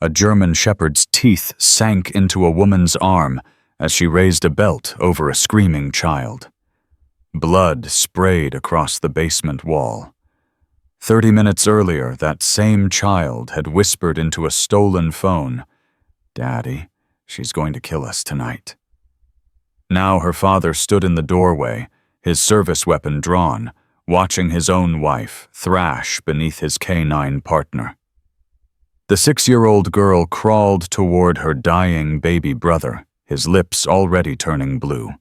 A German shepherd's teeth sank into a woman's arm as she raised a belt over a screaming child. Blood sprayed across the basement wall. 30 minutes earlier, that same child had whispered into a stolen phone, "Daddy, she's going to kill us tonight." Now her father stood in the doorway, his service weapon drawn, watching his own wife thrash beneath his canine partner. The 6-year-old girl crawled toward her dying baby brother, his lips already turning blue.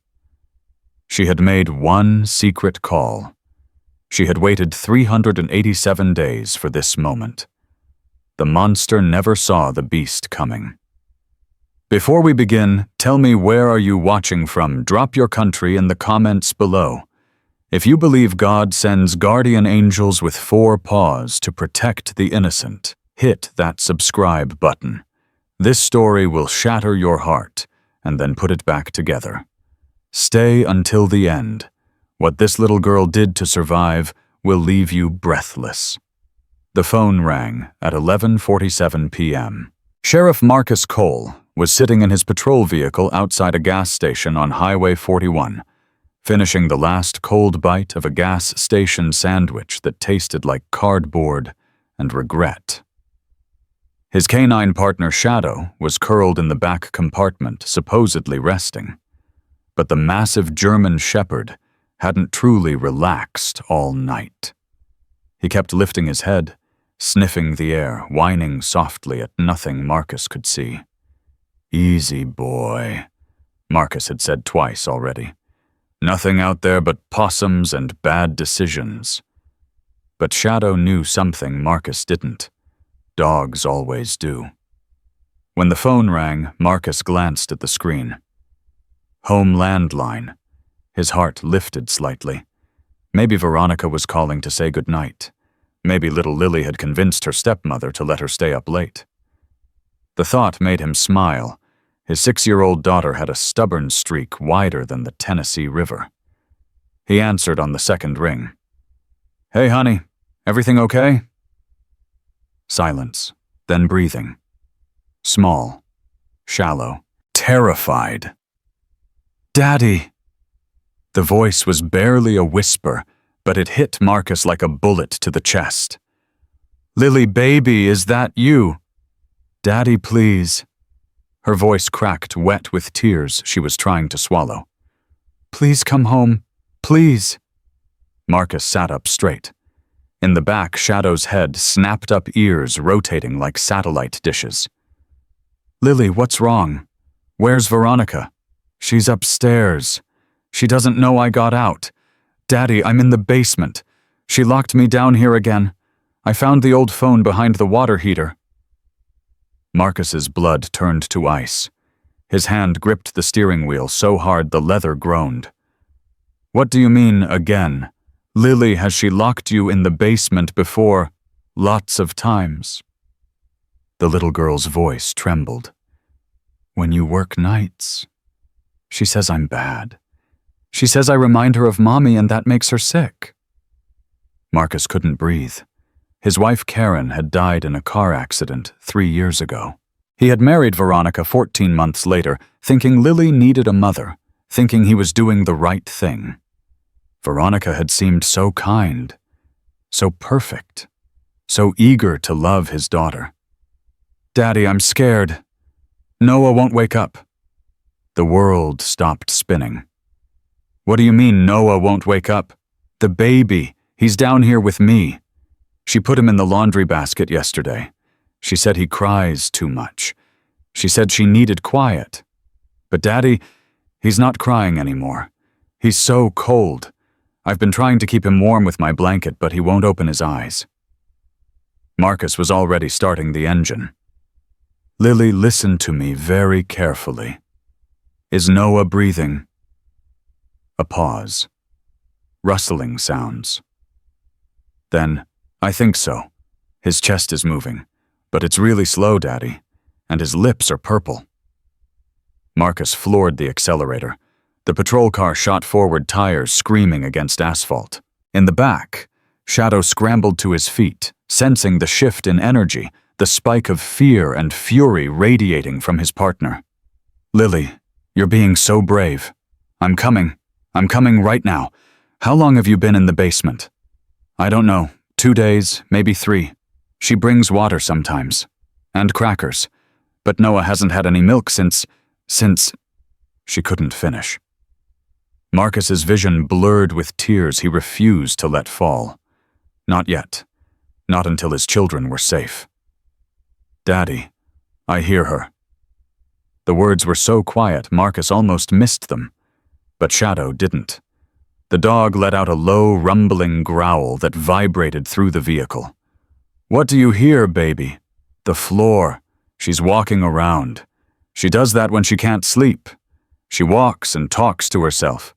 She had made one secret call. She had waited 387 days for this moment. The monster never saw the beast coming. Before we begin, tell me, where are you watching from? Drop your country in the comments below. If you believe God sends guardian angels with 4 paws to protect the innocent, hit that subscribe button. This story will shatter your heart and then put it back together. Stay until the end. What this little girl did to survive will leave you breathless. The phone rang at 11:47 p.m. Sheriff Marcus Cole was sitting in his patrol vehicle outside a gas station on Highway 41, finishing the last cold bite of a gas station sandwich that tasted like cardboard and regret. His canine partner Shadow was curled in the back compartment, supposedly resting. But the massive German shepherd hadn't truly relaxed all night. He kept lifting his head, sniffing the air, whining softly at nothing Marcus could see. "Easy, boy," Marcus had said twice already. "Nothing out there but possums and bad decisions." But Shadow knew something Marcus didn't. Dogs always do. When the phone rang, Marcus glanced at the screen. Home landline. His heart lifted slightly. Maybe Veronica was calling to say goodnight. Maybe little Lily had convinced her stepmother to let her stay up late. The thought made him smile. His 6-year-old daughter had a stubborn streak wider than the Tennessee River. He answered on the second ring. "Hey, honey, everything okay?" Silence, then breathing. Small, shallow, terrified. "Daddy!" The voice was barely a whisper, but it hit Marcus like a bullet to the chest. "Lily, baby, is that you? Daddy, please." Her voice cracked, wet with tears she was trying to swallow. "Please come home, please." Marcus sat up straight. In the back, Shadow's head snapped up, ears rotating like satellite dishes. "Lily, what's wrong? Where's Veronica? She's upstairs. She doesn't know I got out. Daddy, I'm in the basement. She locked me down here again. I found the old phone behind the water heater." Marcus's blood turned to ice. His hand gripped the steering wheel so hard the leather groaned. "What do you mean, again? Lily, has she locked you in the basement before? Lots of times." The little girl's voice trembled. "When you work nights. She says I'm bad. She says I remind her of Mommy and that makes her sick." Marcus couldn't breathe. His wife Karen had died in a car accident 3 years ago. He had married Veronica 14 months later, thinking Lily needed a mother, thinking he was doing the right thing. Veronica had seemed so kind, so perfect, so eager to love his daughter. "Daddy, I'm scared. Noah won't wake up." The world stopped spinning. "What do you mean Noah won't wake up? The baby, he's down here with me. She put him in the laundry basket yesterday. She said he cries too much. She said she needed quiet. But Daddy, he's not crying anymore. He's so cold. I've been trying to keep him warm with my blanket, but he won't open his eyes." Marcus was already starting the engine. "Lily, listen to me very carefully. Is Noah breathing?" A pause. Rustling sounds. Then, "I think so. His chest is moving, but it's really slow, Daddy, and his lips are purple." Marcus floored the accelerator. The patrol car shot forward, tires screaming against asphalt. In the back, Shadow scrambled to his feet, sensing the shift in energy, the spike of fear and fury radiating from his partner. "Lily, you're being so brave. I'm coming. I'm coming right now. How long have you been in the basement?" "I don't know. 2 days, maybe 3. She brings water sometimes. And crackers. But Noah hasn't had any milk since... She couldn't finish. Marcus's vision blurred with tears he refused to let fall. Not yet. Not until his children were safe. "Daddy, I hear her." The words were so quiet Marcus almost missed them. But Shadow didn't. The dog let out a low, rumbling growl that vibrated through the vehicle. "What do you hear, baby?" "The floor. She's walking around. She does that when she can't sleep. She walks and talks to herself.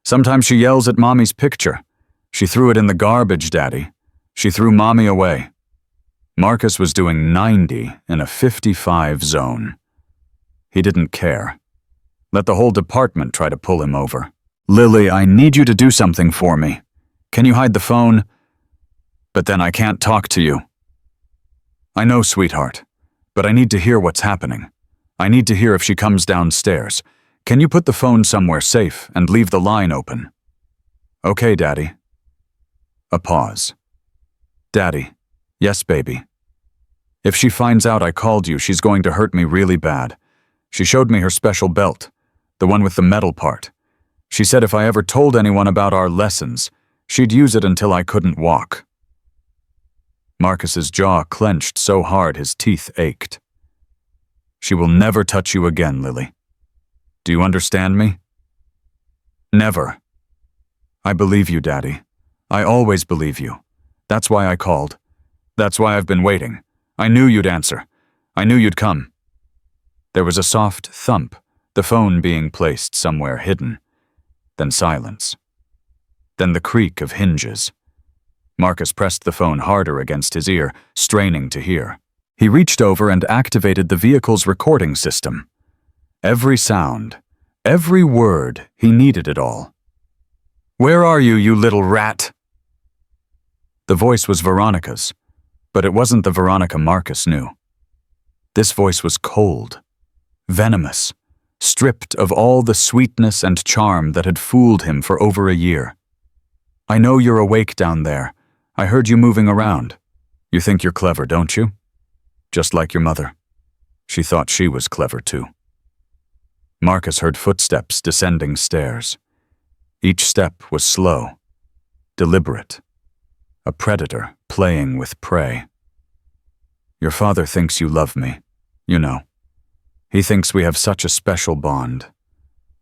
Sometimes she yells at Mommy's picture. She threw it in the garbage, Daddy. She threw Mommy away." Marcus was doing 90 in a 55 zone. He didn't care. Let the whole department try to pull him over. "Lily, I need you to do something for me. Can you hide the phone?" "But then I can't talk to you." "I know, sweetheart, but I need to hear what's happening. I need to hear if she comes downstairs. Can you put the phone somewhere safe and leave the line open?" "Okay, Daddy." A pause. "Daddy, yes, baby. If she finds out I called you, she's going to hurt me really bad. She showed me her special belt, the one with the metal part. She said if I ever told anyone about our lessons, she'd use it until I couldn't walk." Marcus's jaw clenched so hard his teeth ached. "She will never touch you again, Lily. Do you understand me?" "Never." "I believe you, Daddy. I always believe you. That's why I called. That's why I've been waiting. I knew you'd answer. I knew you'd come." There was a soft thump, the phone being placed somewhere hidden. Then silence. Then the creak of hinges. Marcus pressed the phone harder against his ear, straining to hear. He reached over and activated the vehicle's recording system. Every sound, every word, he needed it all. "Where are you, you little rat?" The voice was Veronica's, but it wasn't the Veronica Marcus knew. This voice was cold, venomous, stripped of all the sweetness and charm that had fooled him for over a year. "I know you're awake down there. I heard you moving around. You think you're clever, don't you? Just like your mother." She thought she was clever too. Marcus heard footsteps descending stairs. Each step was slow, deliberate. A predator playing with prey. "Your father thinks you love me, you know. He thinks we have such a special bond.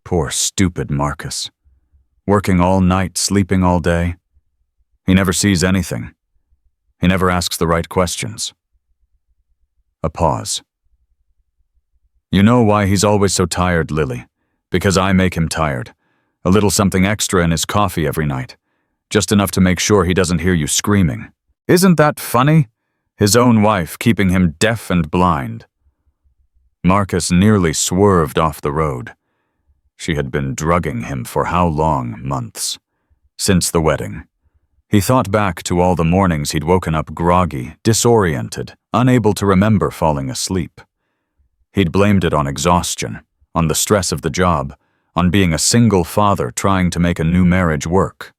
Poor stupid Marcus. Working all night, sleeping all day. He never sees anything. He never asks the right questions." A pause. "You know why he's always so tired, Lily? Because I make him tired. A little something extra in his coffee every night. Just enough to make sure he doesn't hear you screaming. Isn't that funny? His own wife keeping him deaf and blind." Marcus nearly swerved off the road. She had been drugging him for how long? Months. Since the wedding. He thought back to all the mornings he'd woken up groggy, disoriented, unable to remember falling asleep. He'd blamed it on exhaustion, on the stress of the job, on being a single father trying to make a new marriage work.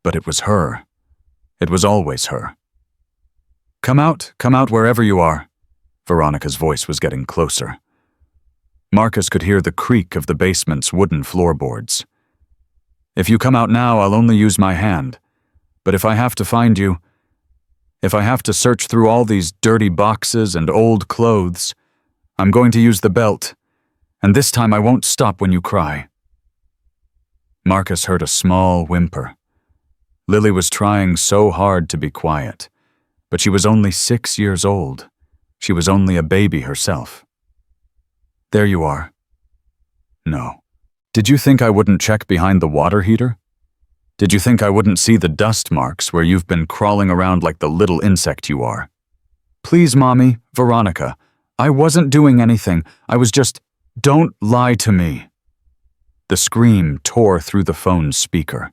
But it was her. It was always her. Come out wherever you are." Veronica's voice was getting closer. Marcus could hear the creak of the basement's wooden floorboards. "If you come out now, I'll only use my hand. But if I have to find you, if I have to search through all these dirty boxes and old clothes, I'm going to use the belt, and this time I won't stop when you cry." Marcus heard a small whimper. Lily was trying so hard to be quiet, but she was only 6 years old. She was only a baby herself. "There you are." "No. Did you think I wouldn't check behind the water heater? Did you think I wouldn't see the dust marks where you've been crawling around like the little insect you are?" "Please, Mommy, Veronica, I wasn't doing anything. I was just... Don't lie to me." The scream tore through the phone's speaker.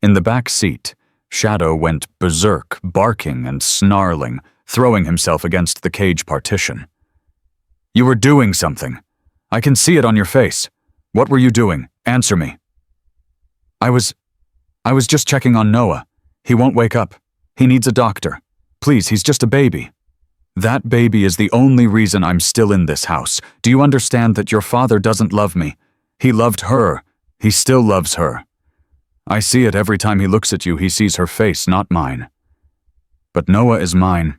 In the back seat, Shadow went berserk, barking and snarling, throwing himself against the cage partition. "You were doing something. I can see it on your face. What were you doing? Answer me." I was just checking on Noah. He won't wake up. He needs a doctor. Please, he's just a baby." "That baby is the only reason I'm still in this house. Do you understand that your father doesn't love me? He loved her. He still loves her. I see it every time he looks at you. He sees her face, not mine. But Noah is mine.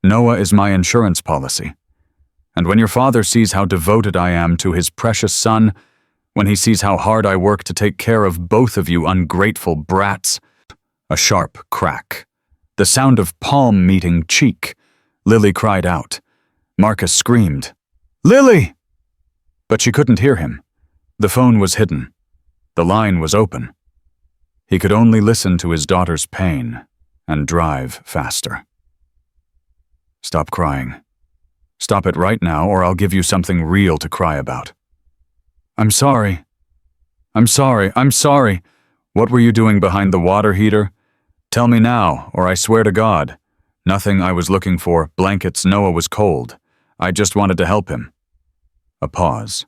Noah is my insurance policy. And when your father sees how devoted I am to his precious son, when he sees how hard I work to take care of both of you ungrateful brats—" A sharp crack. The sound of palm meeting cheek. Lily cried out. Marcus screamed, "Lily!" But she couldn't hear him. The phone was hidden. The line was open. He could only listen to his daughter's pain and drive faster. "Stop crying. Stop it right now, or I'll give you something real to cry about." "I'm sorry. I'm sorry. I'm sorry. What were you doing behind the water heater? Tell me now, or I swear to God. Nothing I was looking for. Blankets. Noah was cold. I just wanted to help him." A pause.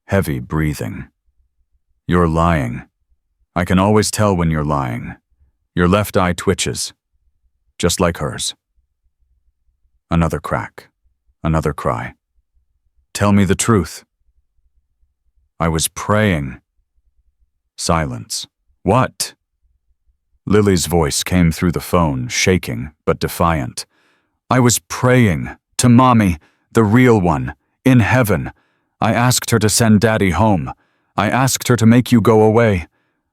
Heavy breathing. "You're lying. I can always tell when you're lying. Your left eye twitches, just like hers." Another crack. Another cry. "Tell me the truth." "I was praying." Silence. "What?" Lily's voice came through the phone, shaking but defiant. "I was praying to Mommy, the real one, in heaven. I asked her to send Daddy home. I asked her to make you go away.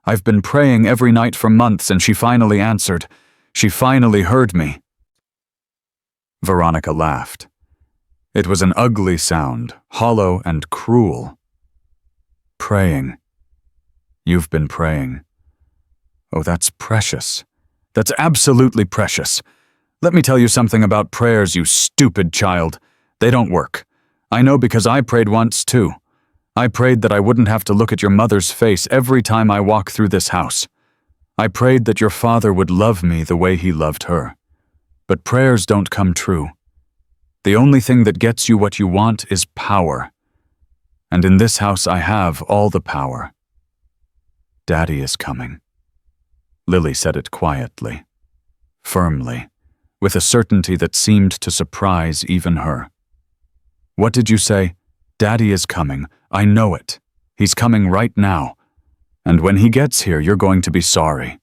I've been praying every night for months, and she finally answered. She finally heard me." Veronica laughed. It was an ugly sound, hollow and cruel. "Praying. You've been praying. Oh, that's precious. That's absolutely precious. Let me tell you something about prayers, you stupid child. They don't work. I know because I prayed once, too. I prayed that I wouldn't have to look at your mother's face every time I walk through this house. I prayed that your father would love me the way he loved her. But prayers don't come true. The only thing that gets you what you want is power. And in this house I have all the power. Daddy is coming." Lily said it quietly, firmly, with a certainty that seemed to surprise even her. "What did you say?" "Daddy is coming. I know it. He's coming right now. And when he gets here, you're going to be sorry.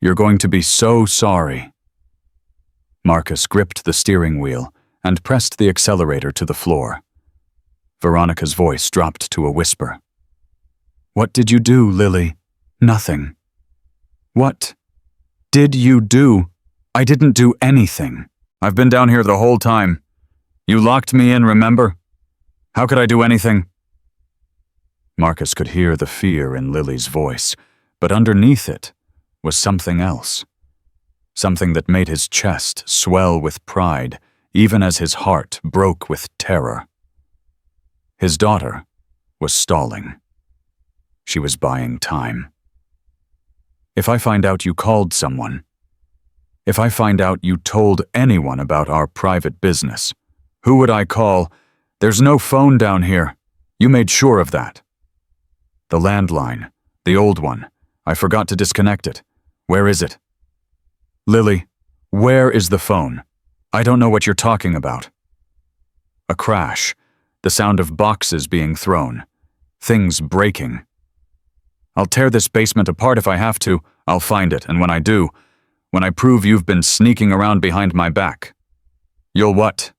You're going to be so sorry." Marcus gripped the steering wheel and pressed the accelerator to the floor. Veronica's voice dropped to a whisper. "What did you do, Lily?" "Nothing." "What did you do?" "I didn't do anything. I've been down here the whole time. You locked me in, remember? How could I do anything?" Marcus could hear the fear in Lily's voice, but underneath it was something else. Something that made his chest swell with pride, even as his heart broke with terror. His daughter was stalling. She was buying time. "If I find out you called someone, if I find out you told anyone about our private business, who would I call? There's no phone down here. You made sure of that." "The landline, the old one. I forgot to disconnect it. Where is it?" "Lily, where is the phone? I don't know what you're talking about." A crash, the sound of boxes being thrown, things breaking. "I'll tear this basement apart if I have to. I'll find it, and when I do, when I prove you've been sneaking around behind my back." "You'll what?"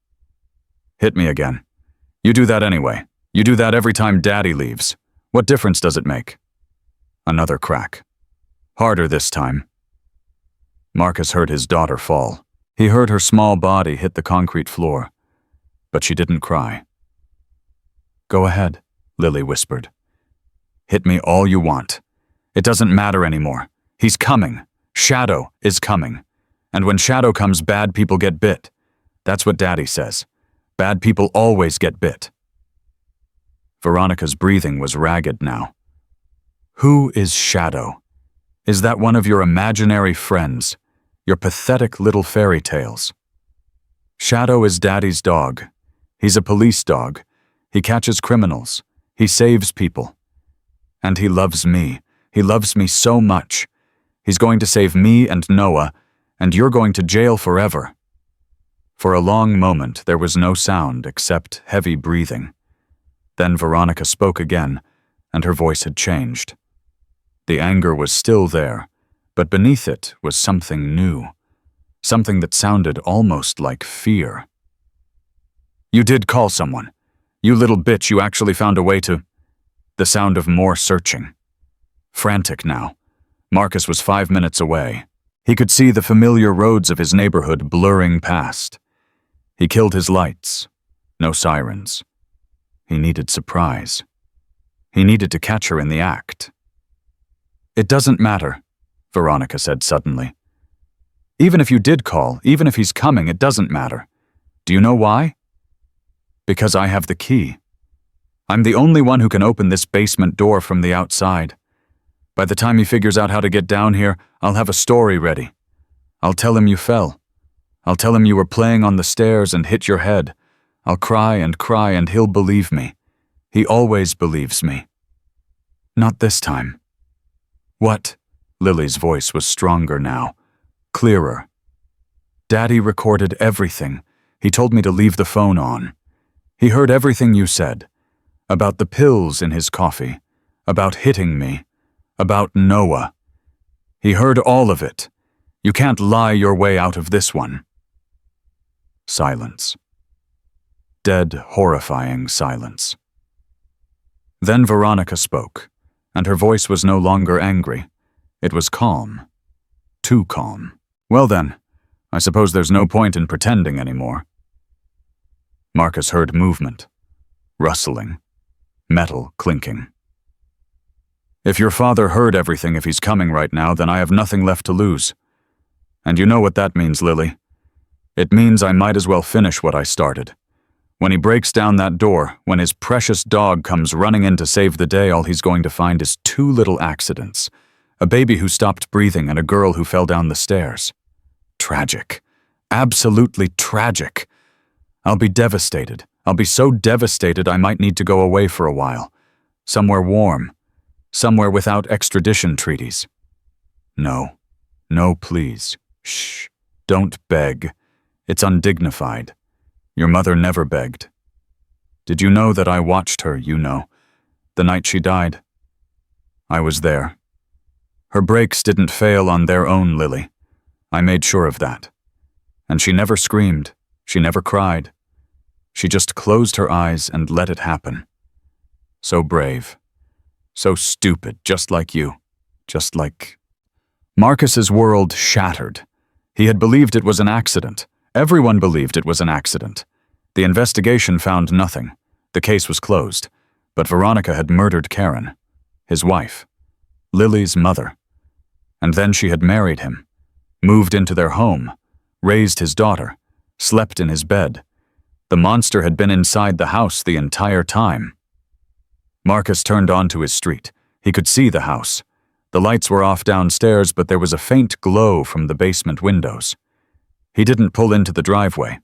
"Hit me again. You do that anyway. You do that every time Daddy leaves. What difference does it make?" Another crack. Harder this time. Marcus heard his daughter fall. He heard her small body hit the concrete floor. But she didn't cry. "Go ahead," Lily whispered. "Hit me all you want. It doesn't matter anymore. He's coming. Shadow is coming. And when Shadow comes, bad people get bit. That's what Daddy says. Bad people always get bit." Veronica's breathing was ragged now. "Who is Shadow? Is that one of your imaginary friends, your pathetic little fairy tales? Shadow is Daddy's dog. He's a police dog. He catches criminals. He saves people. And he loves me. He loves me so much. He's going to save me and Noah, and you're going to jail forever." For a long moment, there was no sound except heavy breathing. Then Veronica spoke again, and her voice had changed. The anger was still there, but beneath it was something new, something that sounded almost like fear. "You did call someone. You little bitch, you actually found a way to—" The sound of more searching. Frantic now, Marcus was 5 minutes away. He could see the familiar roads of his neighborhood blurring past. He killed his lights. No sirens. He needed surprise. He needed to catch her in the act. "It doesn't matter," Veronica said suddenly. "Even if you did call, even if he's coming, it doesn't matter. Do you know why? Because I have the key. I'm the only one who can open this basement door from the outside. By the time he figures out how to get down here, I'll have a story ready. I'll tell him you fell. I'll tell him you were playing on the stairs and hit your head. I'll cry, and he'll believe me. He always believes me. Not this time." "What?" Lily's voice was stronger now, clearer. "Daddy recorded everything. He told me to leave the phone on. He heard everything you said. About the pills in his coffee. About hitting me. About Noah. He heard all of it. You can't lie your way out of this one." Silence. Dead, horrifying silence. Then Veronica spoke, and her voice was no longer angry. It was calm. Too calm. "Well then, I suppose there's no point in pretending anymore." Marcus heard movement. Rustling. Metal clinking. "If your father heard everything, if he's coming right now, then I have nothing left to lose. And you know what that means, Lily. It means I might as well finish what I started. When he breaks down that door, when his precious dog comes running in to save the day, all he's going to find is 2 little accidents. A baby who stopped breathing and a girl who fell down the stairs. Tragic. Absolutely tragic. I'll be devastated. I'll be so devastated I might need to go away for a while. Somewhere warm. Somewhere without extradition treaties. No. No, please. Shh. Don't beg. It's undignified. Your mother never begged. Did you know that I watched her, the night she died? I was there. Her brakes didn't fail on their own, Lily. I made sure of that. And she never screamed. She never cried. She just closed her eyes and let it happen. So brave. So stupid, just like you. Just like... Marcus's world shattered. He had believed it was an accident. Everyone believed it was an accident. The investigation found nothing. The case was closed. But Veronica had murdered Karen, his wife, Lily's mother. And then she had married him, moved into their home, raised his daughter, slept in his bed. The monster had been inside the house the entire time. Marcus turned onto his street. He could see the house. The lights were off downstairs, but there was a faint glow from the basement windows. He didn't pull into the driveway.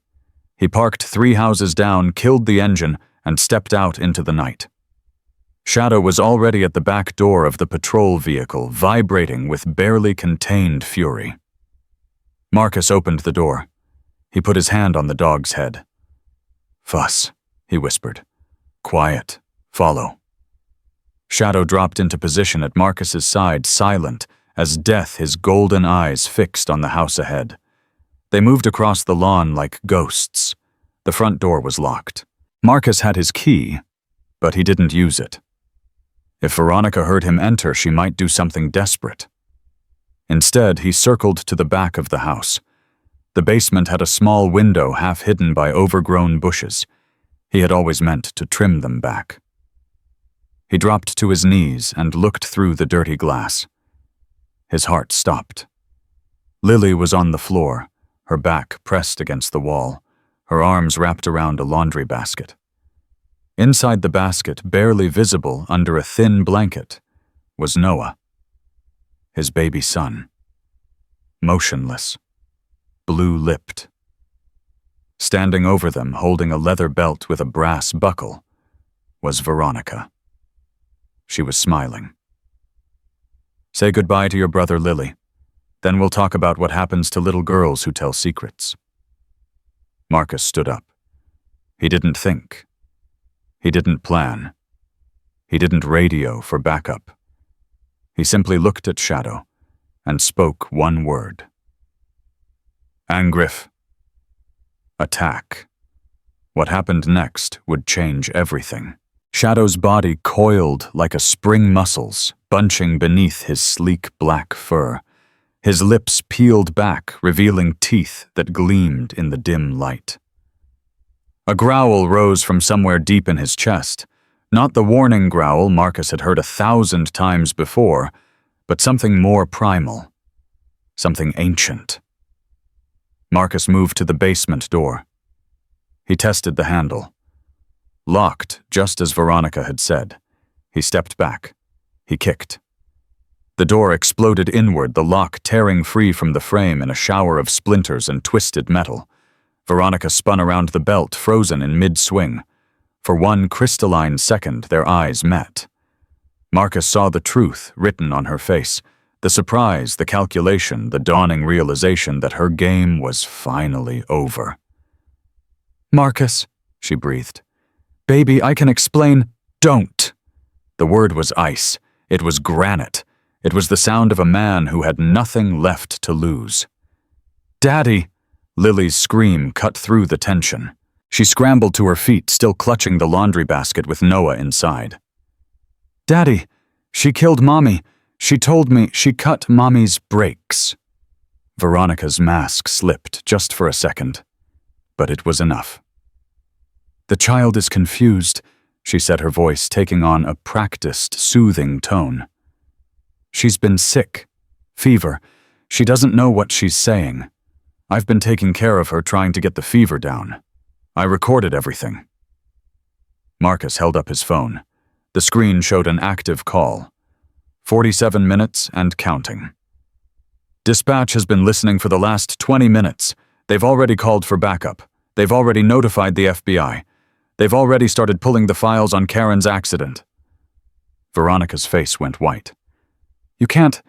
He parked 3 houses down, killed the engine, and stepped out into the night. Shadow was already at the back door of the patrol vehicle, vibrating with barely contained fury. Marcus opened the door. He put his hand on the dog's head. "Fuss," he whispered. "Quiet. Follow." Shadow dropped into position at Marcus's side, silent, as death, his golden eyes fixed on the house ahead. They moved across the lawn like ghosts. The front door was locked. Marcus had his key, but he didn't use it. If Veronica heard him enter, she might do something desperate. Instead, he circled to the back of the house. The basement had a small window half hidden by overgrown bushes. He had always meant to trim them back. He dropped to his knees and looked through the dirty glass. His heart stopped. Lily was on the floor, her back pressed against the wall, her arms wrapped around a laundry basket. Inside the basket, barely visible under a thin blanket, was Noah. his baby son. Motionless, blue-lipped. Standing over them, holding a leather belt with a brass buckle, was Veronica. She was smiling. "Say goodbye to your brother, Lily. Then we'll talk about what happens to little girls who tell secrets." Marcus stood up. He didn't think. He didn't plan. He didn't radio for backup. He simply looked at Shadow and spoke one word. "Angriff." Attack. What happened next would change everything. Shadow's body coiled like a spring muscles, bunching beneath his sleek black fur. His lips peeled back, revealing teeth that gleamed in the dim light. A growl rose from somewhere deep in his chest. Not the warning growl Marcus had heard 1,000 times before, but something more primal. Something ancient. Marcus moved to the basement door. He tested the handle. Locked, just as Veronica had said. He stepped back. He kicked. The door exploded inward, the lock tearing free from the frame in a shower of splinters and twisted metal. Veronica spun around the belt, frozen in mid-swing. For one crystalline second, their eyes met. Marcus saw the truth written on her face, the surprise, the calculation, the dawning realization that her game was finally over. "Marcus," she breathed. "Baby, I can explain." "Don't!" The word was ice. It was granite. It was the sound of a man who had nothing left to lose. "Daddy!" Lily's scream cut through the tension. She scrambled to her feet, still clutching the laundry basket with Noah inside. "Daddy, she killed Mommy. She told me she cut Mommy's brakes." Veronica's mask slipped just for a second, but it was enough. "The child is confused," she said, her voice taking on a practiced, soothing tone. "She's been sick. Fever. She doesn't know what she's saying. I've been taking care of her, trying to get the fever down. I recorded everything." Marcus held up his phone. The screen showed an active call. 47 minutes and counting. "Dispatch has been listening for the last 20 minutes. They've already called for backup. They've already notified the FBI. They've already started pulling the files on Karen's accident." Veronica's face went white. "You can't.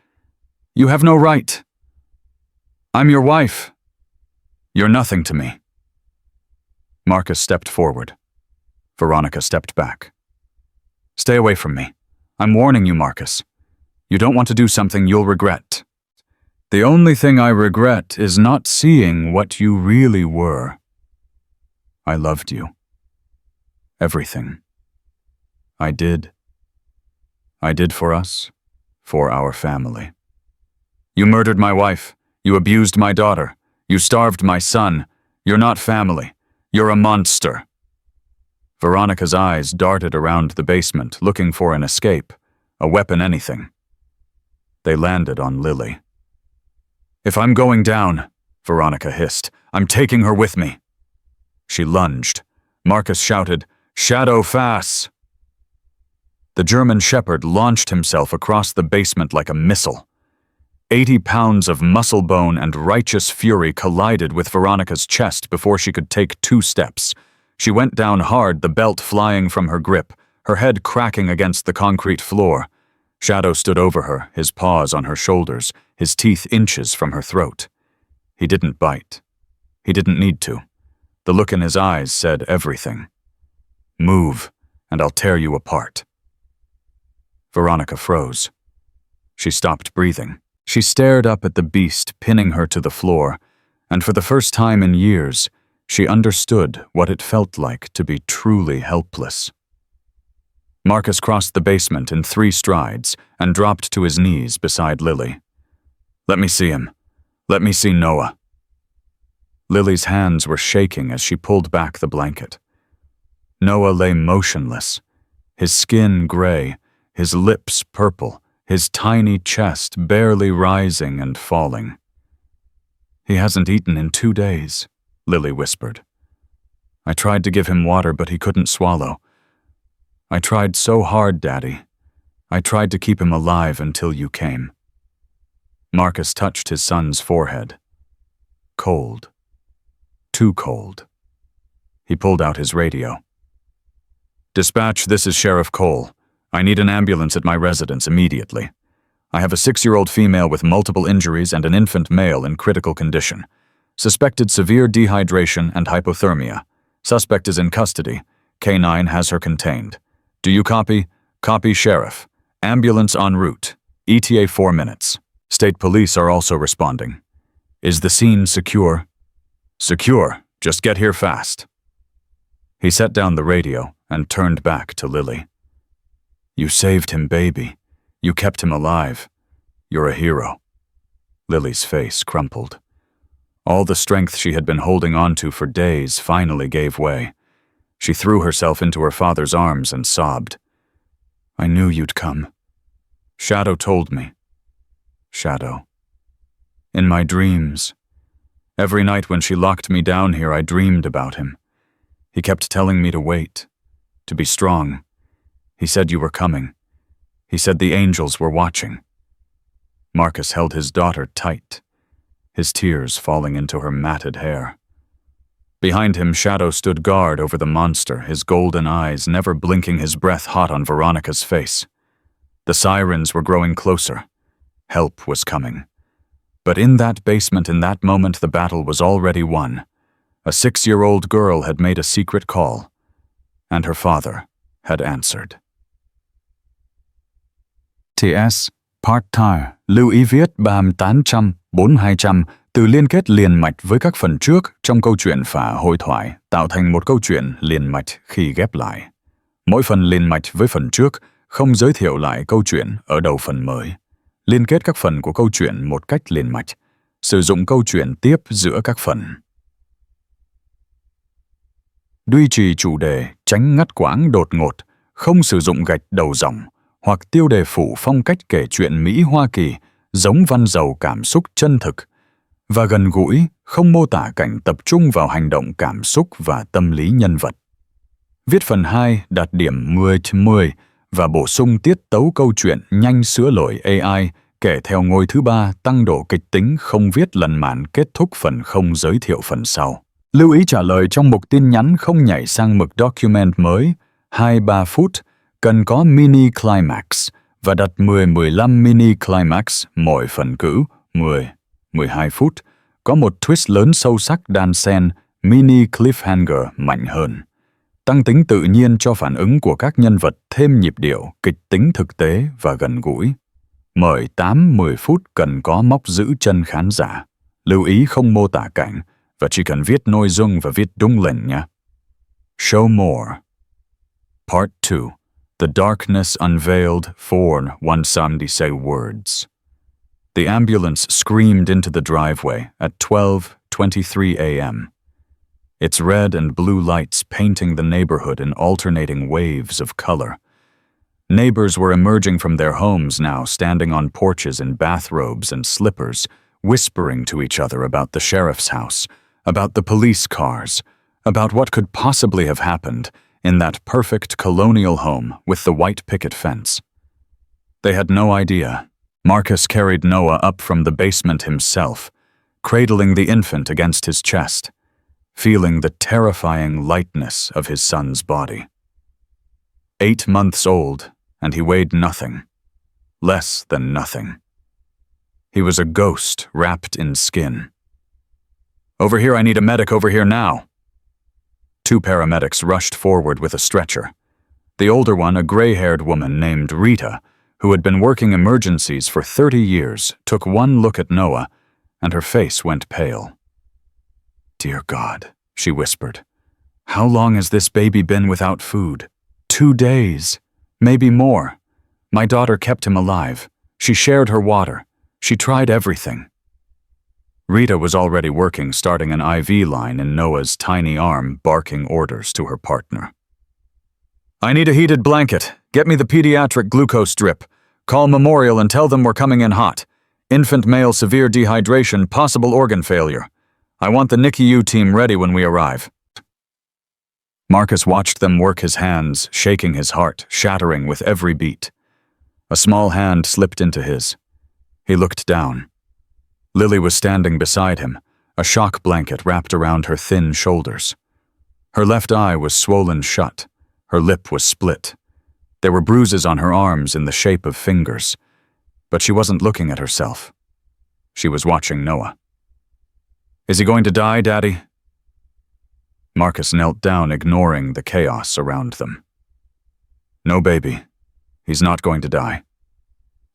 You have no right. I'm your wife. You're nothing to me." Marcus stepped forward. Veronica stepped back. "Stay away from me. I'm warning you, Marcus. You don't want to do something you'll regret. The only thing I regret is not seeing what you really were. I loved you. Everything. I did. I did for us, for our family. You murdered my wife. You abused my daughter. You starved my son. You're not family. You're a monster." Veronica's eyes darted around the basement, looking for an escape, a weapon, anything. They landed on Lily. "If I'm going down," Veronica hissed, "I'm taking her with me." She lunged. Marcus shouted, "Shadow Fass!" The German shepherd launched himself across the basement like a missile. 80 pounds of muscle bone and righteous fury collided with Veronica's chest before she could take 2 steps. She went down hard, the belt flying from her grip, her head cracking against the concrete floor. Shadow stood over her, his paws on her shoulders, his teeth inches from her throat. He didn't bite. He didn't need to. The look in his eyes said everything. "Move, and I'll tear you apart." Veronica froze. She stopped breathing. She stared up at the beast pinning her to the floor, and for the first time in years, she understood what it felt like to be truly helpless. Marcus crossed the basement in 3 strides and dropped to his knees beside Lily. "Let me see him. Let me see Noah." Lily's hands were shaking as she pulled back the blanket. Noah lay motionless, his skin gray, his lips purple, his tiny chest barely rising and falling. "He hasn't eaten in 2 days, Lily whispered. "I tried to give him water, but he couldn't swallow. I tried so hard, Daddy. I tried to keep him alive until you came." Marcus touched his son's forehead. Cold. Too cold. He pulled out his radio. "Dispatch, this is Sheriff Cole. I need an ambulance at my residence immediately. I have a 6-year-old female with multiple injuries and an infant male in critical condition. Suspected severe dehydration and hypothermia. Suspect is in custody. K9 has her contained. Do you copy? Copy, Sheriff. Ambulance en route. ETA 4 minutes. State police are also responding. Is the scene secure?" "Secure. Just get here fast." He set down the radio and turned back to Lily. "You saved him, baby. You kept him alive. You're a hero." Lily's face crumpled. All the strength she had been holding on to for days finally gave way. She threw herself into her father's arms and sobbed. "I knew you'd come. Shadow told me. Shadow. In my dreams. Every night when she locked me down here, I dreamed about him. He kept telling me to wait, to be strong. He said you were coming. He said the angels were watching." Marcus held his daughter tight, his tears falling into her matted hair. Behind him, Shadow stood guard over the monster, his golden eyes never blinking, his breath hot on Veronica's face. The sirens were growing closer. Help was coming. But in that basement, in that moment, the battle was already won. A 6-year-old girl had made a secret call, and her father had answered. TS Part-time. Lưu ý viết 3800, 4200 từ liên kết liền mạch với các phần trước trong câu chuyện phả hội thoại tạo thành một câu chuyện liền mạch khi ghép lại. Mỗi phần liền mạch với phần trước không giới thiệu lại câu chuyện ở đầu phần mới. Liên kết các phần của câu chuyện một cách liền mạch, sử dụng câu chuyện tiếp giữa các phần. Duy trì chủ đề, tránh ngắt quãng đột ngột, không sử dụng gạch đầu dòng, hoặc tiêu đề phụ phong cách kể chuyện Mỹ Hoa Kỳ, giống văn giàu cảm xúc chân thực và gần gũi, không mô tả cảnh, tập trung vào hành động, cảm xúc và tâm lý nhân vật. Viết phần 2 đạt điểm 10/10 và bổ sung tiết tấu câu chuyện nhanh, sửa lỗi AI, kể theo ngôi thứ 3, tăng độ kịch tính, không viết lần màn, kết thúc phần không giới thiệu phần sau. Lưu ý trả lời trong mục tin nhắn không nhảy sang mực document mới, 2-3 phút, cần có mini climax và đặt 10-15 mini climax mỗi phần cữ, 10-12 phút, có một twist lớn sâu sắc đan xen, mini cliffhanger mạnh hơn. Tăng tính tự nhiên cho phản ứng của các nhân vật, thêm nhịp điệu, kịch tính thực tế và gần gũi. Mời 8-10 phút cần có móc giữ chân khán giả. Lưu ý không mô tả cảnh và chỉ cần viết nội dung và viết đúng lệnh nhé. Show more. Part 2. The darkness unveiled 476 words. The ambulance screamed into the driveway at 12:23 a.m. Its red and blue lights painting the neighborhood in alternating waves of color. Neighbors were emerging from their homes now, standing on porches in bathrobes and slippers, whispering to each other about the sheriff's house, about the police cars, about what could possibly have happened in that perfect colonial home with the white picket fence. They had no idea. Marcus carried Noah up from the basement himself, cradling the infant against his chest, feeling the terrifying lightness of his son's body. 8 months old, and he weighed nothing, less than nothing. He was a ghost wrapped in skin. "Over here, I need a medic over here now." 2 paramedics rushed forward with a stretcher. The older one, a gray-haired woman named Rita, who had been working emergencies for 30 years, took one look at Noah, and her face went pale. "Dear God," she whispered, "how long has this baby been without food? 2 days, maybe more. My daughter kept him alive. She shared her water. She tried everything." Rita was already working, starting an IV line in Noah's tiny arm, barking orders to her partner. "I need a heated blanket. Get me the pediatric glucose drip. Call Memorial and tell them we're coming in hot. Infant male severe dehydration, possible organ failure. I want the NICU team ready when we arrive." Marcus watched them work, his hands shaking, his heart shattering with every beat. A small hand slipped into his. He looked down. Lily was standing beside him, a shock blanket wrapped around her thin shoulders. Her left eye was swollen shut. Her lip was split. There were bruises on her arms in the shape of fingers. But she wasn't looking at herself. She was watching Noah. "Is he going to die, Daddy?" Marcus knelt down, ignoring the chaos around them. "No, baby. He's not going to die.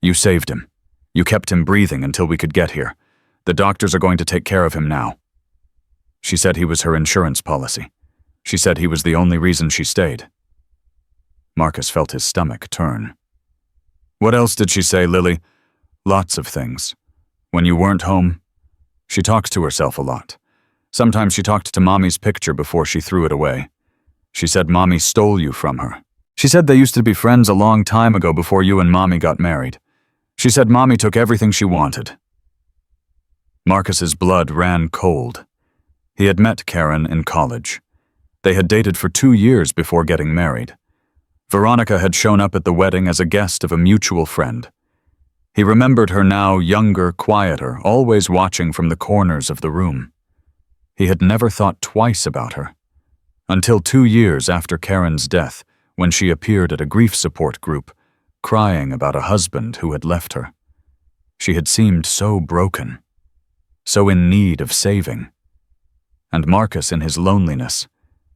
You saved him. You kept him breathing until we could get here. The doctors are going to take care of him now." She said he was her insurance policy. She said he was the only reason she stayed. Marcus felt his stomach turn. "What else did she say, Lily?" "Lots of things. When you weren't home, she talks to herself a lot. Sometimes she talked to Mommy's picture before she threw it away. She said Mommy stole you from her. She said they used to be friends a long time ago before you and Mommy got married. She said Mommy took everything she wanted." Marcus's blood ran cold. He had met Karen in college. They had dated for 2 years before getting married. Veronica had shown up at the wedding as a guest of a mutual friend. He remembered her now younger, quieter, always watching from the corners of the room. He had never thought twice about her. Until 2 years after Karen's death, when she appeared at a grief support group, crying about a husband who had left her. She had seemed so broken, so in need of saving. And Marcus, in his loneliness,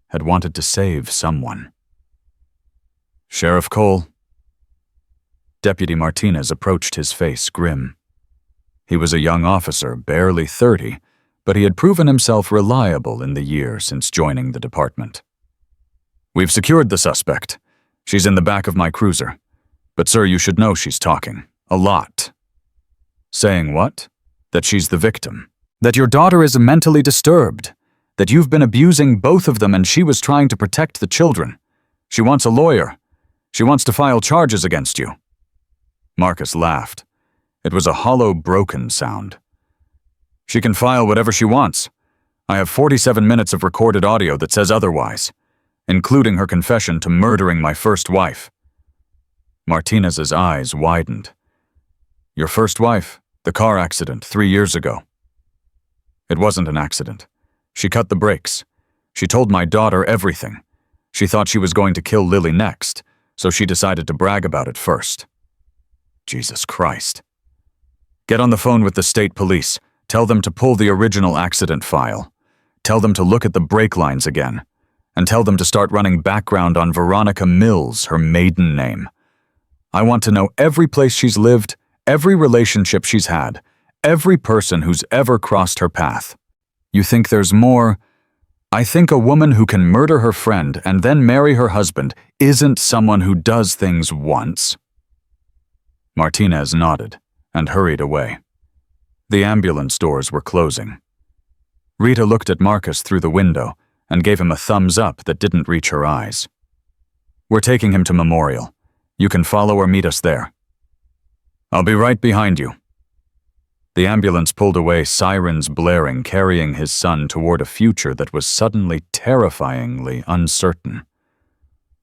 had wanted to save someone. "Sheriff Cole." Deputy Martinez approached, his face grim. He was a young officer, barely 30, but he had proven himself reliable in the year since joining the department. "We've secured the suspect. She's in the back of my cruiser. But sir, you should know she's talking. A lot." "Saying what?" "That she's the victim. That your daughter is mentally disturbed. That you've been abusing both of them and she was trying to protect the children. She wants a lawyer. She wants to file charges against you." Marcus laughed. It was a hollow, broken sound. "She can file whatever she wants. I have 47 minutes of recorded audio that says otherwise, including her confession to murdering my first wife." Martinez's eyes widened. "Your first wife, the car accident 3 years ago." "It wasn't an accident. She cut the brakes. She told my daughter everything. She thought she was going to kill Lily next, so she decided to brag about it first." Jesus Christ. "Get on the phone with the state police. Tell them to pull the original accident file. Tell them to look at the brake lines again. And tell them to start running background on Veronica Mills, her maiden name. I want to know every place she's lived, every relationship she's had, every person who's ever crossed her path. You think there's more? I think a woman who can murder her friend and then marry her husband isn't someone who does things once." Martinez nodded and hurried away. The ambulance doors were closing. Rita looked at Marcus through the window and gave him a thumbs up that didn't reach her eyes. "We're taking him to Memorial. You can follow or meet us there." "I'll be right behind you." The ambulance pulled away, sirens blaring, carrying his son toward a future that was suddenly terrifyingly uncertain.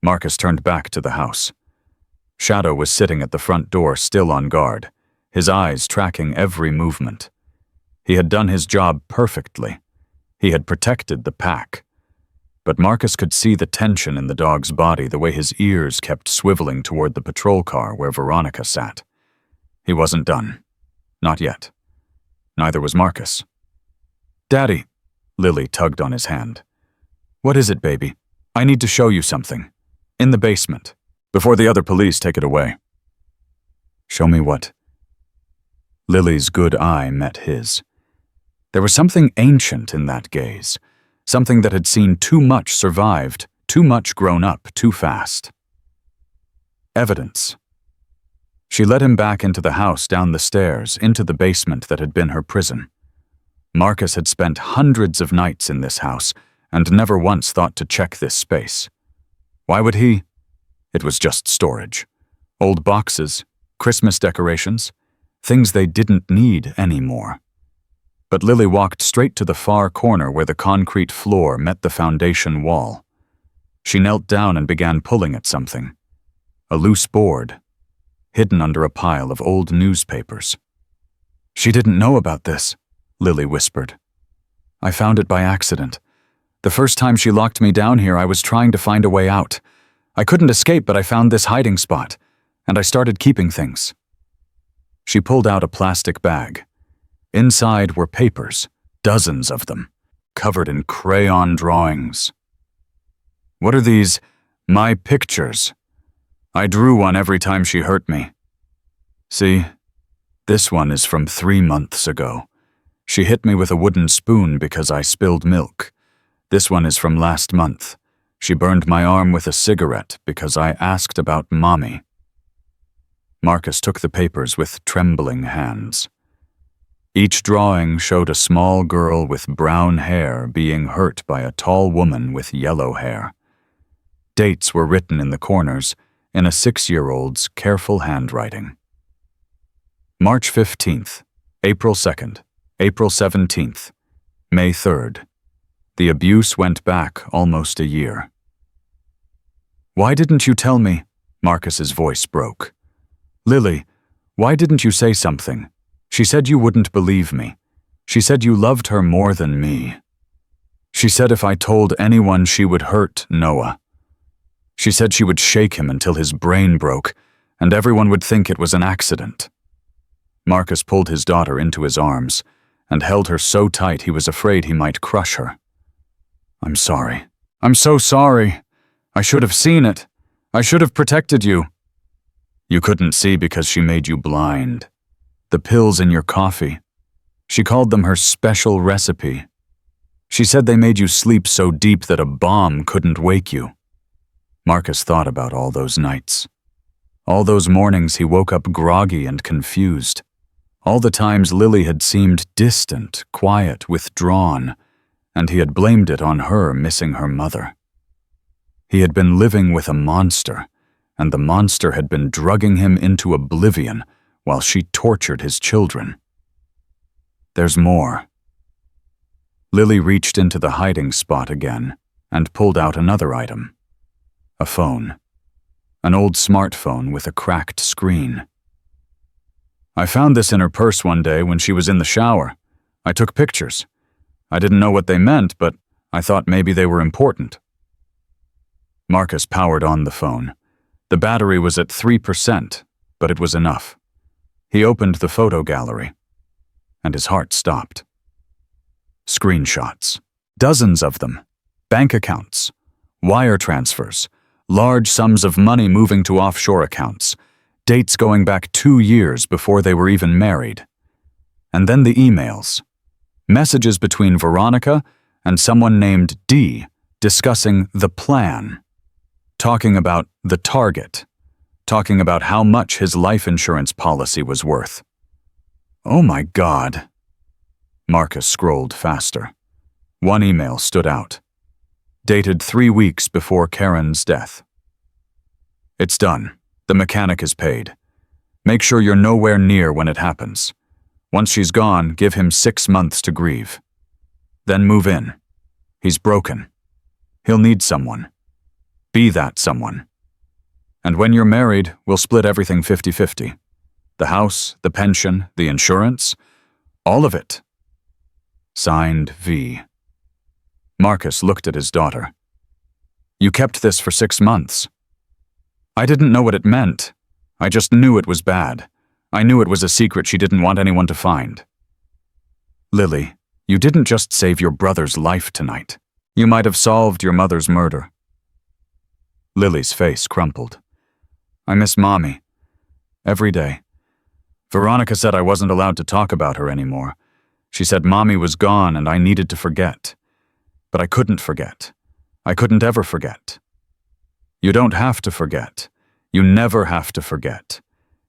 Marcus turned back to the house. Shadow was sitting at the front door, still on guard, his eyes tracking every movement. He had done his job perfectly. He had protected the pack. But Marcus could see the tension in the dog's body, the way his ears kept swiveling toward the patrol car where Veronica sat. He wasn't done. Not yet. Neither was Marcus. "Daddy," Lily tugged on his hand. "What is it, baby? I need to show you something. In the basement, before the other police take it away." "Show me what?" Lily's good eye met his. There was something ancient in that gaze, something that had seen too much survived, too much grown up too fast. Evidence. She led him back into the house, down the stairs, into the basement that had been her prison. Marcus had spent hundreds of nights in this house and never once thought to check this space. Why would he? It was just storage. Old boxes, Christmas decorations, things they didn't need anymore. But Lily walked straight to the far corner where the concrete floor met the foundation wall. She knelt down and began pulling at something. A loose board, hidden under a pile of old newspapers. She didn't know about this, Lily whispered. I found it by accident. The first time she locked me down here, I was trying to find a way out. I couldn't escape, but I found this hiding spot, and I started keeping things. She pulled out a plastic bag. Inside were papers, dozens of them, covered in crayon drawings. What are these? My pictures. I drew one every time she hurt me. See, this one is from 3 months ago. She hit me with a wooden spoon because I spilled milk. This one is from last month. She burned my arm with a cigarette because I asked about Mommy. Marcus took the papers with trembling hands. Each drawing showed a small girl with brown hair being hurt by a tall woman with yellow hair. Dates were written in the corners in a 6-year-old's careful handwriting. March 15th, April 2nd, April 17th, May 3rd. The abuse went back almost a year. Why didn't you tell me? Marcus's voice broke. Lily, why didn't you say something? She said you wouldn't believe me. She said you loved her more than me. She said if I told anyone she would hurt Noah. She said she would shake him until his brain broke, and everyone would think it was an accident. Marcus pulled his daughter into his arms and held her so tight he was afraid he might crush her. I'm sorry. I'm so sorry. I should have seen it. I should have protected you. You couldn't see because she made you blind. The pills in your coffee. She called them her special recipe. She said they made you sleep so deep that a bomb couldn't wake you. Marcus thought about all those nights. All those mornings he woke up groggy and confused. All the times Lily had seemed distant, quiet, withdrawn, and he had blamed it on her missing her mother. He had been living with a monster, and the monster had been drugging him into oblivion while she tortured his children. There's more. Lily reached into the hiding spot again and pulled out another item. A phone. An old smartphone with a cracked screen. I found this in her purse one day when she was in the shower. I took pictures. I didn't know what they meant, but I thought maybe they were important. Marcus powered on the phone. The battery was at 3%, but it was enough. He opened the photo gallery, and his heart stopped. Screenshots. Dozens of them. Bank accounts. Wire transfers. Large sums of money moving to offshore accounts. Dates going back 2 years before they were even married. And then the emails. Messages between Veronica and someone named D discussing the plan. Talking about the target. Talking about how much his life insurance policy was worth. Oh my God. Marcus scrolled faster. One email stood out. Dated 3 weeks before Karen's death. It's done. The mechanic is paid. Make sure you're nowhere near when it happens. Once she's gone, give him 6 months to grieve. Then move in. He's broken. He'll need someone. Be that someone. And when you're married, we'll split everything 50-50. The house, the pension, the insurance, all of it. Signed, V. Marcus looked at his daughter. You kept this for 6 months. I didn't know what it meant. I just knew it was bad. I knew it was a secret she didn't want anyone to find. Lily, you didn't just save your brother's life tonight. You might have solved your mother's murder. Lily's face crumpled. I miss Mommy. Every day. Veronica said I wasn't allowed to talk about her anymore. She said Mommy was gone and I needed to forget. But I couldn't forget. I couldn't ever forget. You don't have to forget. You never have to forget.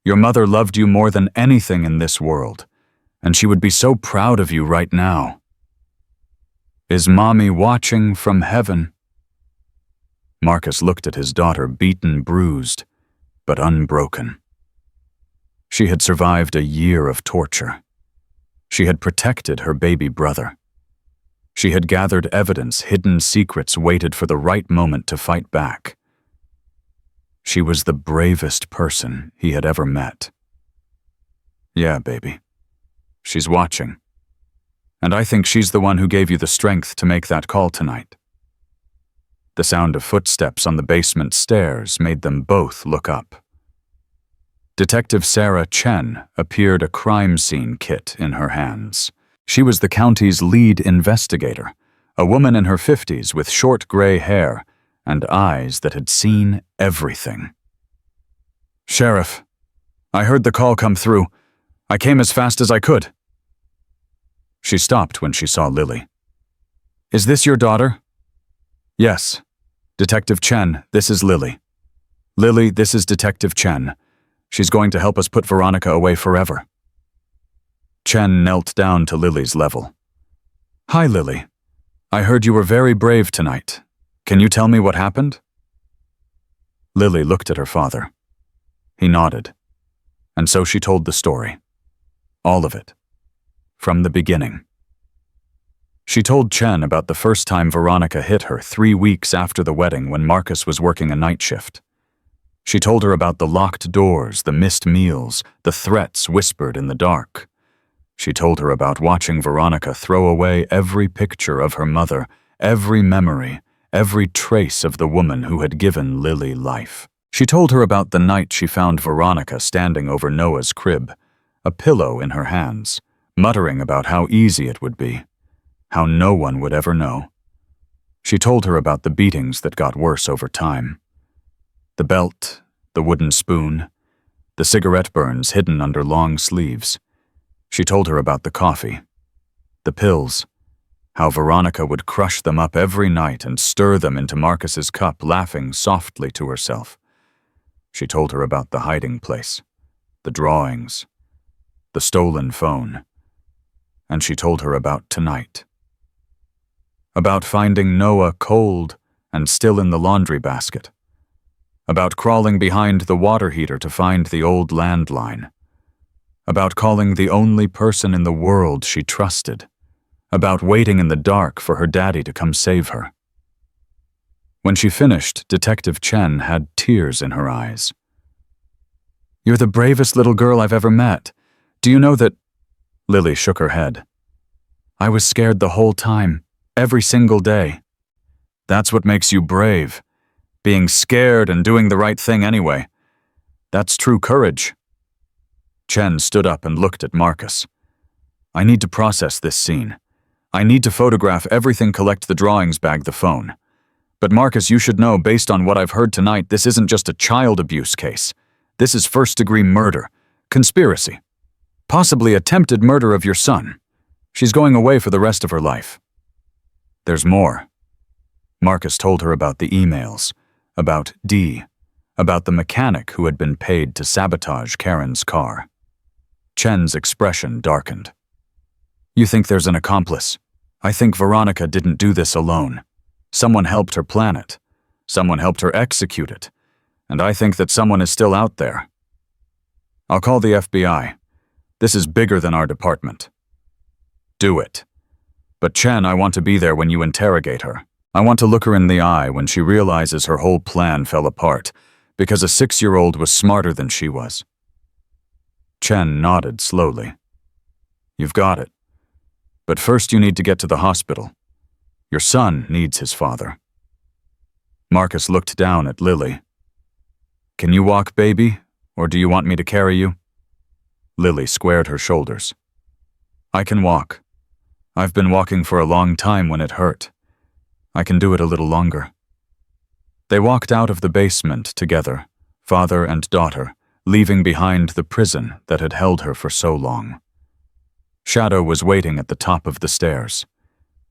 Your mother loved you more than anything in this world, and she would be so proud of you right now. Is Mommy watching from heaven? Marcus looked at his daughter, beaten, bruised, but unbroken. She had survived a year of torture. She had protected her baby brother. She had gathered evidence, hidden secrets, waited for the right moment to fight back. She was the bravest person he had ever met. Yeah, baby. She's watching. And I think she's the one who gave you the strength to make that call tonight." The sound of footsteps on the basement stairs made them both look up. Detective Sarah Chen appeared, a crime scene kit in her hands. She was the county's lead investigator, a woman in her 50s with short gray hair and eyes that had seen everything. "Sheriff, I heard the call come through. I came as fast as I could." She stopped when she saw Lily. "Is this your daughter?" "Yes. Detective Chen, this is Lily." "Lily, this is Detective Chen. She's going to help us put Veronica away forever." Chen knelt down to Lily's level. "Hi, Lily. I heard you were very brave tonight. Can you tell me what happened?" Lily looked at her father. He nodded. And so she told the story. All of it. From the beginning. She told Chen about the first time Veronica hit her 3 weeks after the wedding when Marcus was working a night shift. She told her about the locked doors, the missed meals, the threats whispered in the dark. She told her about watching Veronica throw away every picture of her mother, every memory, every trace of the woman who had given Lily life. She told her about the night she found Veronica standing over Noah's crib, a pillow in her hands, muttering about how easy it would be, how no one would ever know. She told her about the beatings that got worse over time. The belt, the wooden spoon, the cigarette burns hidden under long sleeves. She told her about the coffee, the pills, how Veronica would crush them up every night and stir them into Marcus's cup, laughing softly to herself. She told her about the hiding place, the drawings, the stolen phone. And she told her about tonight. About finding Noah cold and still in the laundry basket. About crawling behind the water heater to find the old landline. About calling the only person in the world she trusted. About waiting in the dark for her daddy to come save her. When she finished, Detective Chen had tears in her eyes. "You're the bravest little girl I've ever met. Do you know that—" Lily shook her head. "I was scared the whole time, every single day." "That's what makes you brave. Being scared and doing the right thing anyway. That's true courage." Chen stood up and looked at Marcus. "I need to process this scene. I need to photograph everything, collect the drawings, bag the phone. But Marcus, you should know, based on what I've heard tonight, this isn't just a child abuse case. This is first-degree murder, conspiracy, possibly attempted murder of your son. She's going away for the rest of her life." "There's more." Marcus told her about the emails, about Dee, about the mechanic who had been paid to sabotage Karen's car. Chen's expression darkened. "You think there's an accomplice? I think Veronica didn't do this alone. Someone helped her plan it. Someone helped her execute it. And I think that someone is still out there. I'll call the FBI. This is bigger than our department." "Do it. But Chen, I want to be there when you interrogate her. I want to look her in the eye when she realizes her whole plan fell apart because a 6-year-old was smarter than she was." Chen nodded slowly. "You've got it. But first you need to get to the hospital. Your son needs his father." Marcus looked down at Lily. "Can you walk, baby, or do you want me to carry you?" Lily squared her shoulders. "I can walk. I've been walking for a long time when it hurt. I can do it a little longer." They walked out of the basement together, father and daughter, leaving behind the prison that had held her for so long. Shadow was waiting at the top of the stairs.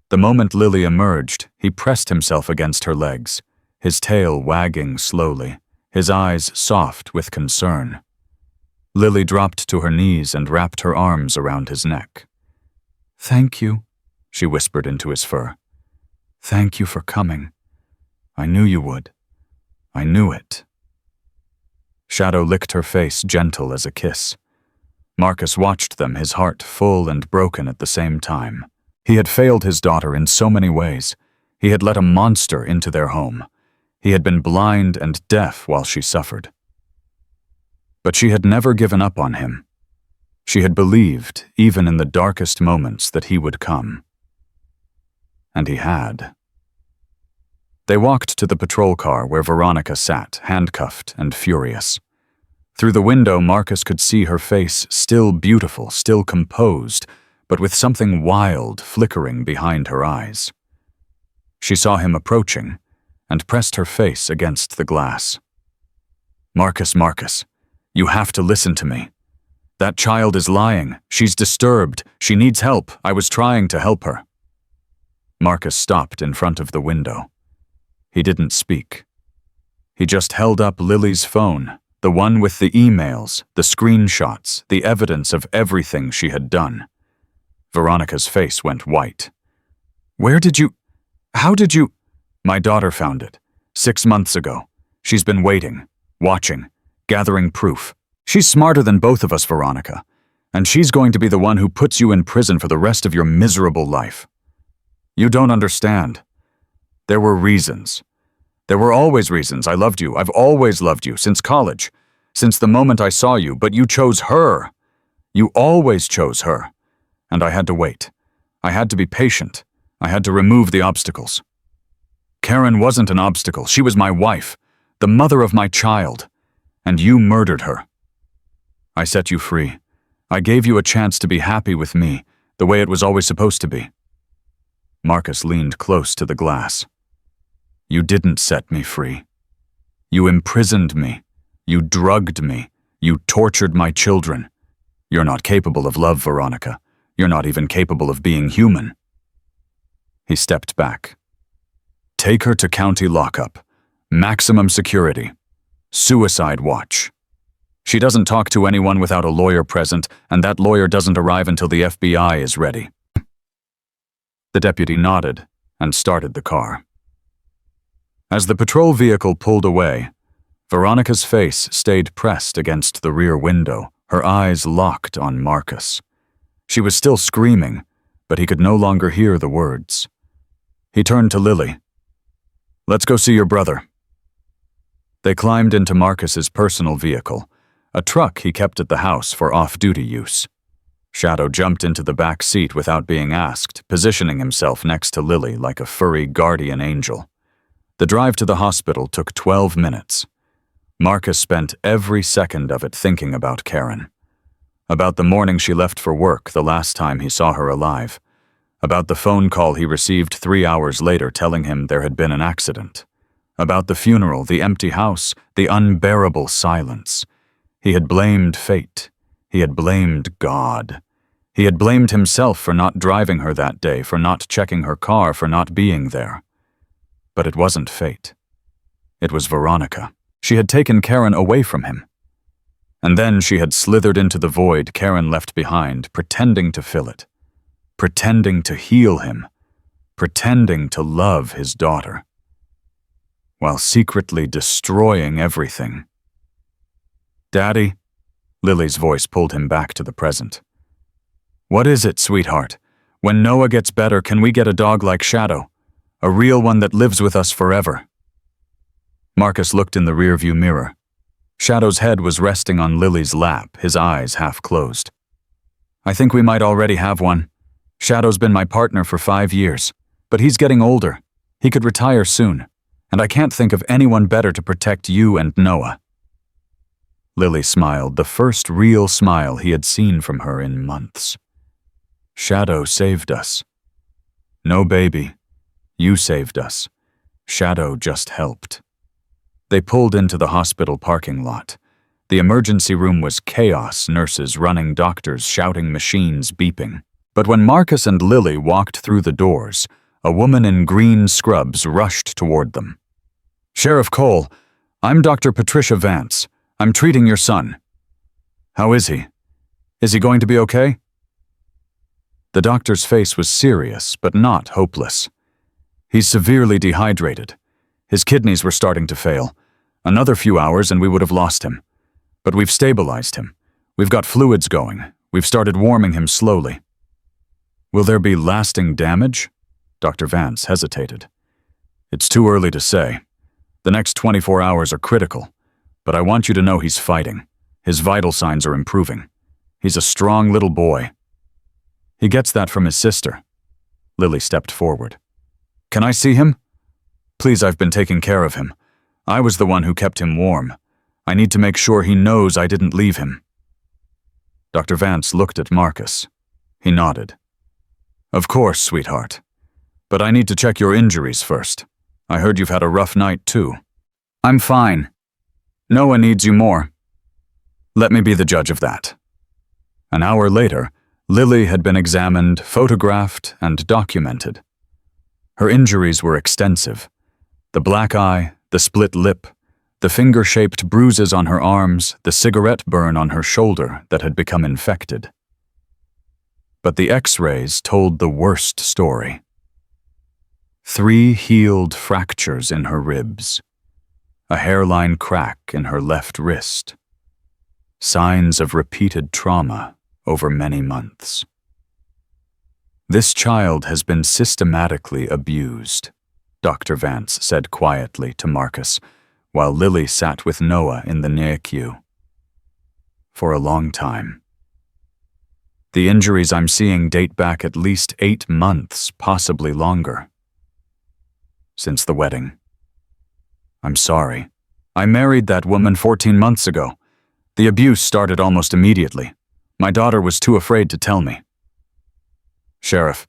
The moment Lily emerged, he pressed himself against her legs, his tail wagging slowly, his eyes soft with concern. Lily dropped to her knees and wrapped her arms around his neck. "Thank you," she whispered into his fur. "Thank you for coming. I knew you would. I knew it." Shadow licked her face, gentle as a kiss. Marcus watched them, his heart full and broken at the same time. He had failed his daughter in so many ways. He had let a monster into their home. He had been blind and deaf while she suffered. But she had never given up on him. She had believed, even in the darkest moments, that he would come. And he had. They walked to the patrol car where Veronica sat, handcuffed and furious. Through the window, Marcus could see her face, still beautiful, still composed, but with something wild flickering behind her eyes. She saw him approaching and pressed her face against the glass. "Marcus, Marcus, you have to listen to me. That child is lying. She's disturbed. She needs help. I was trying to help her." Marcus stopped in front of the window. He didn't speak. He just held up Lily's phone, the one with the emails, the screenshots, the evidence of everything she had done. Veronica's face went white. How did you? "My daughter found it. 6 months ago. She's been waiting, watching, gathering proof. She's smarter than both of us, Veronica, and she's going to be the one who puts you in prison for the rest of your miserable life. You don't understand. There were reasons. There were always reasons. I loved you. I've always loved you, since college, since the moment I saw you, but you chose her. You always chose her. And I had to wait. I had to be patient. I had to remove the obstacles. Karen wasn't an obstacle. She was my wife, the mother of my child, and you murdered her. I set you free. I gave you a chance to be happy with me, the way it was always supposed to be." Marcus leaned close to the glass. "You didn't set me free. You imprisoned me. You drugged me. You tortured my children. You're not capable of love, Veronica. You're not even capable of being human." He stepped back. "Take her to county lockup. Maximum security. Suicide watch. She doesn't talk to anyone without a lawyer present, and that lawyer doesn't arrive until the FBI is ready." The deputy nodded and started the car. As the patrol vehicle pulled away, Veronica's face stayed pressed against the rear window, her eyes locked on Marcus. She was still screaming, but he could no longer hear the words. He turned to Lily. "Let's go see your brother." They climbed into Marcus's personal vehicle, a truck he kept at the house for off-duty use. Shadow jumped into the back seat without being asked, positioning himself next to Lily like a furry guardian angel. The drive to the hospital took 12 minutes. Marcus spent every second of it thinking about Karen. About the morning she left for work the last time he saw her alive. About the phone call he received 3 hours later telling him there had been an accident. About the funeral, the empty house, the unbearable silence. He had blamed fate. He had blamed God. He had blamed himself for not driving her that day, for not checking her car, for not being there. But it wasn't fate. It was Veronica. She had taken Karen away from him. And then she had slithered into the void Karen left behind, pretending to fill it. Pretending to heal him. Pretending to love his daughter. While secretly destroying everything. "Daddy?" Lily's voice pulled him back to the present. "What is it, sweetheart? When Noah gets better, can we get a dog like Shadow? A real one that lives with us forever?" Marcus looked in the rearview mirror. Shadow's head was resting on Lily's lap, his eyes half closed. "I think we might already have one. Shadow's been my partner for 5 years, but he's getting older. He could retire soon, and I can't think of anyone better to protect you and Noah." Lily smiled, the first real smile he had seen from her in months. "Shadow saved us." "No, baby. You saved us. Shadow just helped." They pulled into the hospital parking lot. The emergency room was chaos, nurses running, doctors shouting, machines beeping. But when Marcus and Lily walked through the doors, a woman in green scrubs rushed toward them. "Sheriff Cole, I'm Dr. Patricia Vance. I'm treating your son." "How is he? Is he going to be okay?" The doctor's face was serious, but not hopeless. "He's severely dehydrated. His kidneys were starting to fail. Another few hours and we would have lost him. But we've stabilized him. We've got fluids going. We've started warming him slowly." "Will there be lasting damage?" Dr. Vance hesitated. "It's too early to say. The next 24 hours are critical. But I want you to know he's fighting. His vital signs are improving. He's a strong little boy. He gets that from his sister. Lily stepped forward. Can I see him? Please, I've been taking care of him. I was the one who kept him warm. I need to make sure he knows I didn't leave him. Dr. Vance looked at Marcus. He nodded. Of course, sweetheart. But I need to check your injuries first. I heard you've had a rough night, too. I'm fine. Noah needs you more. Let me be the judge of that. An hour later, Lily had been examined, photographed, and documented. Her injuries were extensive. The black eye, the split lip, the finger-shaped bruises on her arms, the cigarette burn on her shoulder that had become infected. But the X-rays told the worst story. 3 healed fractures in her ribs, a hairline crack in her left wrist, signs of repeated trauma over many months. This child has been systematically abused, Dr. Vance said quietly to Marcus, while Lily sat with Noah in the NICU. For a long time. The injuries I'm seeing date back at least 8 months, possibly longer. Since the wedding. I'm sorry. I married that woman 14 months ago. The abuse started almost immediately. My daughter was too afraid to tell me. Sheriff,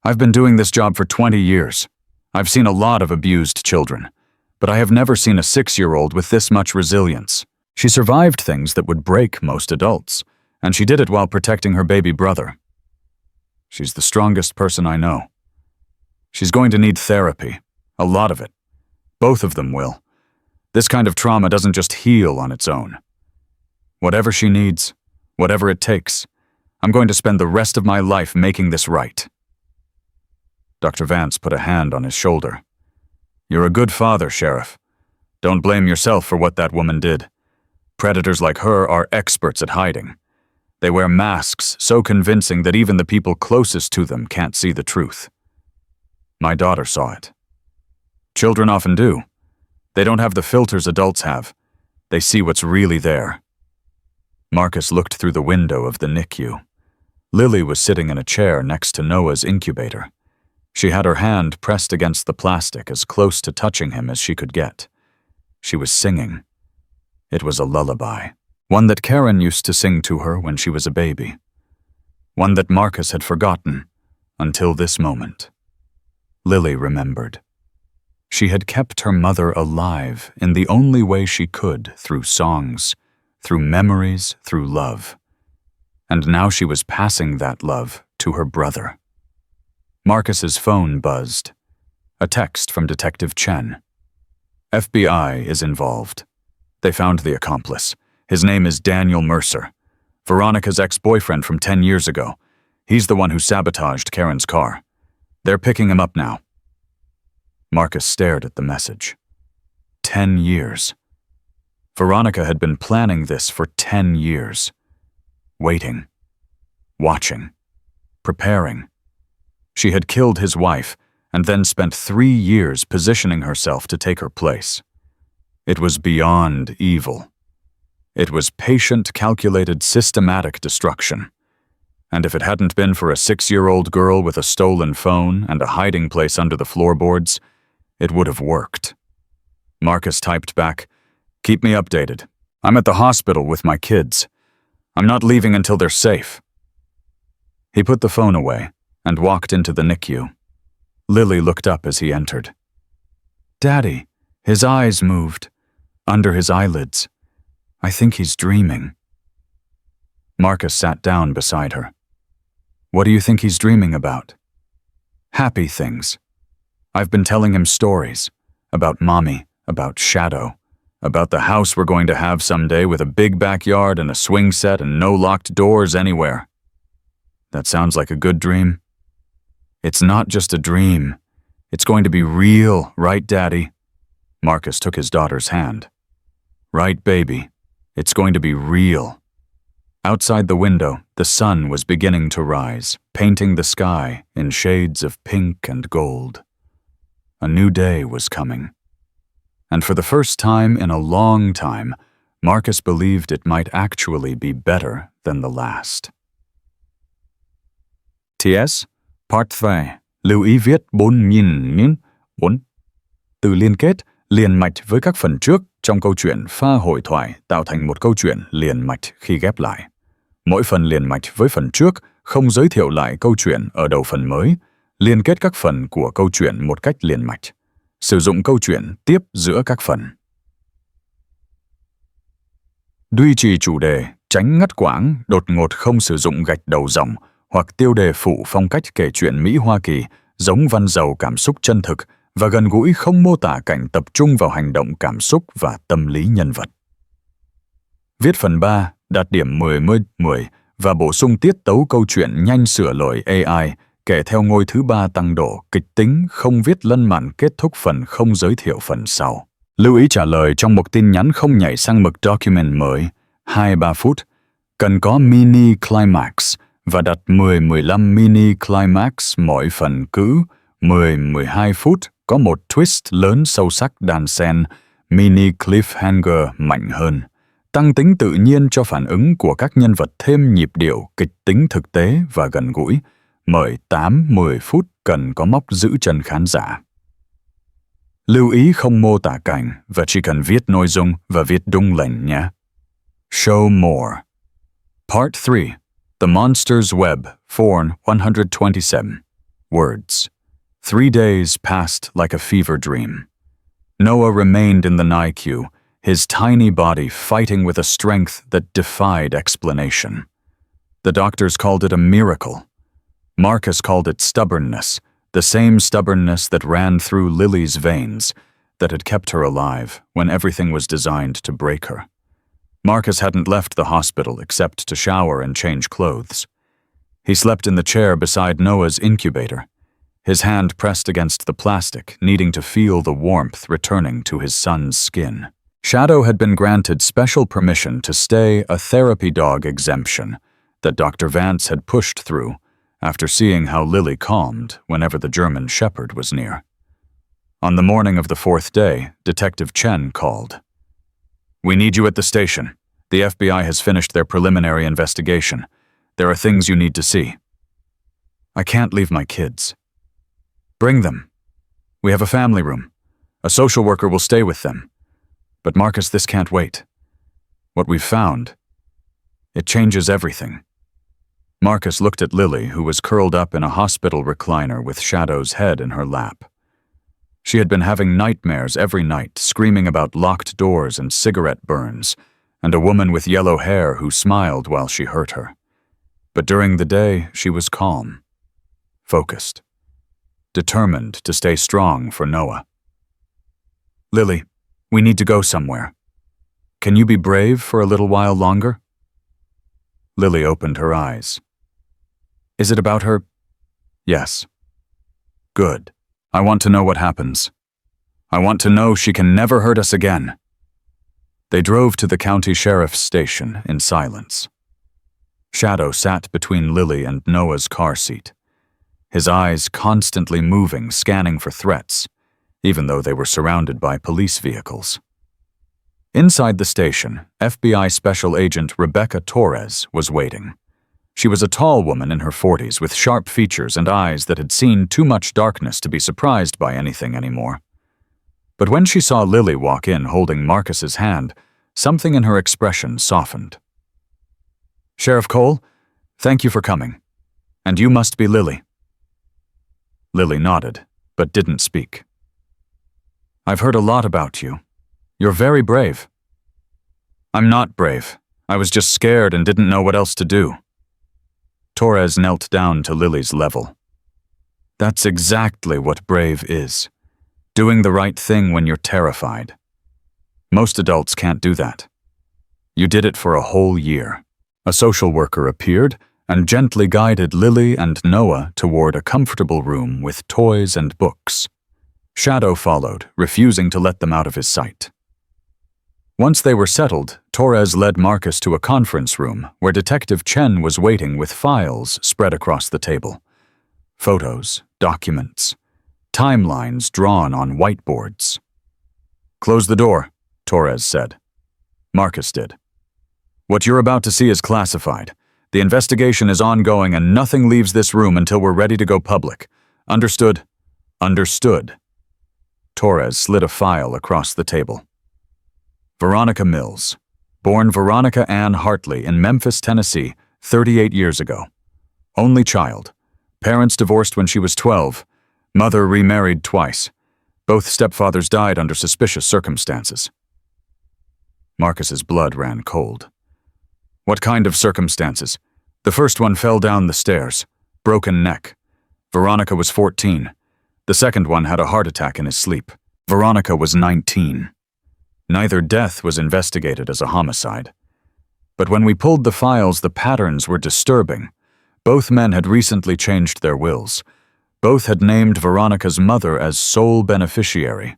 I've been doing this job for 20 years. I've seen a lot of abused children, but I have never seen a 6-year-old with this much resilience. She survived things that would break most adults, and she did it while protecting her baby brother. She's the strongest person I know. She's going to need therapy, a lot of it. Both of them will. This kind of trauma doesn't just heal on its own. Whatever she needs, whatever it takes, I'm going to spend the rest of my life making this right. Dr. Vance put a hand on his shoulder. You're a good father, Sheriff. Don't blame yourself for what that woman did. Predators like her are experts at hiding. They wear masks so convincing that even the people closest to them can't see the truth. My daughter saw it. Children often do. They don't have the filters adults have. They see what's really there. Marcus looked through the window of the NICU. Lily was sitting in a chair next to Noah's incubator. She had her hand pressed against the plastic as close to touching him as she could get. She was singing. It was a lullaby, one that Karen used to sing to her when she was a baby. One that Marcus had forgotten until this moment. Lily remembered. She had kept her mother alive in the only way she could, through songs, through memories, through love. And now she was passing that love to her brother. Marcus's phone buzzed. A text from Detective Chen. FBI is involved. They found the accomplice. His name is Daniel Mercer, Veronica's ex-boyfriend from 10 years ago. He's the one who sabotaged Karen's car. They're picking him up now. Marcus stared at the message. 10 years. Veronica had been planning this for 10 years. Waiting. Watching. Preparing. She had killed his wife and then spent 3 years positioning herself to take her place. It was beyond evil. It was patient, calculated, systematic destruction. And if it hadn't been for a 6-year-old girl with a stolen phone and a hiding place under the floorboards, it would have worked. Marcus typed back, "Keep me updated. I'm at the hospital with my kids. I'm not leaving until they're safe." He put the phone away and walked into the NICU. Lily looked up as he entered. "Daddy," his eyes moved, under his eyelids. "I think he's dreaming." Marcus sat down beside her. "What do you think he's dreaming about?" "Happy things. I've been telling him stories about Mommy, about Shadow, about the house we're going to have someday with a big backyard and a swing set and no locked doors anywhere." "That sounds like a good dream." "It's not just a dream. It's going to be real, right, Daddy?" Marcus took his daughter's hand. "Right, baby. It's going to be real." Outside the window, the sun was beginning to rise, painting the sky in shades of pink and gold. A new day was coming. And for the first time in a long time, Marcus believed it might actually be better than the last. TS Part 2. Lưu ý viết 4.4. Từ liên kết liền mạch với các phần trước trong câu chuyện pha hội thoại tạo thành một câu chuyện liền mạch khi ghép lại. Mỗi phần liền mạch với phần trước không giới thiệu lại câu chuyện ở đầu phần mới, liên kết các phần của câu chuyện một cách liền mạch. Sử dụng câu chuyện tiếp giữa các phần. Duy trì chủ đề, tránh ngắt quãng, đột ngột không sử dụng gạch đầu dòng hoặc tiêu đề phụ phong cách kể chuyện Mỹ Hoa Kỳ, giống văn giàu cảm xúc chân thực và gần gũi không mô tả cảnh tập trung vào hành động cảm xúc và tâm lý nhân vật. Viết phần 3, đạt điểm 10/10 và bổ sung tiết tấu câu chuyện nhanh sửa lỗi AI, kể theo ngôi thứ 3 tăng độ, kịch tính, không viết lân mặn kết thúc phần không giới thiệu phần sau. Lưu ý trả lời trong một tin nhắn không nhảy sang mực document mới, 2-3 phút, cần có mini climax và đặt 10-15 mini climax mỗi phần cứ 10-12 phút, có một twist lớn sâu sắc đan xen, mini cliffhanger mạnh hơn, tăng tính tự nhiên cho phản ứng của các nhân vật, thêm nhịp điệu, kịch tính thực tế và gần gũi. Mời 8-10 phút cần có móc giữ chân khán giả. Lưu ý không mô tả cảnh và chỉ cần viết nội dung và viết đúng lệnh nhé. Show more. Part 3. The Monster's Web, Form 127. Words. 3 days passed like a fever dream. Noah remained in the NICU, his tiny body fighting with a strength that defied explanation. The doctors called it a miracle. Marcus called it stubbornness, the same stubbornness that ran through Lily's veins, that had kept her alive when everything was designed to break her. Marcus hadn't left the hospital except to shower and change clothes. He slept in the chair beside Noah's incubator, his hand pressed against the plastic, needing to feel the warmth returning to his son's skin. Shadow had been granted special permission to stay a therapy dog exemption that Dr. Vance had pushed through after seeing how Lily calmed whenever the German shepherd was near. On the morning of the 4th day, Detective Chen called. "We need you at the station. The FBI has finished their preliminary investigation. There are things you need to see." "I can't leave my kids." "Bring them. We have a family room. A social worker will stay with them. But Marcus, this can't wait. What we've found, it changes everything." Marcus looked at Lily, who was curled up in a hospital recliner with Shadow's head in her lap. She had been having nightmares every night, screaming about locked doors and cigarette burns, and a woman with yellow hair who smiled while she hurt her. But during the day, she was calm, focused, determined to stay strong for Noah. "Lily, we need to go somewhere. Can you be brave for a little while longer?" Lily opened her eyes. "Is it about her?" "Yes." "Good. I want to know what happens. I want to know she can never hurt us again." They drove to the county sheriff's station in silence. Shadow sat between Lily and Noah's car seat, his eyes constantly moving, scanning for threats, even though they were surrounded by police vehicles. Inside the station, FBI Special Agent Rebecca Torres was waiting. She was a tall woman in her 40s with sharp features and eyes that had seen too much darkness to be surprised by anything anymore. But when she saw Lily walk in holding Marcus's hand, something in her expression softened. "Sheriff Cole, thank you for coming. And you must be Lily." Lily nodded, but didn't speak. "I've heard a lot about you. You're very brave." "I'm not brave. I was just scared and didn't know what else to do." Torres knelt down to Lily's level. "That's exactly what brave is. Doing the right thing when you're terrified. Most adults can't do that. You did it for a whole year." A social worker appeared and gently guided Lily and Noah toward a comfortable room with toys and books. Shadow followed, refusing to let them out of his sight. Once they were settled, Torres led Marcus to a conference room where Detective Chen was waiting with files spread across the table. Photos, documents, timelines drawn on whiteboards. "Close the door," Torres said. Marcus did. What you're about to see is classified. The investigation is ongoing and nothing leaves this room until we're ready to go public. Understood? Understood. Torres slid a file across the table. Veronica Mills, born Veronica Ann Hartley in Memphis, Tennessee, 38 years ago. Only child. Parents divorced when she was 12. Mother remarried twice. Both stepfathers died under suspicious circumstances. Marcus's blood ran cold. What kind of circumstances? The first one fell down the stairs. Broken neck. Veronica was 14. The second one had a heart attack in his sleep. Veronica was 19. Neither death was investigated as a homicide. But when we pulled the files, the patterns were disturbing. Both men had recently changed their wills. Both had named Veronica's mother as sole beneficiary.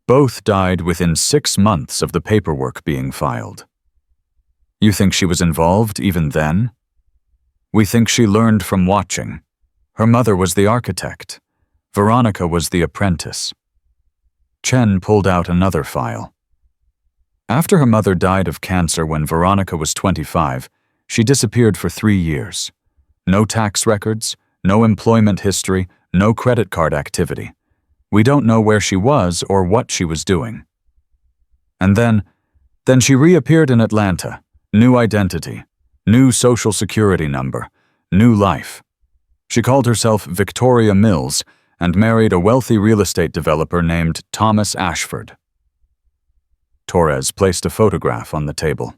Both died within 6 months of the paperwork being filed. You think she was involved even then? We think she learned from watching. Her mother was the architect. Veronica was the apprentice. Chen pulled out another file. After her mother died of cancer when Veronica was 25, she disappeared for 3 years. No tax records, no employment history, no credit card activity. We don't know where she was or what she was doing. And then she reappeared in Atlanta. New identity, new social security number, new life. She called herself Victoria Mills and married a wealthy real estate developer named Thomas Ashford. Torres placed a photograph on the table.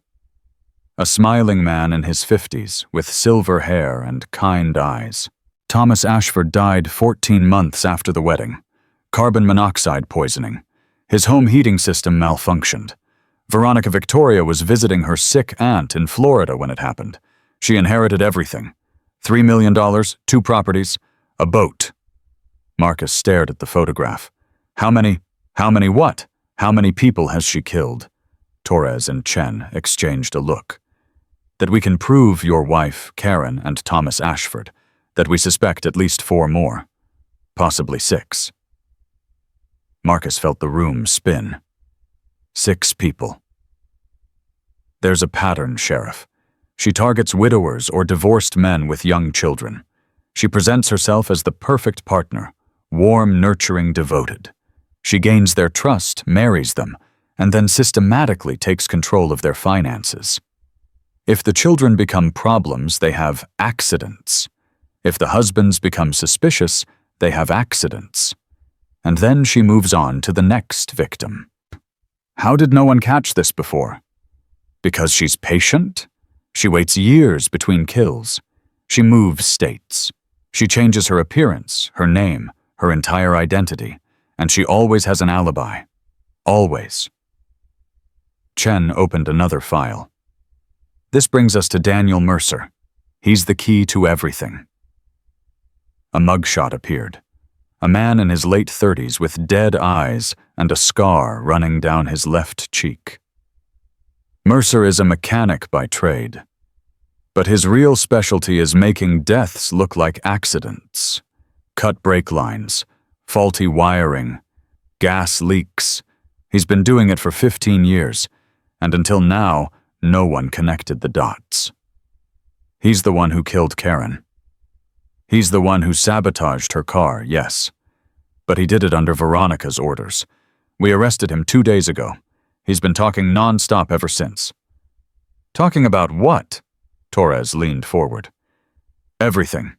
A smiling man in his 50s with silver hair and kind eyes. Thomas Ashford died 14 months after the wedding. Carbon monoxide poisoning. His home heating system malfunctioned. Veronica Victoria was visiting her sick aunt in Florida when it happened. She inherited everything. $3 million, 2 properties, a boat. Marcus stared at the photograph. How many what? How many people has she killed? Torres and Chen exchanged a look. That we can prove your wife, Karen, and Thomas Ashford. That we suspect at least 4 more. Possibly 6. Marcus felt the room spin. 6 people. There's a pattern, Sheriff. She targets widowers or divorced men with young children. She presents herself as the perfect partner, warm, nurturing, devoted. She gains their trust, marries them, and then systematically takes control of their finances. If the children become problems, they have accidents. If the husbands become suspicious, they have accidents. And then she moves on to the next victim. How did no one catch this before? Because she's patient? She waits years between kills. She moves states. She changes her appearance, her name, her entire identity, and she always has an alibi. Always. Chen opened another file. This brings us to Daniel Mercer. He's the key to everything. A mugshot appeared. A man in his late 30s with dead eyes and a scar running down his left cheek. Mercer is a mechanic by trade, but his real specialty is making deaths look like accidents. Cut brake lines, faulty wiring, gas leaks. He's been doing it for 15 years, and until now, no one connected the dots. He's the one who killed Karen. He's the one who sabotaged her car, yes. But he did it under Veronica's orders. We arrested him 2 days ago. He's been talking non-stop ever since. Talking about what? Torres leaned forward. Everything.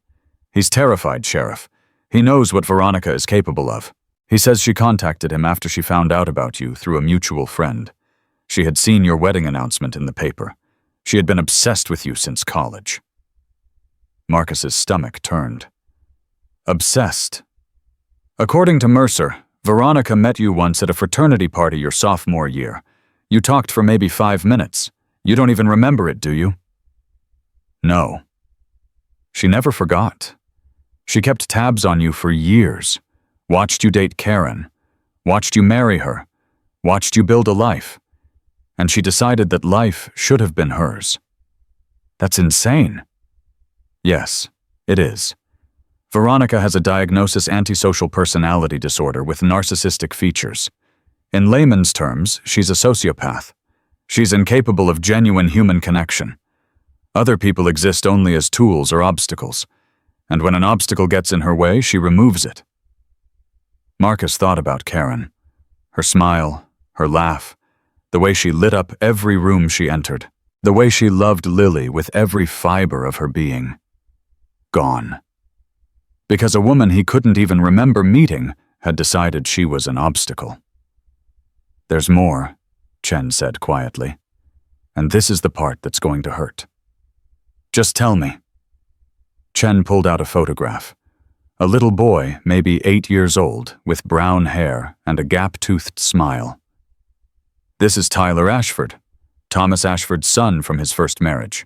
He's terrified, Sheriff. He knows what Veronica is capable of. He says she contacted him after she found out about you through a mutual friend. She had seen your wedding announcement in the paper. She had been obsessed with you since college. Marcus's stomach turned. Obsessed. According to Mercer, Veronica met you once at a fraternity party your sophomore year. You talked for maybe 5 minutes. You don't even remember it, do you? No. She never forgot. She kept tabs on you for years. Watched you date Karen. Watched you marry her. Watched you build a life. And she decided that life should have been hers. That's insane. Yes, it is. Veronica has a diagnosis antisocial personality disorder with narcissistic features. In layman's terms, she's a sociopath. She's incapable of genuine human connection. Other people exist only as tools or obstacles, and when an obstacle gets in her way, she removes it. Marcus thought about Karen. Her smile, her laugh, the way she lit up every room she entered, the way she loved Lily with every fiber of her being. Gone. Because a woman he couldn't even remember meeting had decided she was an obstacle. "There's more," Chen said quietly, "and this is the part that's going to hurt. Just tell me." Chen pulled out a photograph. A little boy, maybe 8 years old, with brown hair and a gap-toothed smile. "This is Tyler Ashford, Thomas Ashford's son from his first marriage.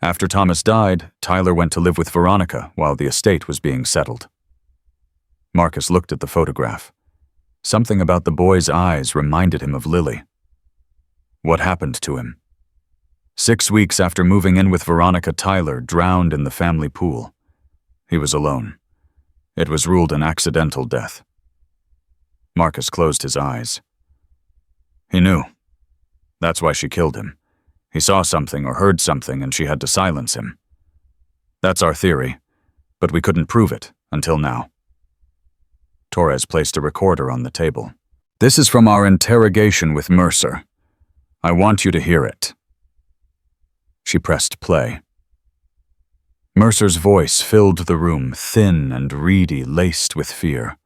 After Thomas died, Tyler went to live with Veronica while the estate was being settled." Marcus looked at the photograph. Something about the boy's eyes reminded him of Lily. What happened to him? 6 weeks after moving in with Veronica, Tyler drowned in the family pool. He was alone. It was ruled an accidental death. Marcus closed his eyes. He knew. That's why she killed him. He saw something or heard something and she had to silence him. That's our theory, but we couldn't prove it until now. Torres placed a recorder on the table. "This is from our interrogation with Mercer. I want you to hear it." She pressed play. Mercer's voice filled the room, thin and reedy, laced with fear.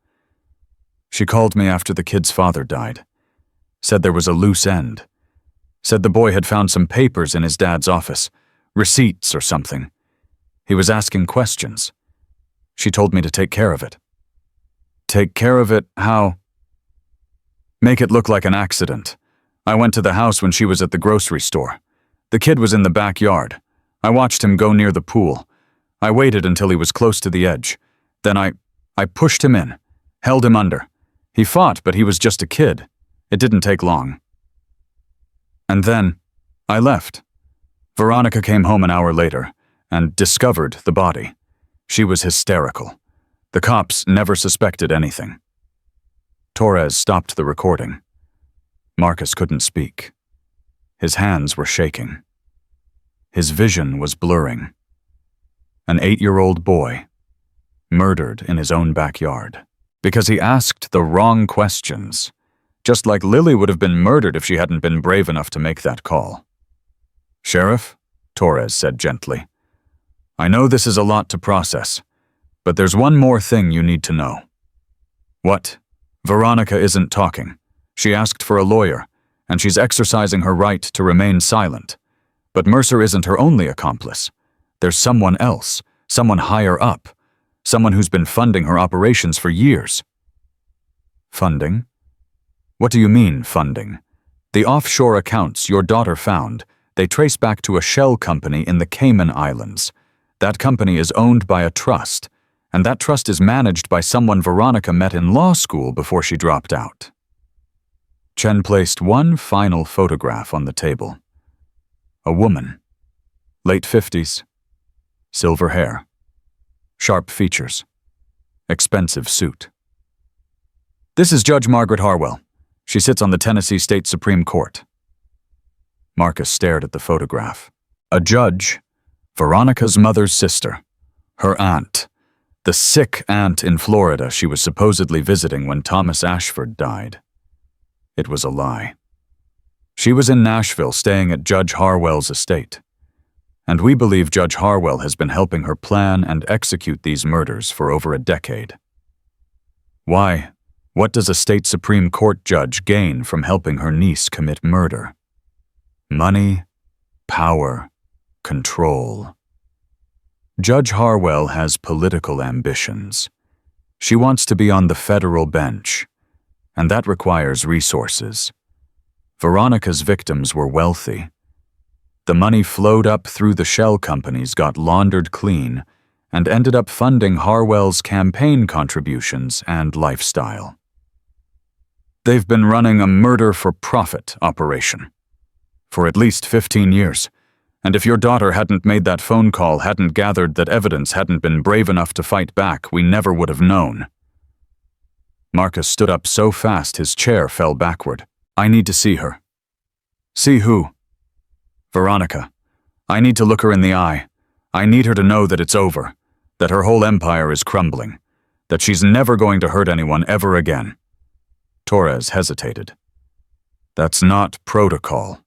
"She called me after the kid's father died. Said there was a loose end. Said the boy had found some papers in his dad's office, receipts or something. He was asking questions. She told me to take care of it." "Take care of it? How?" "Make it look like an accident. I went to the house when she was at the grocery store. The kid was in the backyard. I watched him go near the pool. I waited until he was close to the edge. Then I pushed him in, held him under. He fought, but he was just a kid. It didn't take long. And then I left. Veronica came home an hour later and discovered the body. She was hysterical. The cops never suspected anything." Torres stopped the recording. Marcus couldn't speak. His hands were shaking. His vision was blurring. An 8-year-old boy, murdered in his own backyard, because he asked the wrong questions, just like Lily would have been murdered if she hadn't been brave enough to make that call. "Sheriff," Torres said gently, "I know this is a lot to process, but there's one more thing you need to know." "What?" "Veronica isn't talking. She asked for a lawyer, and she's exercising her right to remain silent. But Mercer isn't her only accomplice. There's someone else, someone higher up, someone who's been funding her operations for years." "Funding? What do you mean, funding?" "The offshore accounts your daughter found, they trace back to a shell company in the Cayman Islands. That company is owned by a trust, and that trust is managed by someone Veronica met in law school before she dropped out." Chen placed one final photograph on the table. A woman, late 50s, silver hair, sharp features, expensive suit. "This is Judge Margaret Harwell. She sits on the Tennessee State Supreme Court." Marcus stared at the photograph. A judge, Veronica's mother's sister, her aunt, the sick aunt in Florida she was supposedly visiting when Thomas Ashford died. It was a lie. She was in Nashville staying at Judge Harwell's estate, and we believe Judge Harwell has been helping her plan and execute these murders for over a decade. Why? What does a state Supreme Court judge gain from helping her niece commit murder? Money, power, control. Judge Harwell has political ambitions. She wants to be on the federal bench, and that requires resources. Veronica's victims were wealthy. The money flowed up through the shell companies, got laundered clean, and ended up funding Harwell's campaign contributions and lifestyle. They've been running a murder-for-profit operation for at least 15 years, and if your daughter hadn't made that phone call, hadn't gathered that evidence, hadn't been brave enough to fight back, we never would have known. Marcus stood up so fast his chair fell backward. "I need to see her." See who? Veronica. I need to look her in the eye. I need her to know that it's over, that her whole empire is crumbling, that she's never going to hurt anyone ever again. Torres hesitated. That's not protocol.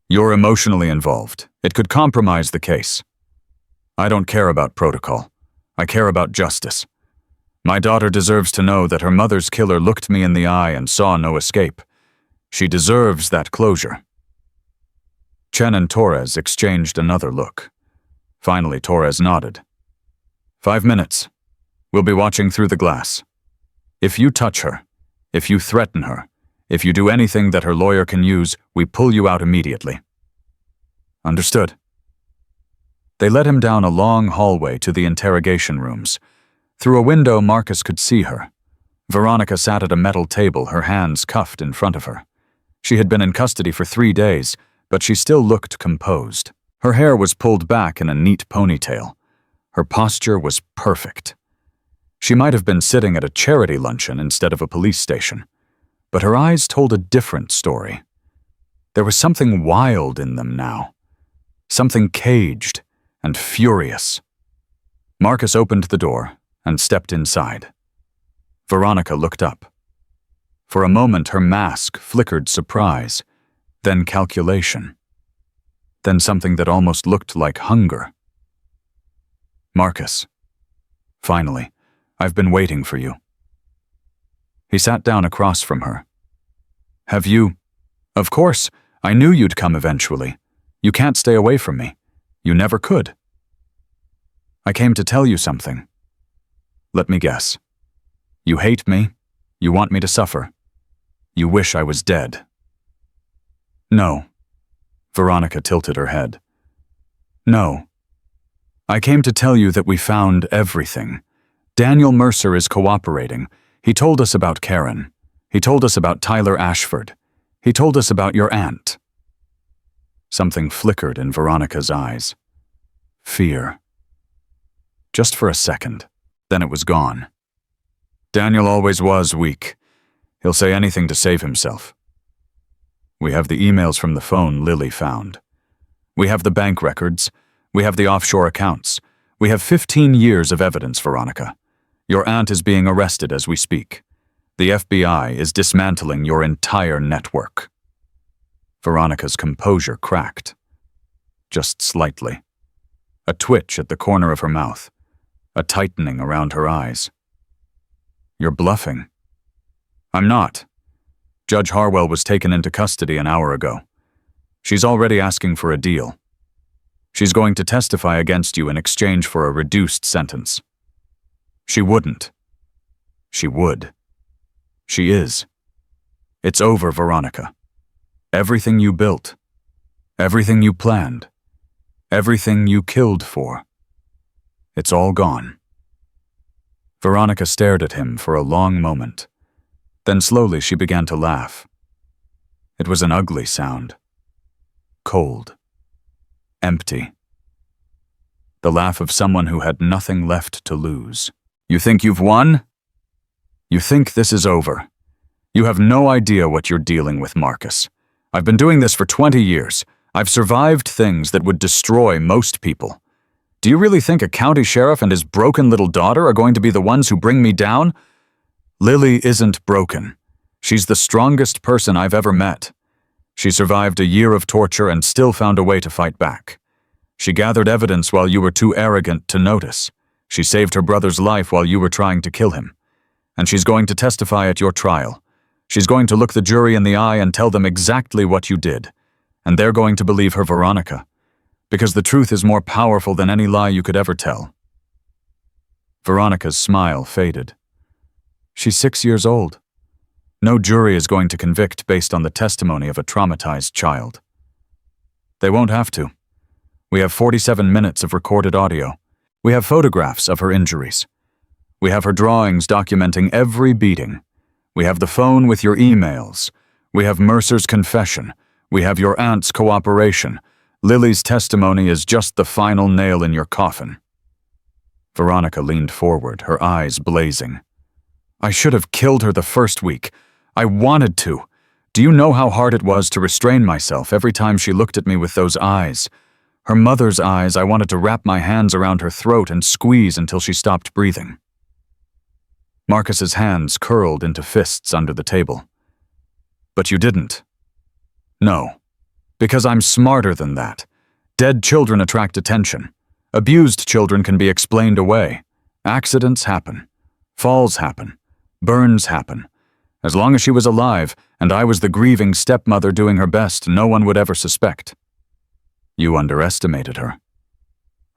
You're emotionally involved. It could compromise the case. I don't care about protocol. I care about justice. My daughter deserves to know that her mother's killer looked me in the eye and saw no escape. She deserves that closure. Chen and Torres exchanged another look. Finally, Torres nodded. 5 minutes. We'll be watching through the glass. If you touch her, if you threaten her, if you do anything that her lawyer can use, we pull you out immediately. Understood. They led him down a long hallway to the interrogation rooms. Through a window, Marcus could see her. Veronica sat at a metal table, her hands cuffed in front of her. She had been in custody for 3 days, but she still looked composed. Her hair was pulled back in a neat ponytail. Her posture was perfect. She might have been sitting at a charity luncheon instead of a police station, but her eyes told a different story. There was something wild in them now, something caged and furious. Marcus opened the door and stepped inside. Veronica looked up. For a moment, her mask flickered surprise, then calculation, then something that almost looked like hunger. Marcus, finally, I've been waiting for you. He sat down across from her. Have you? Of course, I knew you'd come eventually. You can't stay away from me. You never could. I came to tell you something. Let me guess. You hate me. You want me to suffer. You wish I was dead. No. Veronica tilted her head. No. I came to tell you that we found everything. Daniel Mercer is cooperating. He told us about Karen. He told us about Tyler Ashford. He told us about your aunt. Something flickered in Veronica's eyes. Fear. Just for a second. Then it was gone. Daniel always was weak. He'll say anything to save himself. We have the emails from the phone Lily found. We have the bank records. We have the offshore accounts. We have 15 years of evidence, Veronica. Your aunt is being arrested as we speak. The FBI is dismantling your entire network. Veronica's composure cracked. Just slightly. A twitch at the corner of her mouth. A tightening around her eyes. You're bluffing. I'm not. Judge Harwell was taken into custody an hour ago. She's already asking for a deal. She's going to testify against you in exchange for a reduced sentence. She wouldn't. She would. She is. It's over, Veronica. Everything you built, everything you planned, everything you killed for, it's all gone. Veronica stared at him for a long moment. Then slowly she began to laugh. It was an ugly sound. Cold. Empty. The laugh of someone who had nothing left to lose. You think you've won? You think this is over. You have no idea what you're dealing with, Marcus. I've been doing this for 20 years. I've survived things that would destroy most people. Do you really think a county sheriff and his broken little daughter are going to be the ones who bring me down? Lily isn't broken. She's the strongest person I've ever met. She survived a year of torture and still found a way to fight back. She gathered evidence while you were too arrogant to notice. She saved her brother's life while you were trying to kill him. And she's going to testify at your trial. She's going to look the jury in the eye and tell them exactly what you did. And they're going to believe her, Veronica. Because the truth is more powerful than any lie you could ever tell. Veronica's smile faded. She's 6 years old. No jury is going to convict based on the testimony of a traumatized child. They won't have to. We have 47 minutes of recorded audio. We have photographs of her injuries. We have her drawings documenting every beating. We have the phone with your emails. We have Mercer's confession. We have your aunt's cooperation. Lily's testimony is just the final nail in your coffin. Veronica leaned forward, her eyes blazing. I should have killed her the first week. I wanted to Do you know how hard it was to restrain myself every time she looked at me with those eyes? Her mother's eyes. I wanted to wrap my hands around her throat and squeeze until she stopped breathing. Marcus's hands curled into fists under the table. But you didn't. No, because I'm smarter than that. Dead children attract attention. Abused children can be explained away. Accidents happen. Falls happen. Burns happen. As long as she was alive, and I was the grieving stepmother doing her best, no one would ever suspect. You underestimated her.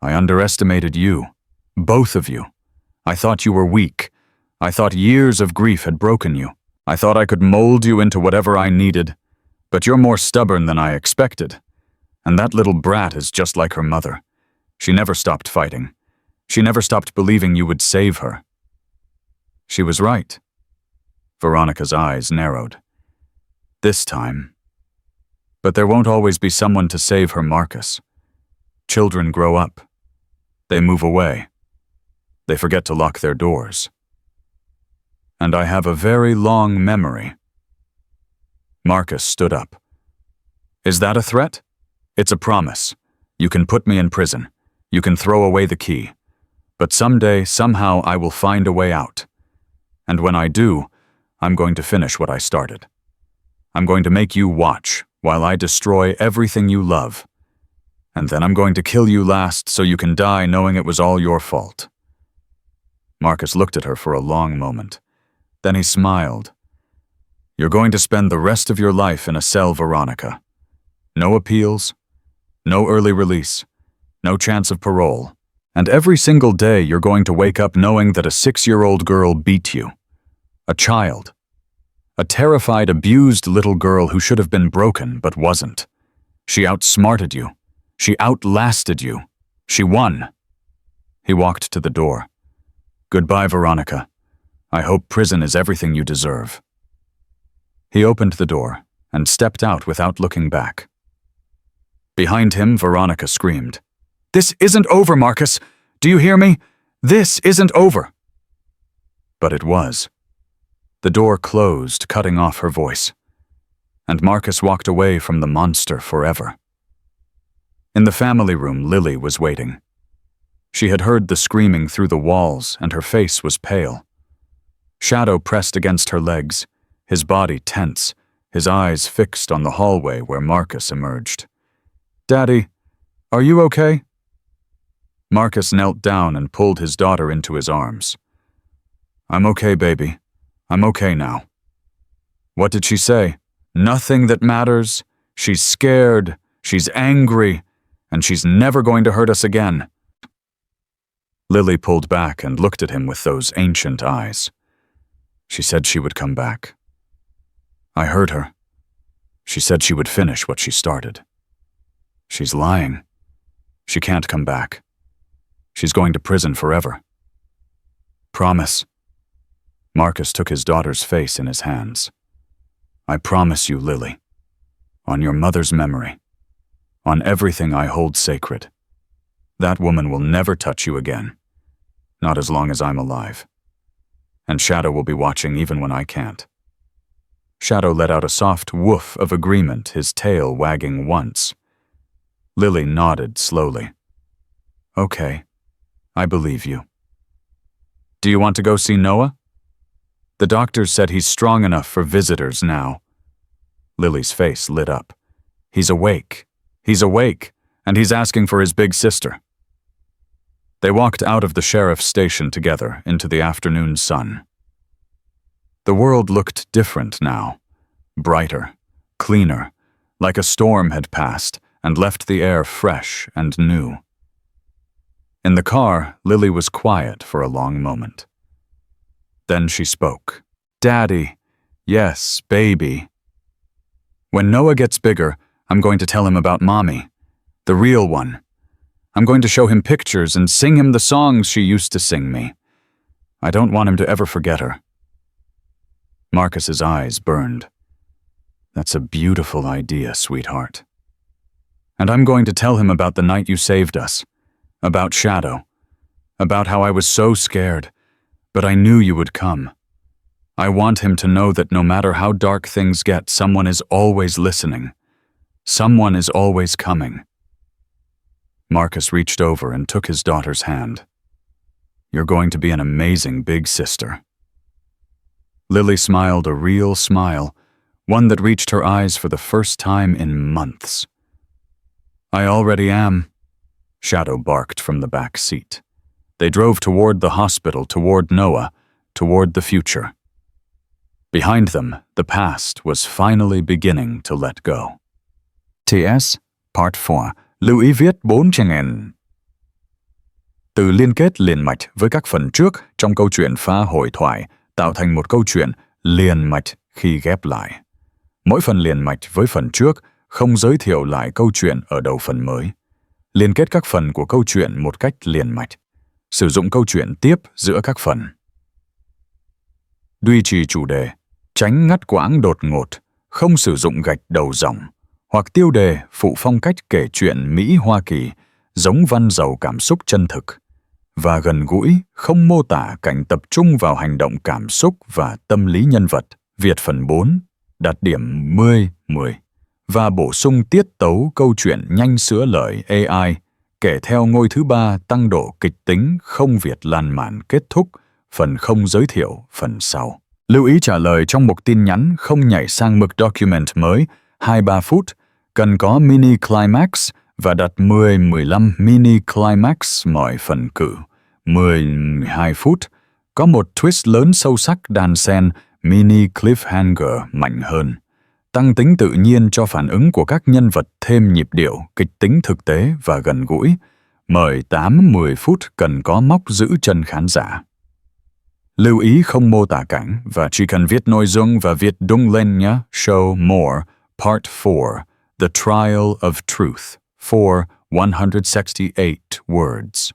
I underestimated you. Both of you. I thought you were weak. I thought years of grief had broken you. I thought I could mold you into whatever I needed. But you're more stubborn than I expected. And that little brat is just like her mother. She never stopped fighting. She never stopped believing you would save her. She was right. Veronica's eyes narrowed. This time. But there won't always be someone to save her, Marcus. Children grow up. They move away. They forget to lock their doors. And I have a very long memory. Marcus stood up. Is that a threat? It's a promise. You can put me in prison. You can throw away the key. But someday, somehow, I will find a way out. And when I do, I'm going to finish what I started. I'm going to make you watch while I destroy everything you love. And then I'm going to kill you last so you can die knowing it was all your fault. Marcus looked at her for a long moment. Then he smiled. You're going to spend the rest of your life in a cell, Veronica. No appeals, no early release, no chance of parole. And every single day you're going to wake up knowing that a 6-year-old girl beat you. A child. A terrified, abused little girl who should have been broken but wasn't. She outsmarted you. She outlasted you. She won. He walked to the door. Goodbye, Veronica. I hope prison is everything you deserve. He opened the door and stepped out without looking back. Behind him, Veronica screamed. This isn't over, Marcus. Do you hear me? This isn't over. But it was. The door closed, cutting off her voice. And Marcus walked away from the monster forever. In the family room, Lily was waiting. She had heard the screaming through the walls, and her face was pale. Shadow pressed against her legs, his body tense, his eyes fixed on the hallway where Marcus emerged. Daddy, are you okay? Marcus knelt down and pulled his daughter into his arms. I'm okay, baby. I'm okay now. What did she say? Nothing that matters. She's scared. She's angry. And she's never going to hurt us again. Lily pulled back and looked at him with those ancient eyes. She said she would come back. I heard her. She said she would finish what she started. She's lying. She can't come back. She's going to prison forever. Promise. Marcus took his daughter's face in his hands. I promise you, Lily, on your mother's memory, on everything I hold sacred, that woman will never touch you again, not as long as I'm alive. And Shadow will be watching even when I can't. Shadow let out a soft woof of agreement, his tail wagging once. Lily nodded slowly. Okay, I believe you. Do you want to go see Noah? The doctor said he's strong enough for visitors now. Lily's face lit up. He's awake. He's awake, and he's asking for his big sister. They walked out of the sheriff's station together into the afternoon sun. The world looked different now. Brighter, cleaner, like a storm had passed and left the air fresh and new. In the car, Lily was quiet for a long moment. Then she spoke. Daddy. Yes, baby. When Noah gets bigger, I'm going to tell him about Mommy, the real one. I'm going to show him pictures and sing him the songs she used to sing me. I don't want him to ever forget her. Marcus's eyes burned. That's a beautiful idea, sweetheart. And I'm going to tell him about the night you saved us, about Shadow, about how I was so scared, but I knew you would come. I want him to know that no matter how dark things get, someone is always listening. Someone is always coming. Marcus reached over and took his daughter's hand. You're going to be an amazing big sister. Lily smiled a real smile, one that reached her eyes for the first time in months. I already am, Shadow barked from the back seat. They drove toward the hospital, toward Noah, toward the future. Behind them, the past was finally beginning to let go. TS Part 4. Lưu ý viết 4 channel. Từ liên kết liền mạch với các phần trước trong câu chuyện pha hội thoại tạo thành một câu chuyện liền mạch khi ghép lại. Mỗi phần liền mạch với phần trước không giới thiệu lại câu chuyện ở đầu phần mới. Liên kết các phần của câu chuyện một cách liền mạch. Sử dụng câu chuyện tiếp giữa các phần. Duy trì chủ đề, tránh ngắt quãng đột ngột, không sử dụng gạch đầu dòng, hoặc tiêu đề phụ phong cách kể chuyện Mỹ-Hoa Kỳ, giống văn giàu cảm xúc chân thực, và gần gũi, không mô tả cảnh tập trung vào hành động cảm xúc và tâm lý nhân vật, Việt phần 4, đạt điểm 10/10, và bổ sung tiết tấu câu chuyện nhanh sửa lời AI, kể theo ngôi thứ 3 tăng độ kịch tính không Việt lan màn kết thúc, phần không giới thiệu, phần sau. Lưu ý trả lời trong một tin nhắn không nhảy sang mực document mới, 2-3 phút, cần có mini climax và đặt 10-15 mini climax mọi phần cử. 10-12 phút, có một twist lớn sâu sắc đan xen, mini cliffhanger mạnh hơn. Tăng tính tự nhiên cho phản ứng của các nhân vật, thêm nhịp điệu, kịch tính thực tế và gần gũi. Mời 8-10 phút cần có móc giữ chân khán giả. Lưu ý không mô tả cảnh và chỉ cần viết nội dung và viết đúng lên nhé. Show more, Part 4, The Trial of Truth, for 168 words.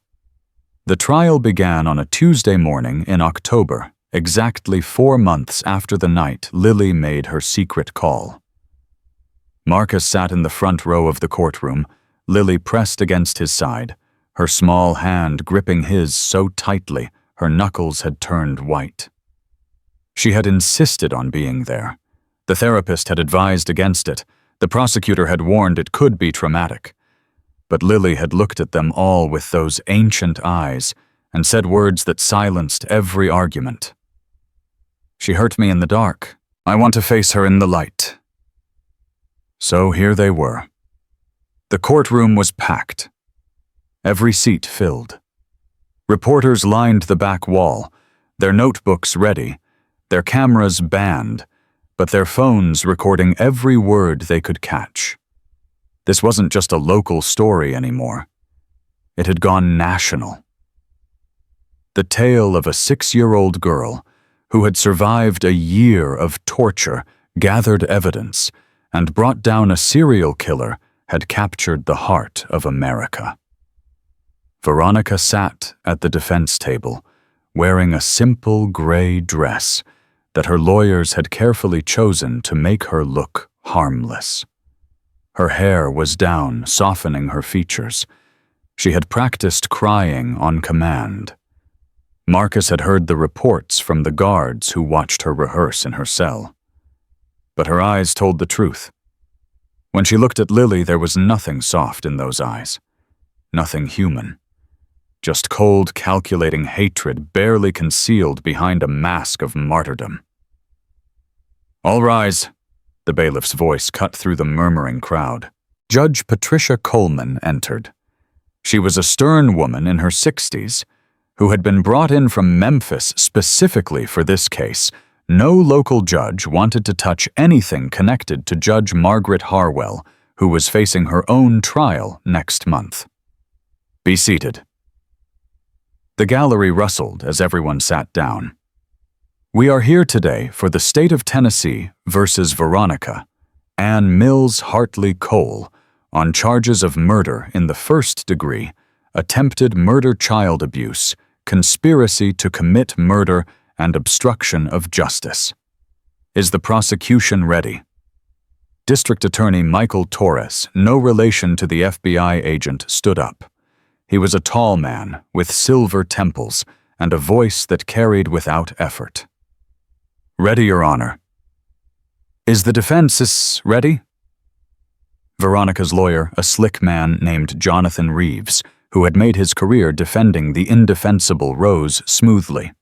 The trial began on a Tuesday morning in October, exactly 4 months after the night Lily made her secret call. Marcus sat in the front row of the courtroom, Lily pressed against his side, her small hand gripping his so tightly her knuckles had turned white. She had insisted on being there. The therapist had advised against it. The prosecutor had warned it could be traumatic. But Lily had looked at them all with those ancient eyes and said words that silenced every argument. She hurt me in the dark. I want to face her in the light. So here they were. The courtroom was packed. Every seat filled. Reporters lined the back wall, their notebooks ready, their cameras banned, but their phones recording every word they could catch. This wasn't just a local story anymore. It had gone national. The tale of a 6-year-old girl who had survived a year of torture, gathered evidence, and brought down a serial killer had captured the heart of America. Veronica sat at the defense table, wearing a simple gray dress that her lawyers had carefully chosen to make her look harmless. Her hair was down, softening her features. She had practiced crying on command. Marcus had heard the reports from the guards who watched her rehearse in her cell. But her eyes told the truth. When she looked at Lily, there was nothing soft in those eyes. Nothing human. Just cold, calculating hatred barely concealed behind a mask of martyrdom. All rise. The bailiff's voice cut through the murmuring crowd. Judge Patricia Coleman entered. She was a stern woman in her 60s, who had been brought in from Memphis specifically for this case. No local judge wanted to touch anything connected to Judge Margaret Harwell, who was facing her own trial next month. Be seated. The gallery rustled as everyone sat down. We are here today for the state of Tennessee versus Veronica, Ann Mills Hartley Cole, on charges of murder in the first degree, attempted murder, child abuse, conspiracy to commit murder, and obstruction of justice. Is the prosecution ready? District Attorney Michael Torres, no relation to the FBI agent, stood up. He was a tall man with silver temples and a voice that carried without effort. Ready, Your Honor. Is the defense ready? Veronica's lawyer, a slick man named Jonathan Reeves, who had made his career defending the indefensible, rose smoothly.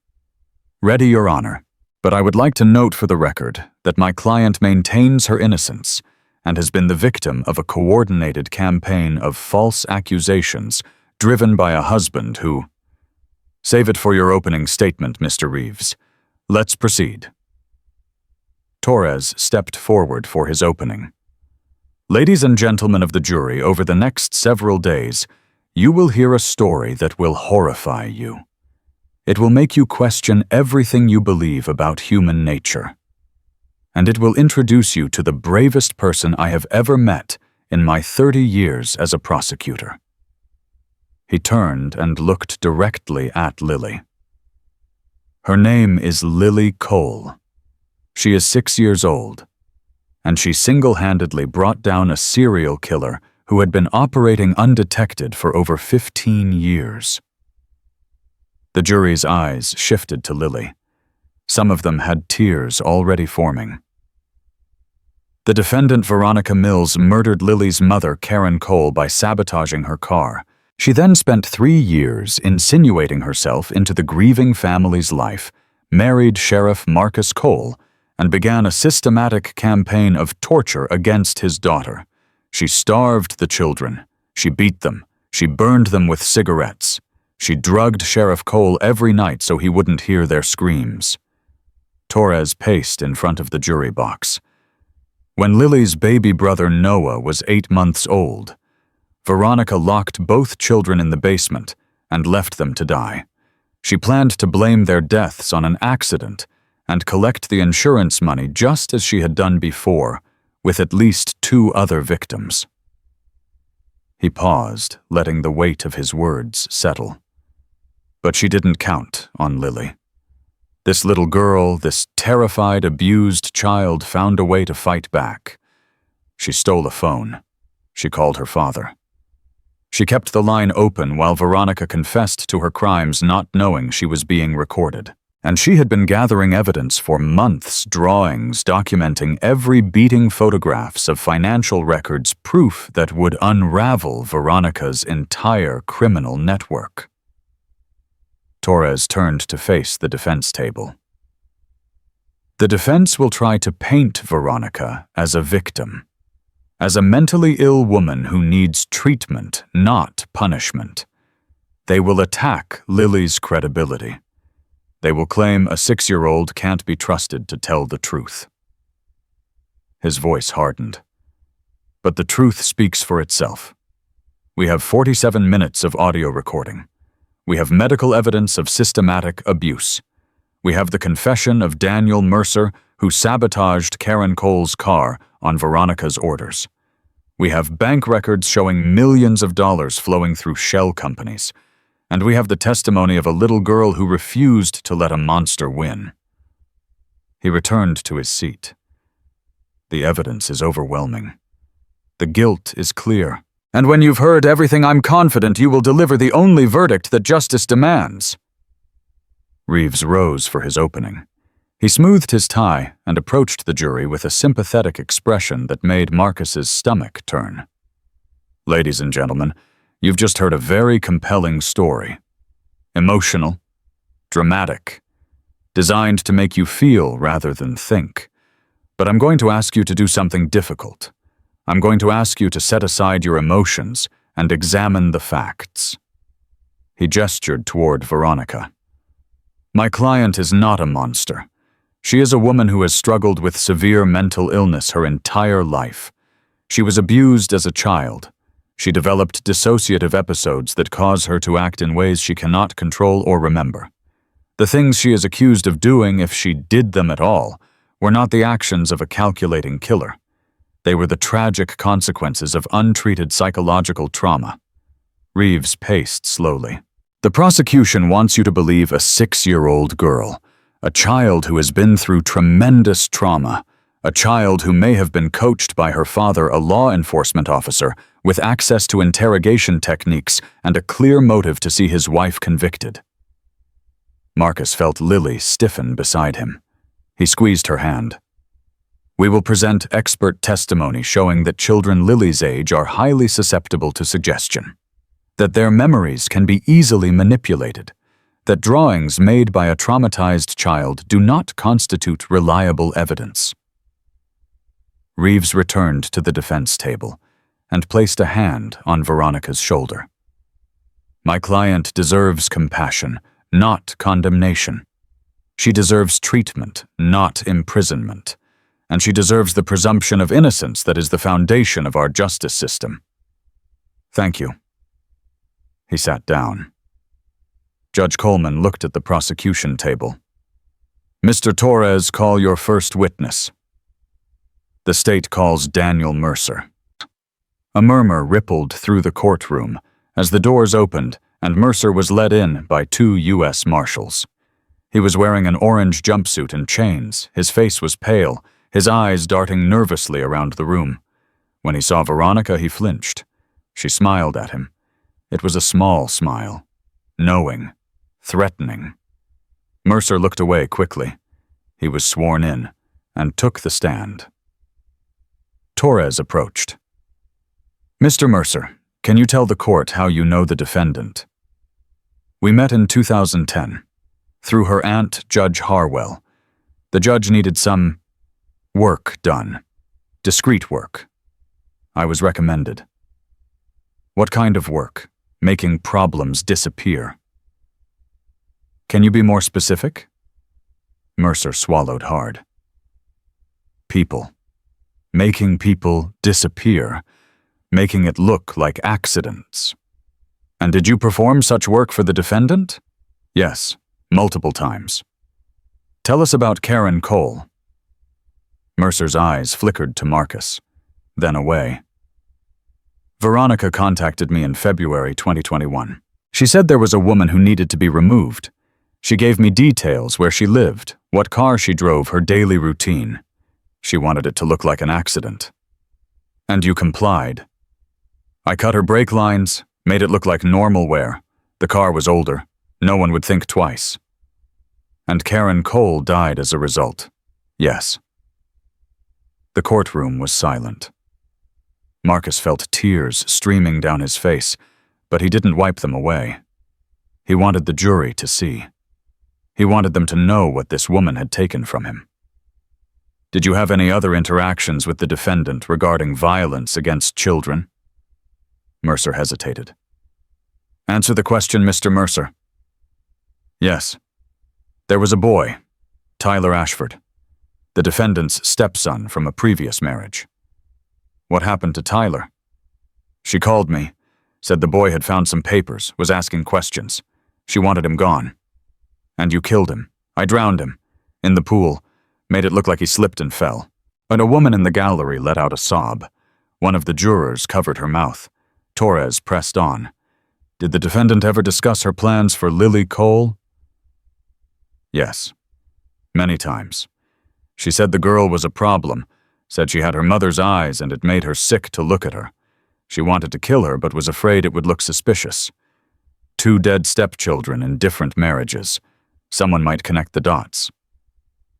Ready, Your Honor, but I would like to note for the record that my client maintains her innocence and has been the victim of a coordinated campaign of false accusations driven by a husband who— Save it for your opening statement, Mr. Reeves. Let's proceed. Torres stepped forward for his opening. Ladies and gentlemen of the jury, over the next several days, you will hear a story that will horrify you. It will make you question everything you believe about human nature. And it will introduce you to the bravest person I have ever met in my 30 years as a prosecutor. He turned and looked directly at Lily. Her name is Lily Cole. She is 6 years old, and she single-handedly brought down a serial killer who had been operating undetected for over 15 years. The jury's eyes shifted to Lily. Some of them had tears already forming. The defendant, Veronica Mills, murdered Lily's mother, Karen Cole, by sabotaging her car. She then spent 3 years insinuating herself into the grieving family's life, married Sheriff Marcus Cole, and began a systematic campaign of torture against his daughter. She starved the children. She beat them. She burned them with cigarettes. She drugged Sheriff Cole every night so he wouldn't hear their screams. Torres paced in front of the jury box. When Lily's baby brother Noah was 8 months old, Veronica locked both children in the basement and left them to die. She planned to blame their deaths on an accident and collect the insurance money just as she had done before, with at least 2 other victims. He paused, letting the weight of his words settle. But she didn't count on Lily. This little girl, this terrified, abused child, found a way to fight back. She stole a phone. She called her father. She kept the line open while Veronica confessed to her crimes, not knowing she was being recorded. And she had been gathering evidence for months, drawings documenting every beating, photographs of financial records, proof that would unravel Veronica's entire criminal network. Torres turned to face the defense table. The defense will try to paint Veronica as a victim, as a mentally ill woman who needs treatment, not punishment. They will attack Lily's credibility. They will claim a 6-year-old can't be trusted to tell the truth. His voice hardened. But the truth speaks for itself. We have 47 minutes of audio recording. We have medical evidence of systematic abuse. We have the confession of Daniel Mercer, who sabotaged Karen Cole's car on Veronica's orders. We have bank records showing millions of dollars flowing through shell companies. And we have the testimony of a little girl who refused to let a monster win. He returned to his seat. The evidence is overwhelming. The guilt is clear. And when you've heard everything, I'm confident you will deliver the only verdict that justice demands. Reeves rose for his opening. He smoothed his tie and approached the jury with a sympathetic expression that made Marcus's stomach turn. Ladies and gentlemen, you've just heard a very compelling story. Emotional, dramatic, designed to make you feel rather than think. But I'm going to ask you to do something difficult. I'm going to ask you to set aside your emotions and examine the facts. He gestured toward Veronica. My client is not a monster. She is a woman who has struggled with severe mental illness her entire life. She was abused as a child. She developed dissociative episodes that cause her to act in ways she cannot control or remember. The things she is accused of doing, if she did them at all, were not the actions of a calculating killer. They were the tragic consequences of untreated psychological trauma. Reeves paced slowly. The prosecution wants you to believe a 6-year-old girl, a child who has been through tremendous trauma, a child who may have been coached by her father, a law enforcement officer, with access to interrogation techniques and a clear motive to see his wife convicted. Marcus felt Lily stiffen beside him. He squeezed her hand. We will present expert testimony showing that children Lily's age are highly susceptible to suggestion, that their memories can be easily manipulated, that drawings made by a traumatized child do not constitute reliable evidence. Reeves returned to the defense table and placed a hand on Veronica's shoulder. My client deserves compassion, not condemnation. She deserves treatment, not imprisonment. And she deserves the presumption of innocence that is the foundation of our justice system. Thank you. He sat down. Judge Coleman looked at the prosecution table. Mr. Torres, call your first witness. The state calls Daniel Mercer. A murmur rippled through the courtroom as the doors opened and Mercer was led in by 2 U.S. Marshals. He was wearing an orange jumpsuit and chains. His face was pale, his eyes darting nervously around the room. When he saw Veronica, he flinched. She smiled at him. It was a small smile, knowing, threatening. Mercer looked away quickly. He was sworn in and took the stand. Torres approached. Mr. Mercer, can you tell the court how you know the defendant? We met in 2010, through her aunt, Judge Harwell. The judge needed some work done. Discreet work. I was recommended. What kind of work? Making problems disappear. Can you be more specific? Mercer swallowed hard. People. Making people disappear. Making it look like accidents. And did you perform such work for the defendant? Yes, multiple times. Tell us about Karen Cole. Mercer's eyes flickered to Marcus, then away. Veronica contacted me in February 2021. She said there was a woman who needed to be removed. She gave me details where she lived, what car she drove, her daily routine. She wanted it to look like an accident. And you complied. I cut her brake lines, made it look like normal wear. The car was older. No one would think twice. And Karen Cole died as a result. Yes. The courtroom was silent. Marcus felt tears streaming down his face, but he didn't wipe them away. He wanted the jury to see. He wanted them to know what this woman had taken from him. Did you have any other interactions with the defendant regarding violence against children? Mercer hesitated. Answer the question, Mr. Mercer. Yes. There was a boy, Tyler Ashford, the defendant's stepson from a previous marriage. What happened to Tyler? She called me, said the boy had found some papers, was asking questions. She wanted him gone. And you killed him. I drowned him. In the pool. Made it look like he slipped and fell. And a woman in the gallery let out a sob. One of the jurors covered her mouth. Torres pressed on. Did the defendant ever discuss her plans for Lily Cole? Yes. Many times. She said the girl was a problem, said she had her mother's eyes and it made her sick to look at her. She wanted to kill her but was afraid it would look suspicious. 2 dead stepchildren in different marriages. Someone might connect the dots.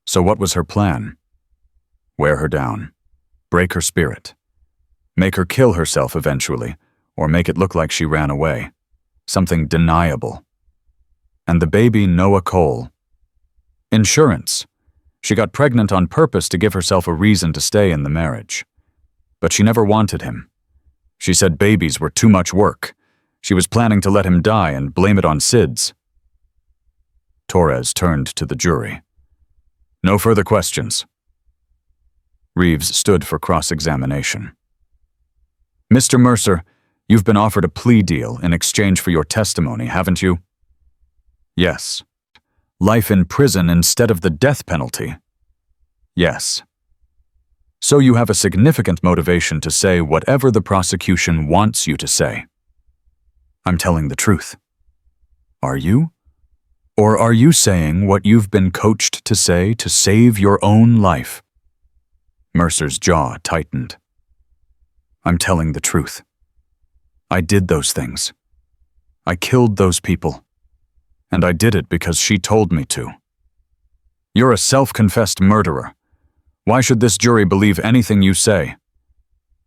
So what was her plan? Wear her down. Break her spirit. Make her kill herself eventually, or make it look like she ran away. Something deniable. And the baby Noah Cole. Insurance. She got pregnant on purpose to give herself a reason to stay in the marriage. But she never wanted him. She said babies were too much work. She was planning to let him die and blame it on SIDS. Torres turned to the jury. No further questions. Reeves stood for cross-examination. Mr. Mercer, you've been offered a plea deal in exchange for your testimony, haven't you? Yes. Life in prison instead of the death penalty? Yes. So you have a significant motivation to say whatever the prosecution wants you to say. I'm telling the truth. Are you? Or are you saying what you've been coached to say to save your own life? Mercer's jaw tightened. I'm telling the truth. I did those things. I killed those people. And I did it because she told me to. You're a self-confessed murderer. Why should this jury believe anything you say?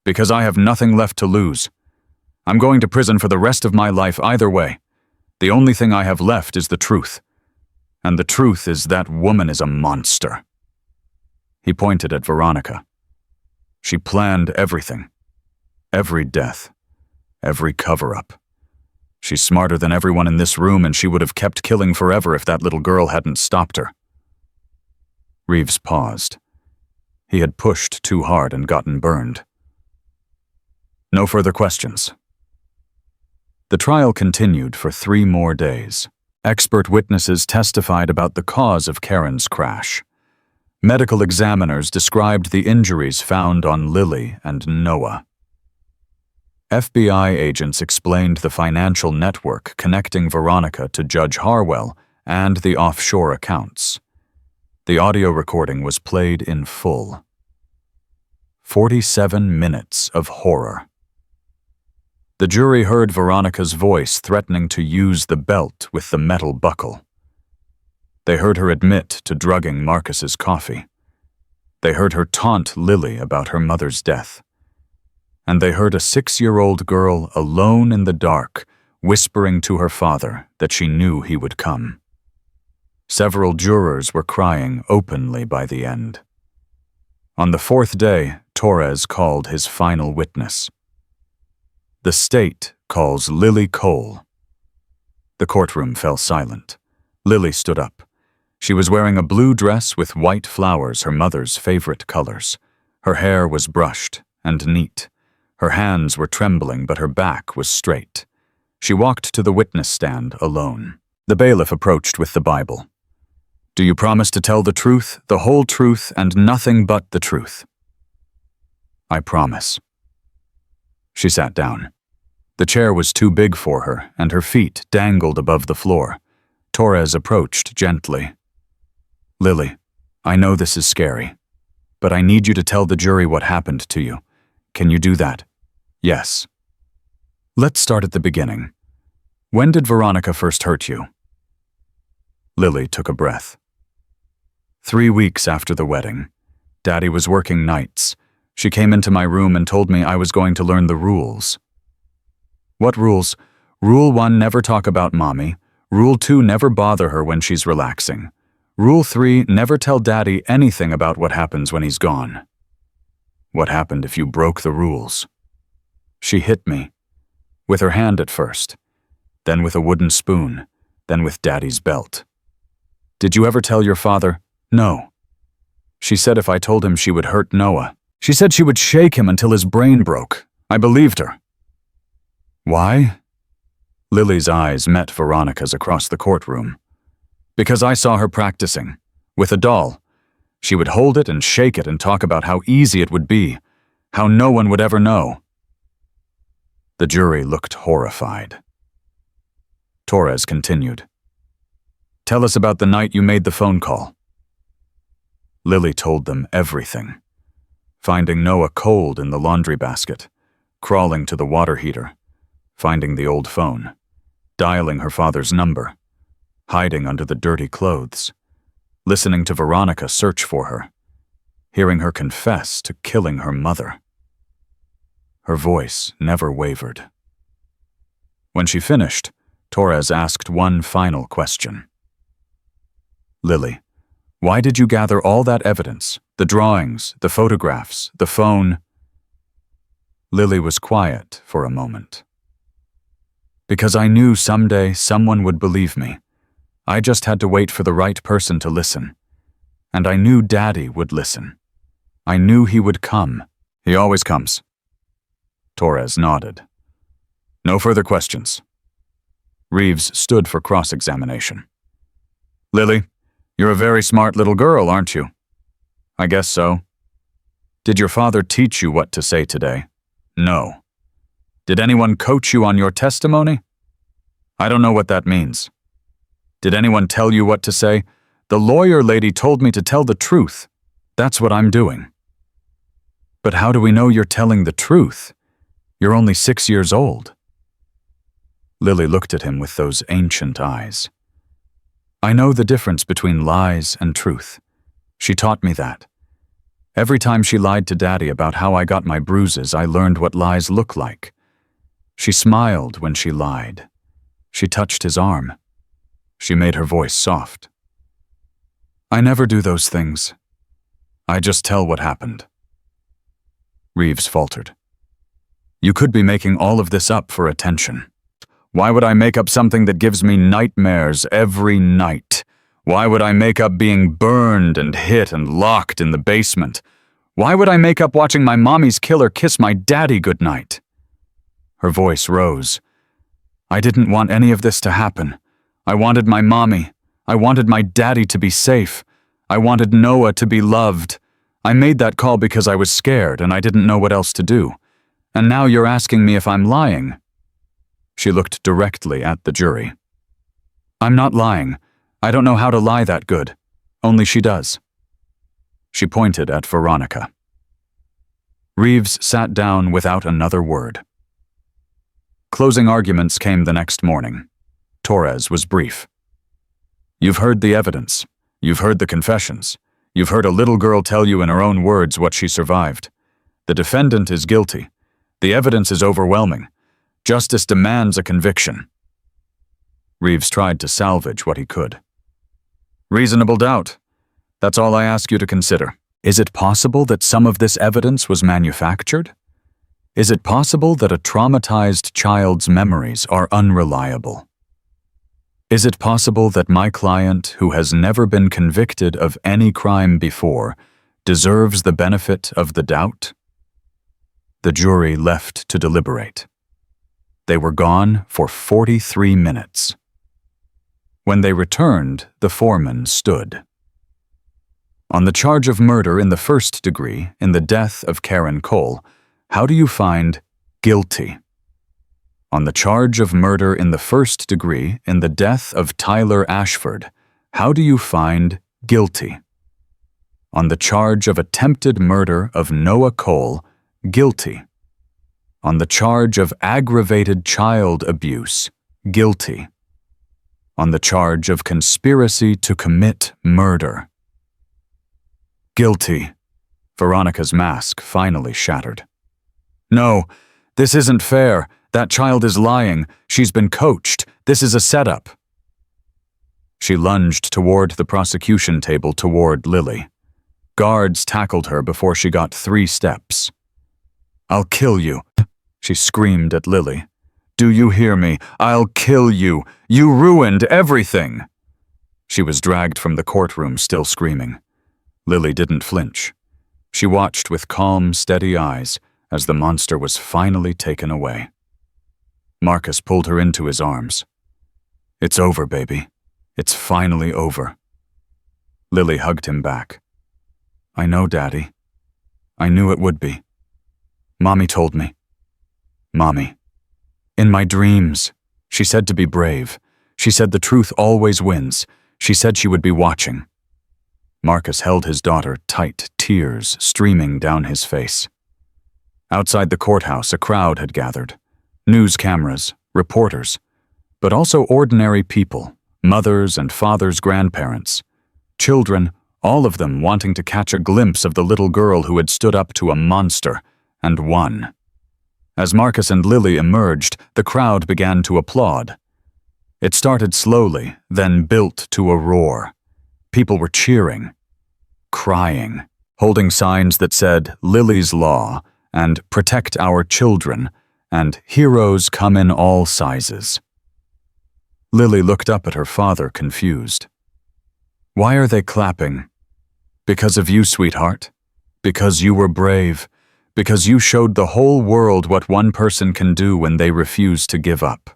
Because I have nothing left to lose. I'm going to prison for the rest of my life either way. The only thing I have left is the truth. And the truth is that woman is a monster." He pointed at Veronica. She planned everything. Every death. Every cover-up. She's smarter than everyone in this room, and she would have kept killing forever if that little girl hadn't stopped her. Reeves paused. He had pushed too hard and gotten burned. No further questions. The trial continued for 3 more days. Expert witnesses testified about the cause of Karen's crash. Medical examiners described the injuries found on Lily and Noah. FBI agents explained the financial network connecting Veronica to Judge Harwell and the offshore accounts. The audio recording was played in full. 47 minutes of horror. The jury heard Veronica's voice threatening to use the belt with the metal buckle. They heard her admit to drugging Marcus's coffee. They heard her taunt Lily about her mother's death. And they heard a 6-year-old girl alone in the dark whispering to her father that she knew he would come. Several jurors were crying openly by the end. On the 4th day, Torres called his final witness. The state calls Lily Cole. The courtroom fell silent. Lily stood up. She was wearing a blue dress with white flowers, her mother's favorite colors. Her hair was brushed and neat. Her hands were trembling, but her back was straight. She walked to the witness stand alone. The bailiff approached with the Bible. "Do you promise to tell the truth, the whole truth, and nothing but the truth?" "I promise." She sat down. The chair was too big for her, and her feet dangled above the floor. Torres approached gently. "Lily, I know this is scary, but I need you to tell the jury what happened to you. Can you do that?" "Yes." "Let's start at the beginning. When did Veronica first hurt you?" Lily took a breath. 3 weeks after the wedding. Daddy was working nights. She came into my room and told me I was going to learn the rules. "What rules?" "Rule 1, never talk about Mommy. Rule 2, never bother her when she's relaxing. Rule 3, never tell Daddy anything about what happens when he's gone." "What happened if you broke the rules?" "She hit me. With her hand at first. Then with a wooden spoon. Then with Daddy's belt." "Did you ever tell your father?" "No." "She said if I told him she would hurt Noah. She said she would shake him until his brain broke. I believed her." "Why?" Lily's eyes met Veronica's across the courtroom. "Because I saw her practicing. With a doll. She would hold it and shake it and talk about how easy it would be. How no one would ever know." The jury looked horrified. Torres continued. "Tell us about the night you made the phone call." Lily told them everything. Finding Noah cold in the laundry basket, crawling to the water heater, finding the old phone, dialing her father's number, hiding under the dirty clothes, listening to Veronica search for her, hearing her confess to killing her mother. Her voice never wavered. When she finished, Torres asked one final question. "Lily, why did you gather all that evidence, the drawings, the photographs, the phone?" Lily was quiet for a moment. "Because I knew someday someone would believe me. I just had to wait for the right person to listen. And I knew Daddy would listen. I knew he would come. He always comes." Torres nodded. "No further questions." Reeves stood for cross-examination. "Lily, you're a very smart little girl, aren't you?" "I guess so." "Did your father teach you what to say today?" "No." "Did anyone coach you on your testimony?" "I don't know what that means." "Did anyone tell you what to say?" "The lawyer lady told me to tell the truth. That's what I'm doing." "But how do we know you're telling the truth? You're only 6 years old." Lily looked at him with those ancient eyes. I know the difference between lies and truth. She taught me that. Every time she lied to Daddy about how I got my bruises, I learned what lies look like. She smiled when she lied. She touched his arm. She made her voice soft. I never do those things. I just tell what happened. Reeves faltered. You could be making all of this up for attention. Why would I make up something that gives me nightmares every night? Why would I make up being burned and hit and locked in the basement? Why would I make up watching my mommy's killer kiss my daddy goodnight? Her voice rose. I didn't want any of this to happen. I wanted my mommy. I wanted my daddy to be safe. I wanted Noah to be loved. I made that call because I was scared and I didn't know what else to do. And now you're asking me if I'm lying. She looked directly at the jury. I'm not lying. I don't know how to lie that good. Only she does. She pointed at Veronica. Reeves sat down without another word. Closing arguments came the next morning. Torres was brief. You've heard the evidence. You've heard the confessions. You've heard a little girl tell you in her own words what she survived. The defendant is guilty. The evidence is overwhelming. Justice demands a conviction. Reeves tried to salvage what he could. Reasonable doubt. That's all I ask you to consider. Is it possible that some of this evidence was manufactured? Is it possible that a traumatized child's memories are unreliable? Is it possible that my client, who has never been convicted of any crime before, deserves the benefit of the doubt? The jury left to deliberate. They were gone for 43 minutes. When they returned, the foreman stood. On the charge of murder in the first degree, in the death of Karen Cole, how do you find guilty? On the charge of murder in the first degree, in the death of Tyler Ashford, how do you find guilty? On the charge of attempted murder of Noah Cole, guilty. On the charge of aggravated child abuse, guilty. On the charge of conspiracy to commit murder, guilty. Veronica's mask finally shattered. No, this isn't fair. That child is lying. She's been coached. This is a setup. She lunged toward the prosecution table toward Lily. Guards tackled her before she got 3 steps. I'll kill you, she screamed at Lily. Do you hear me? I'll kill you. You ruined everything. She was dragged from the courtroom, still screaming. Lily didn't flinch. She watched with calm, steady eyes as the monster was finally taken away. Marcus pulled her into his arms. It's over, baby. It's finally over. Lily hugged him back. I know, Daddy. I knew it would be. Mommy told me. Mommy. In my dreams, she said to be brave. She said the truth always wins. She said she would be watching. Marcus held his daughter tight, tears streaming down his face. Outside the courthouse, a crowd had gathered. News cameras, reporters, but also ordinary people, mothers and fathers' grandparents, children, all of them wanting to catch a glimpse of the little girl who had stood up to a monster and won. As Marcus and Lily emerged, the crowd began to applaud. It started slowly, then built to a roar. People were cheering, crying, holding signs that said, Lily's Law, and Protect Our Children, and Heroes Come in All Sizes. Lily looked up at her father, confused. Why are they clapping? Because of you, sweetheart. Because you were brave. Because you showed the whole world what one person can do when they refuse to give up.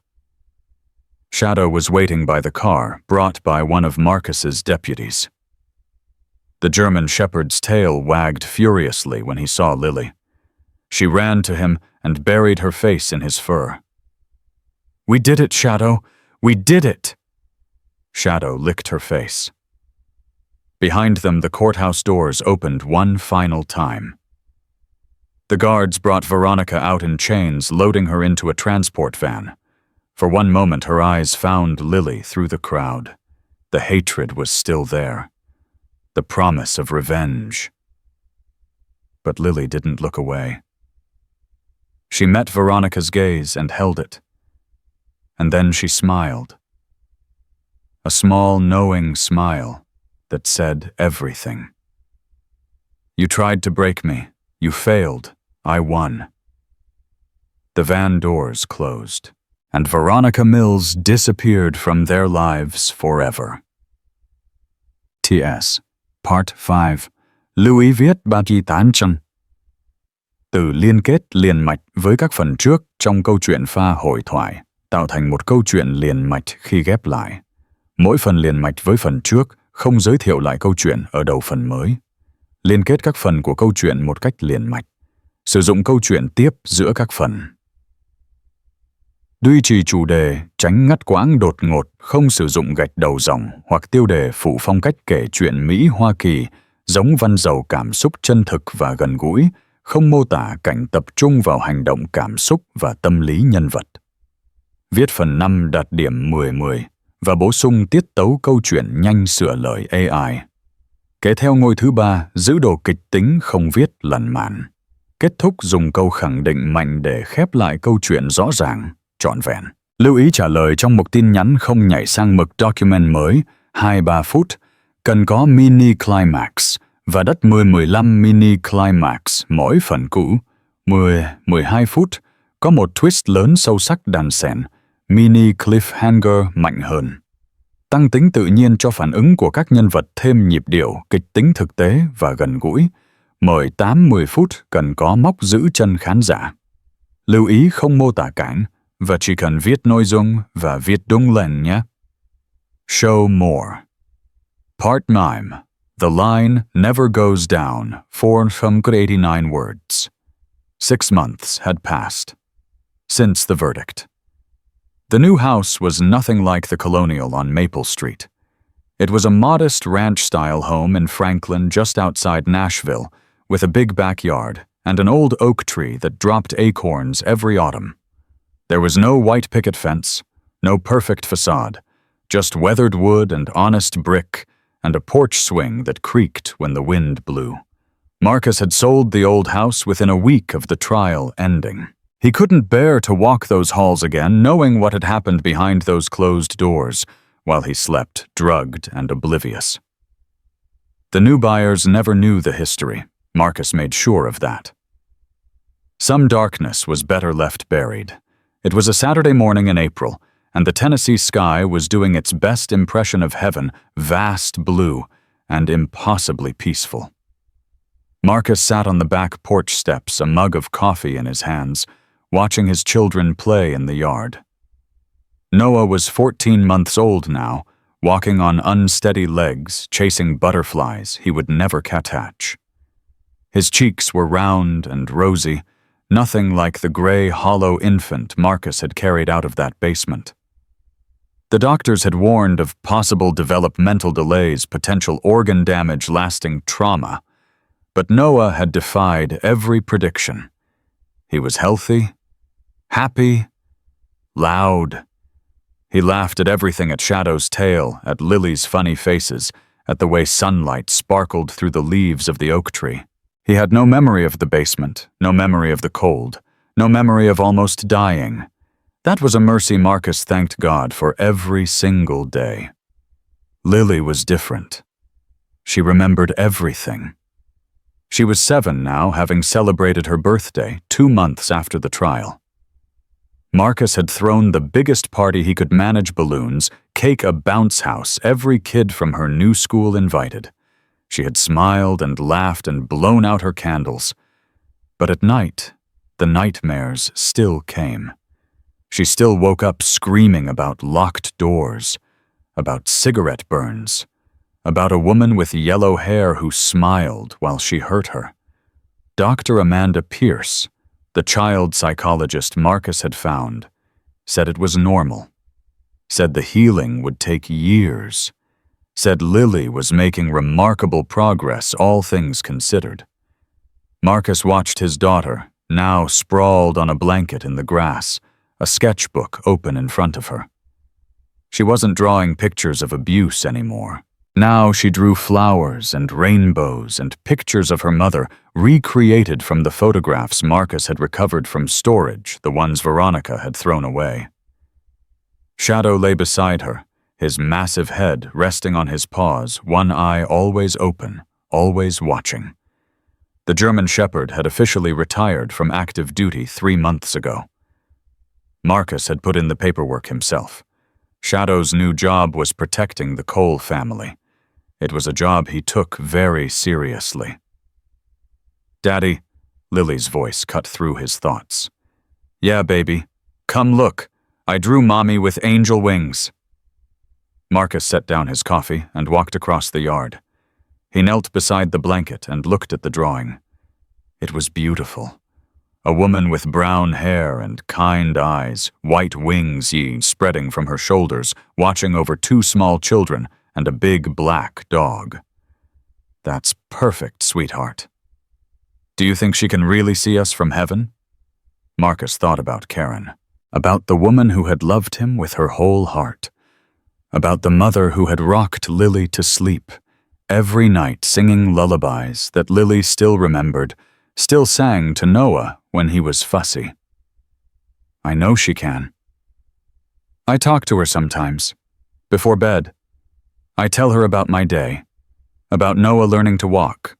Shadow was waiting by the car, brought by one of Marcus's deputies. The German shepherd's tail wagged furiously when he saw Lily. She ran to him and buried her face in his fur. We did it, Shadow. We did it. Shadow licked her face. Behind them, the courthouse doors opened one final time. The guards brought Veronica out in chains, loading her into a transport van. For one moment, her eyes found Lily through the crowd. The hatred was still there, the promise of revenge. But Lily didn't look away. She met Veronica's gaze and held it. And then she smiled. A small, knowing smile that said everything. You tried to break me. You failed. I won. The van doors closed, and Veronica Mills disappeared from their lives forever. T.S. Part 5. Lưu ý viết ba chi tán chân. Từ liên kết liền mạch với các phần trước trong câu chuyện pha hội thoại tạo thành một câu chuyện liền mạch khi ghép lại. Mỗi phần liền mạch với phần trước không giới thiệu lại câu chuyện ở đầu phần mới. Liên kết các phần của câu chuyện một cách liền mạch. Sử dụng câu chuyện tiếp giữa các phần. Duy trì chủ đề, tránh ngắt quãng đột ngột, không sử dụng gạch đầu dòng hoặc tiêu đề phụ phong cách kể chuyện Mỹ Hoa Kỳ, giống văn giàu cảm xúc chân thực và gần gũi, không mô tả cảnh tập trung vào hành động cảm xúc và tâm lý nhân vật. Viết phần 5 đạt điểm 10-10 và bổ sung tiết tấu câu chuyện nhanh sửa lời AI. Kế theo ngôi thứ 3, giữ đồ kịch tính không viết lằn mạn. Kết thúc dùng câu khẳng định mạnh để khép lại câu chuyện rõ ràng, trọn vẹn. Lưu ý trả lời trong một tin nhắn không nhảy sang mực document mới, 2-3 phút, cần có mini climax và đất 10-15 mini climax mỗi phần cũ, 10-12 phút, có một twist lớn sâu sắc đan xen, mini cliffhanger mạnh hơn. Tăng tính tự nhiên cho phản ứng của các nhân vật, thêm nhịp điệu, kịch tính thực tế và gần gũi. Mời 8-10 phút cần có móc giữ chân khán giả. Lưu ý không mô tả cảnh và chỉ cần viết nội dung và viết đúng lên nhé. Show more. Part mime. The line never goes down, 489 words. 6 months had passed since the verdict. The new house was nothing like the Colonial on Maple Street. It was a modest ranch-style home in Franklin just outside Nashville, with a big backyard and an old oak tree that dropped acorns every autumn. There was no white picket fence, no perfect facade, just weathered wood and honest brick, and a porch swing that creaked when the wind blew. Marcus had sold the old house within a week of the trial ending. He couldn't bear to walk those halls again, knowing what had happened behind those closed doors, while he slept, drugged and oblivious. The new buyers never knew the history. Marcus made sure of that. Some darkness was better left buried. It was a Saturday morning in April, and the Tennessee sky was doing its best impression of heaven, vast blue and impossibly peaceful. Marcus sat on the back porch steps, a mug of coffee in his hands, watching his children play in the yard. Noah was 14 months old now, walking on unsteady legs, chasing butterflies he would never catch. His cheeks were round and rosy, nothing like the gray, hollow infant Marcus had carried out of that basement. The doctors had warned of possible developmental delays, potential organ damage, lasting trauma. But Noah had defied every prediction. He was healthy, happy, loud. He laughed at everything, at Shadow's tale, at Lily's funny faces, at the way sunlight sparkled through the leaves of the oak tree. He had no memory of the basement, no memory of the cold, no memory of almost dying. That was a mercy Marcus thanked God for every single day. Lily was different. She remembered everything. She was 7 now, having celebrated her birthday 2 months after the trial. Marcus had thrown the biggest party he could manage, balloons, cake, a bounce house, every kid from her new school invited. She had smiled and laughed and blown out her candles. But at night, the nightmares still came. She still woke up screaming about locked doors, about cigarette burns, about a woman with yellow hair who smiled while she hurt her. Dr. Amanda Pierce, the child psychologist Marcus had found, said it was normal, said the healing would take years, said Lily was making remarkable progress, all things considered. Marcus watched his daughter, now sprawled on a blanket in the grass, a sketchbook open in front of her. She wasn't drawing pictures of abuse anymore. Now she drew flowers and rainbows and pictures of her mother, recreated from the photographs Marcus had recovered from storage, the ones Veronica had thrown away. Shadow lay beside her, his massive head resting on his paws, one eye always open, always watching. The German Shepherd had officially retired from active duty 3 months ago. Marcus had put in the paperwork himself. Shadow's new job was protecting the Cole family. It was a job he took very seriously. "Daddy," Lily's voice cut through his thoughts. "Yeah, baby. Come look. I drew Mommy with angel wings." Marcus set down his coffee and walked across the yard. He knelt beside the blanket and looked at the drawing. It was beautiful. A woman with brown hair and kind eyes, white wings spreading from her shoulders, watching over 2 small children and a big black dog. "That's perfect, sweetheart. Do you think she can really see us from heaven?" Marcus thought about Karen, about the woman who had loved him with her whole heart, about the mother who had rocked Lily to sleep, every night singing lullabies that Lily still remembered, still sang to Noah when he was fussy. "I know she can. I talk to her sometimes, before bed. I tell her about my day, about Noah learning to walk,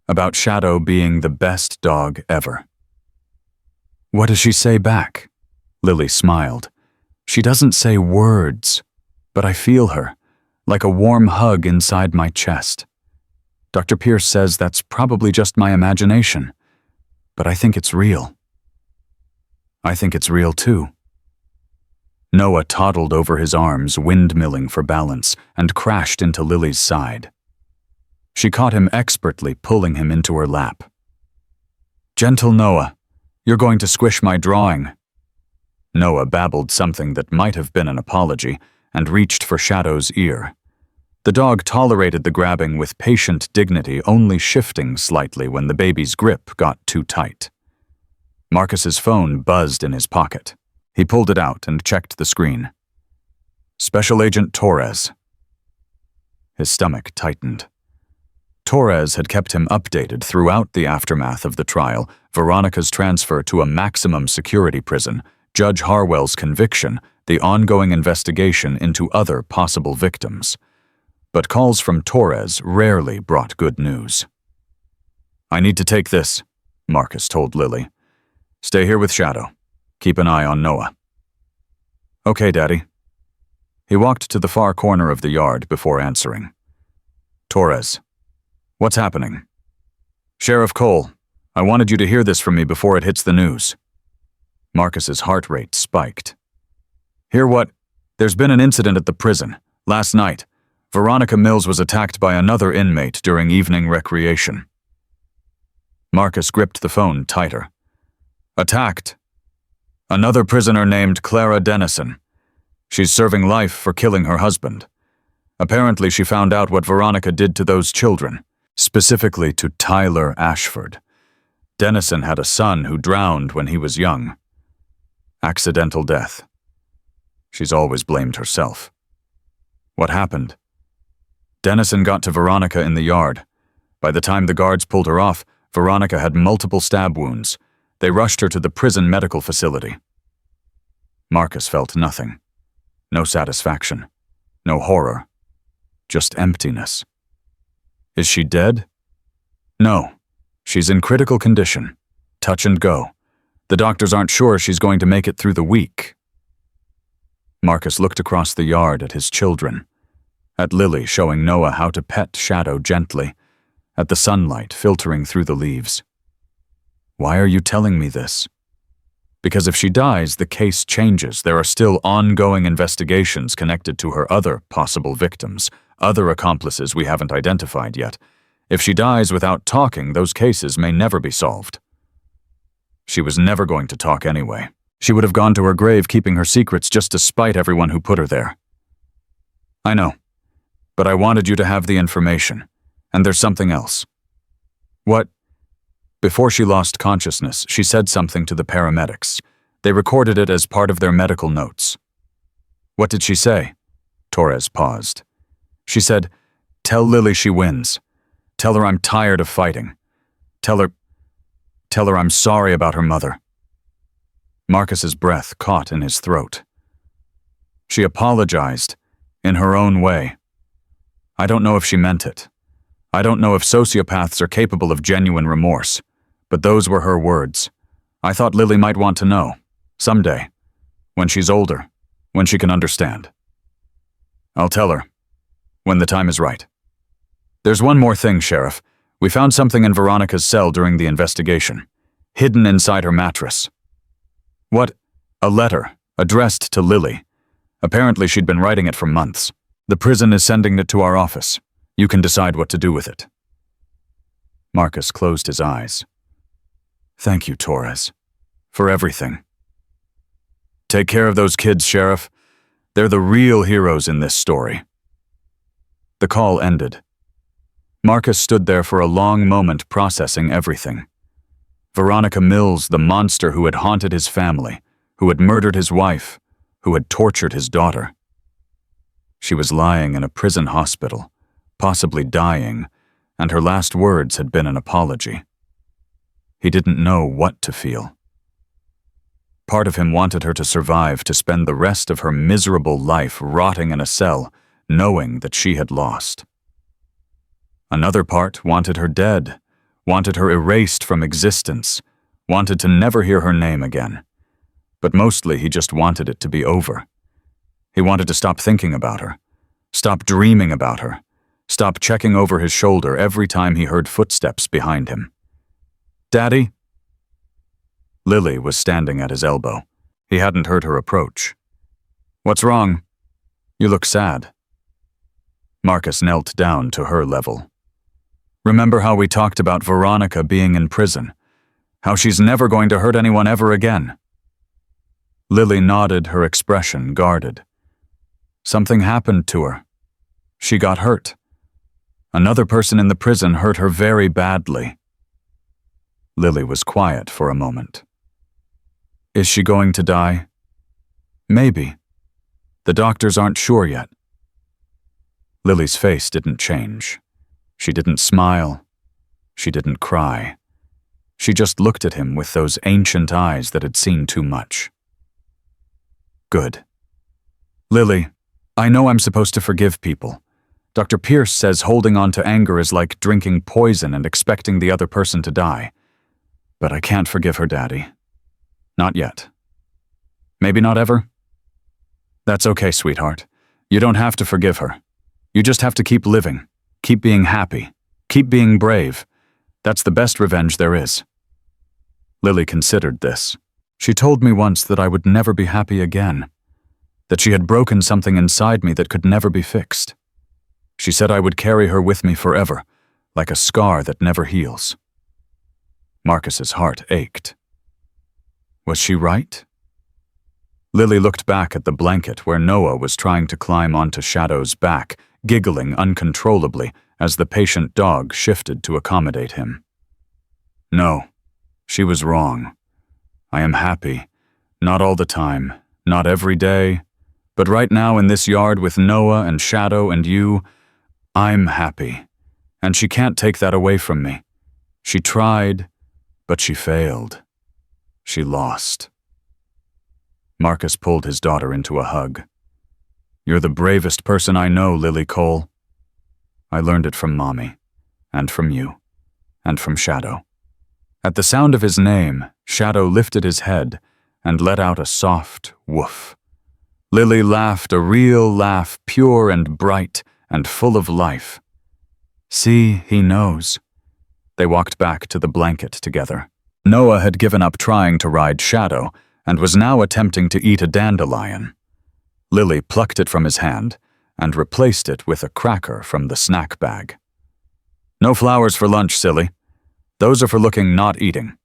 about Shadow being the best dog ever." "What does she say back?" Lily smiled. "She doesn't say words, but I feel her, like a warm hug inside my chest. Dr. Pierce says that's probably just my imagination, but I think it's real." "I think it's real too." Noah toddled over his arms, windmilling for balance, and crashed into Lily's side. She caught him expertly, pulling him into her lap. "Gentle Noah, you're going to squish my drawing." Noah babbled something that might have been an apology and reached for Shadow's ear. The dog tolerated the grabbing with patient dignity, only shifting slightly when the baby's grip got too tight. Marcus's phone buzzed in his pocket. He pulled it out and checked the screen. "Special Agent Torres." His stomach tightened. Torres had kept him updated throughout the aftermath of the trial, Veronica's transfer to a maximum security prison, Judge Harwell's conviction, the ongoing investigation into other possible victims. But calls from Torres rarely brought good news. "I need to take this," Marcus told Lily. "Stay here with Shadow. Keep an eye on Noah." "Okay, Daddy." He walked to the far corner of the yard before answering. "Torres, what's happening?" "Sheriff Cole, I wanted you to hear this from me before it hits the news." Marcus's heart rate spiked. "Hear what? There's been an incident at the prison. Last night, Veronica Mills was attacked by another inmate during evening recreation." Marcus gripped the phone tighter. "Attacked? Another prisoner named Clara Dennison. She's serving life for killing her husband. Apparently she found out what Veronica did to those children, specifically to Tyler Ashford. Dennison had a son who drowned when he was young. Accidental death. She's always blamed herself. What happened? Dennison got to Veronica in the yard. By the time the guards pulled her off, Veronica had multiple stab wounds. They rushed her to the prison medical facility." Marcus felt nothing. No satisfaction. No horror. Just emptiness. "Is she dead?" "No. She's in critical condition. Touch and go. The doctors aren't sure she's going to make it through the week." Marcus looked across the yard at his children. At Lily showing Noah how to pet Shadow gently. At the sunlight filtering through the leaves. "Why are you telling me this?" "Because if she dies, the case changes. There are still ongoing investigations connected to her other possible victims, other accomplices we haven't identified yet. If she dies without talking, those cases may never be solved." She was never going to talk anyway. She would have gone to her grave keeping her secrets just to spite everyone who put her there. "I know, but I wanted you to have the information. And there's something else." "What?" Before she lost consciousness, she said something to the paramedics. They recorded it as part of their medical notes. "What did she say?" Torres paused. She said, "Tell Lily she wins. Tell her I'm tired of fighting. Tell her I'm sorry about her mother." Marcus's breath caught in his throat. She apologized, in her own way. I don't know if she meant it. I don't know if sociopaths are capable of genuine remorse, but those were her words. I thought Lily might want to know, someday, when she's older, when she can understand. I'll tell her, when the time is right. There's one more thing, Sheriff. We found something in Veronica's cell during the investigation, hidden inside her mattress. What? A letter, addressed to Lily. Apparently she'd been writing it for months. The prison is sending it to our office. You can decide what to do with it. Marcus closed his eyes. Thank you, Torres, for everything. Take care of those kids, Sheriff. They're the real heroes in this story. The call ended. Marcus stood there for a long moment processing everything. Veronica Mills, the monster who had haunted his family, who had murdered his wife, who had tortured his daughter. She was lying in a prison hospital, possibly dying, and her last words had been an apology. He didn't know what to feel. Part of him wanted her to survive, to spend the rest of her miserable life rotting in a cell, knowing that she had lost. Another part wanted her dead, wanted her erased from existence, wanted to never hear her name again. But mostly he just wanted it to be over. He wanted to stop thinking about her, stop dreaming about her, stop checking over his shoulder every time he heard footsteps behind him. "Daddy?" Lily was standing at his elbow. He hadn't heard her approach. "What's wrong? You look sad." Marcus knelt down to her level. "Remember how we talked about Veronica being in prison? How she's never going to hurt anyone ever again?" Lily nodded, her expression guarded. "Something happened to her. She got hurt. Another person in the prison hurt her very badly." Lily was quiet for a moment. "Is she going to die?" "Maybe. The doctors aren't sure yet." Lily's face didn't change. She didn't smile. She didn't cry. She just looked at him with those ancient eyes that had seen too much. "Good. Lily, I know I'm supposed to forgive people. Dr. Pierce says holding on to anger is like drinking poison and expecting the other person to die. But I can't forgive her, Daddy. Not yet. Maybe not ever? That's okay, sweetheart. You don't have to forgive her. You just have to keep living, keep being happy, keep being brave. That's the best revenge there is." Lily considered this. She told me once that I would never be happy again, that she had broken something inside me that could never be fixed. She said I would carry her with me forever, like a scar that never heals. Marcus's heart ached. Was she right? Lily looked back at the blanket where Noah was trying to climb onto Shadow's back, giggling uncontrollably as the patient dog shifted to accommodate him. No, she was wrong. I am happy. Not all the time, not every day, but right now in this yard with Noah and Shadow and you, I'm happy. And she can't take that away from me. She tried, but she failed. She lost. Marcus pulled his daughter into a hug. You're the bravest person I know, Lily Cole. I learned it from Mommy, and from you, and from Shadow. At the sound of his name, Shadow lifted his head and let out a soft woof. Lily laughed, a real laugh, pure and bright and full of life. See, he knows. They walked back to the blanket together. Noah had given up trying to ride Shadow and was now attempting to eat a dandelion. Lily plucked it from his hand and replaced it with a cracker from the snack bag. No flowers for lunch, silly. Those are for looking, not eating.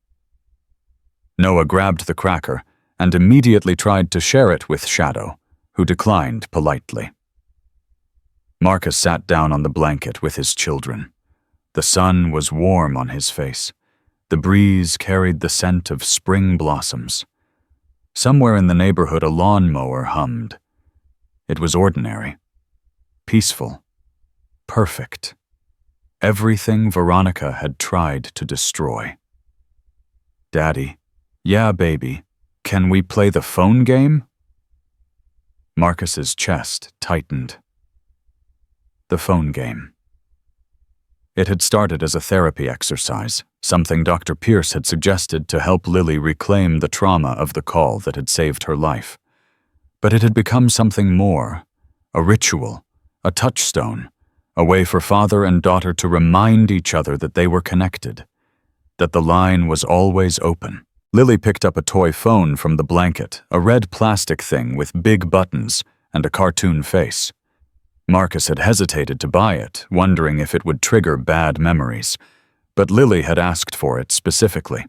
Noah grabbed the cracker and immediately tried to share it with Shadow, who declined politely. Marcus sat down on the blanket with his children. The sun was warm on his face. The breeze carried the scent of spring blossoms. Somewhere in the neighborhood a lawnmower hummed. It was ordinary, peaceful, perfect. Everything Veronica had tried to destroy. "Daddy, yeah, baby, can we play the phone game?" Marcus's chest tightened. The phone game. It had started as a therapy exercise, something Dr. Pierce had suggested to help Lily reclaim the trauma of the call that had saved her life. But it had become something more, a ritual, a touchstone, a way for father and daughter to remind each other that they were connected, that the line was always open. Lily picked up a toy phone from the blanket, a red plastic thing with big buttons and a cartoon face. Marcus had hesitated to buy it, wondering if it would trigger bad memories, but Lily had asked for it specifically.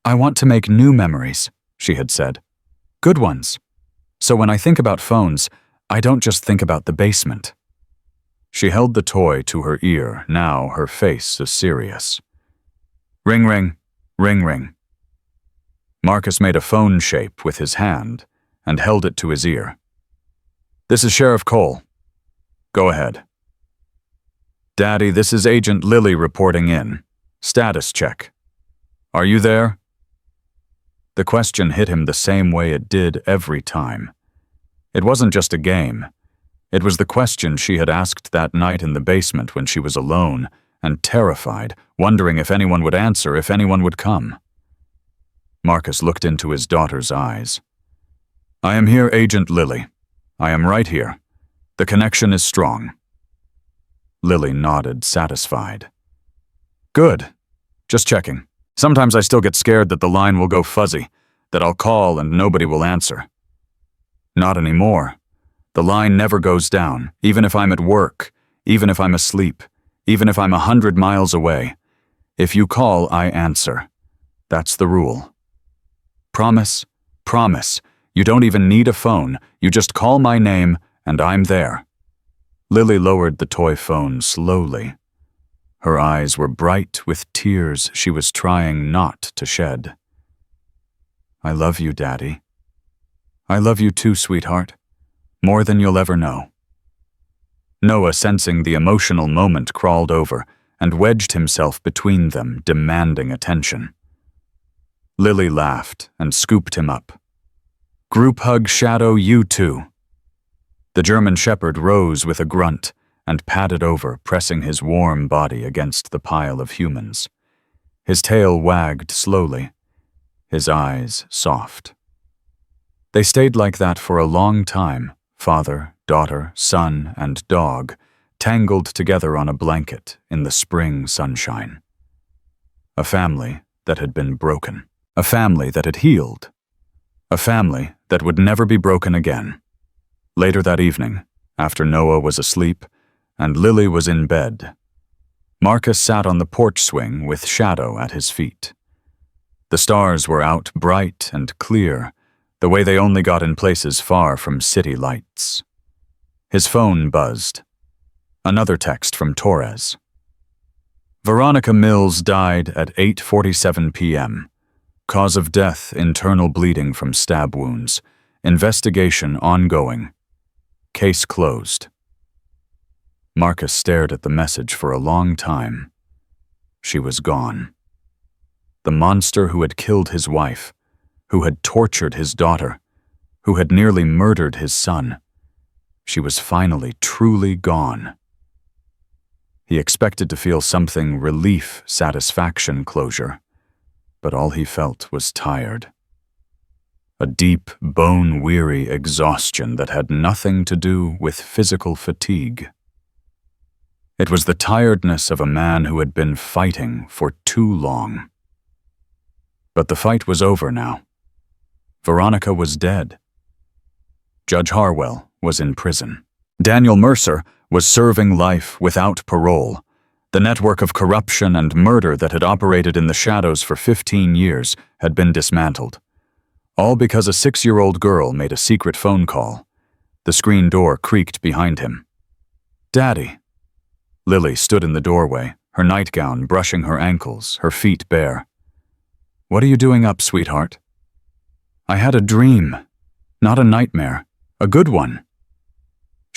"I want to make new memories," she had said. "Good ones. So when I think about phones, I don't just think about the basement." She held the toy to her ear, now her face is serious. "Ring, ring, ring, ring." Marcus made a phone shape with his hand and held it to his ear. "This is Sheriff Cole. Go ahead." "Daddy, this is Agent Lily reporting in. Status check. Are you there?" The question hit him the same way it did every time. It wasn't just a game. It was the question she had asked that night in the basement when she was alone and terrified, wondering if anyone would answer, if anyone would come. Marcus looked into his daughter's eyes. "I am here, Agent Lily. I am right here. The connection is strong." Lily nodded, satisfied. "Good. Just checking. Sometimes I still get scared that the line will go fuzzy, that I'll call and nobody will answer." "Not anymore. The line never goes down, even if I'm at work, even if I'm asleep, even if I'm 100 miles away. If you call, I answer. That's the rule. Promise, promise. You don't even need a phone. You just call my name, and I'm there." Lily lowered the toy phone slowly. Her eyes were bright with tears she was trying not to shed. "I love you, Daddy. I love you too, sweetheart. More than you'll ever know." Noah, sensing the emotional moment, crawled over and wedged himself between them, demanding attention. Lily laughed and scooped him up. "Group hug, Shadow, you too." The German Shepherd rose with a grunt and padded over, pressing his warm body against the pile of humans. His tail wagged slowly, his eyes soft. They stayed like that for a long time, father, daughter, son, and dog, tangled together on a blanket in the spring sunshine. A family that had been broken. A family that had healed. A family that would never be broken again. Later that evening, after Noah was asleep and Lily was in bed, Marcus sat on the porch swing with Shadow at his feet. The stars were out bright and clear, the way they only got in places far from city lights. His phone buzzed. Another text from Torres. "Veronica Mills died at 8:47 p.m. Cause of death, internal bleeding from stab wounds. Investigation ongoing. Case closed." Marcus stared at the message for a long time. She was gone. The monster who had killed his wife, who had tortured his daughter, who had nearly murdered his son. She was finally truly gone. He expected to feel something relief, satisfaction, closure, but all he felt was tired. A deep, bone-weary exhaustion that had nothing to do with physical fatigue. It was the tiredness of a man who had been fighting for too long. But the fight was over now. Veronica was dead. Judge Harwell was in prison. Daniel Mercer was serving life without parole. The network of corruption and murder that had operated in the shadows for 15 years had been dismantled. All because a 6-year-old girl made a secret phone call. The screen door creaked behind him. "Daddy." Lily stood in the doorway, her nightgown brushing her ankles, her feet bare. "What are you doing up, sweetheart?" "I had a dream. Not a nightmare. A good one."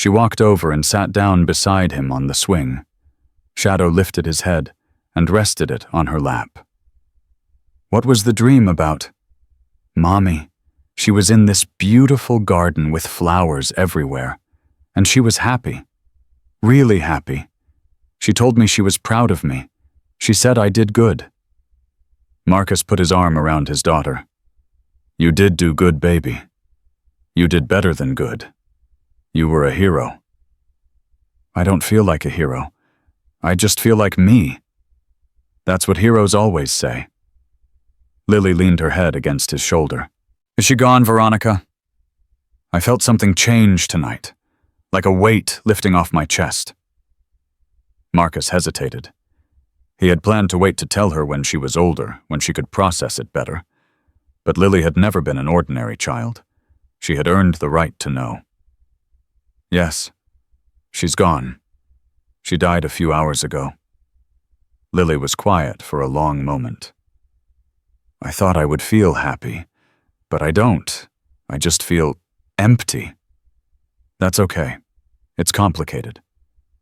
She walked over and sat down beside him on the swing. Shadow lifted his head and rested it on her lap. What was the dream about? Mommy. She was in this beautiful garden with flowers everywhere, and she was happy. Really happy. She told me she was proud of me. She said I did good. Marcus put his arm around his daughter. You did do good, baby. You did better than good. You were a hero. I don't feel like a hero. I just feel like me. That's what heroes always say. Lily leaned her head against his shoulder. Is she gone, Veronica? I felt something change tonight, like a weight lifting off my chest. Marcus hesitated. He had planned to wait to tell her when she was older, when she could process it better. But Lily had never been an ordinary child. She had earned the right to know. Yes, she's gone. She died a few hours ago. Lily was quiet for a long moment. I thought I would feel happy, but I don't. I just feel empty. That's okay. It's complicated.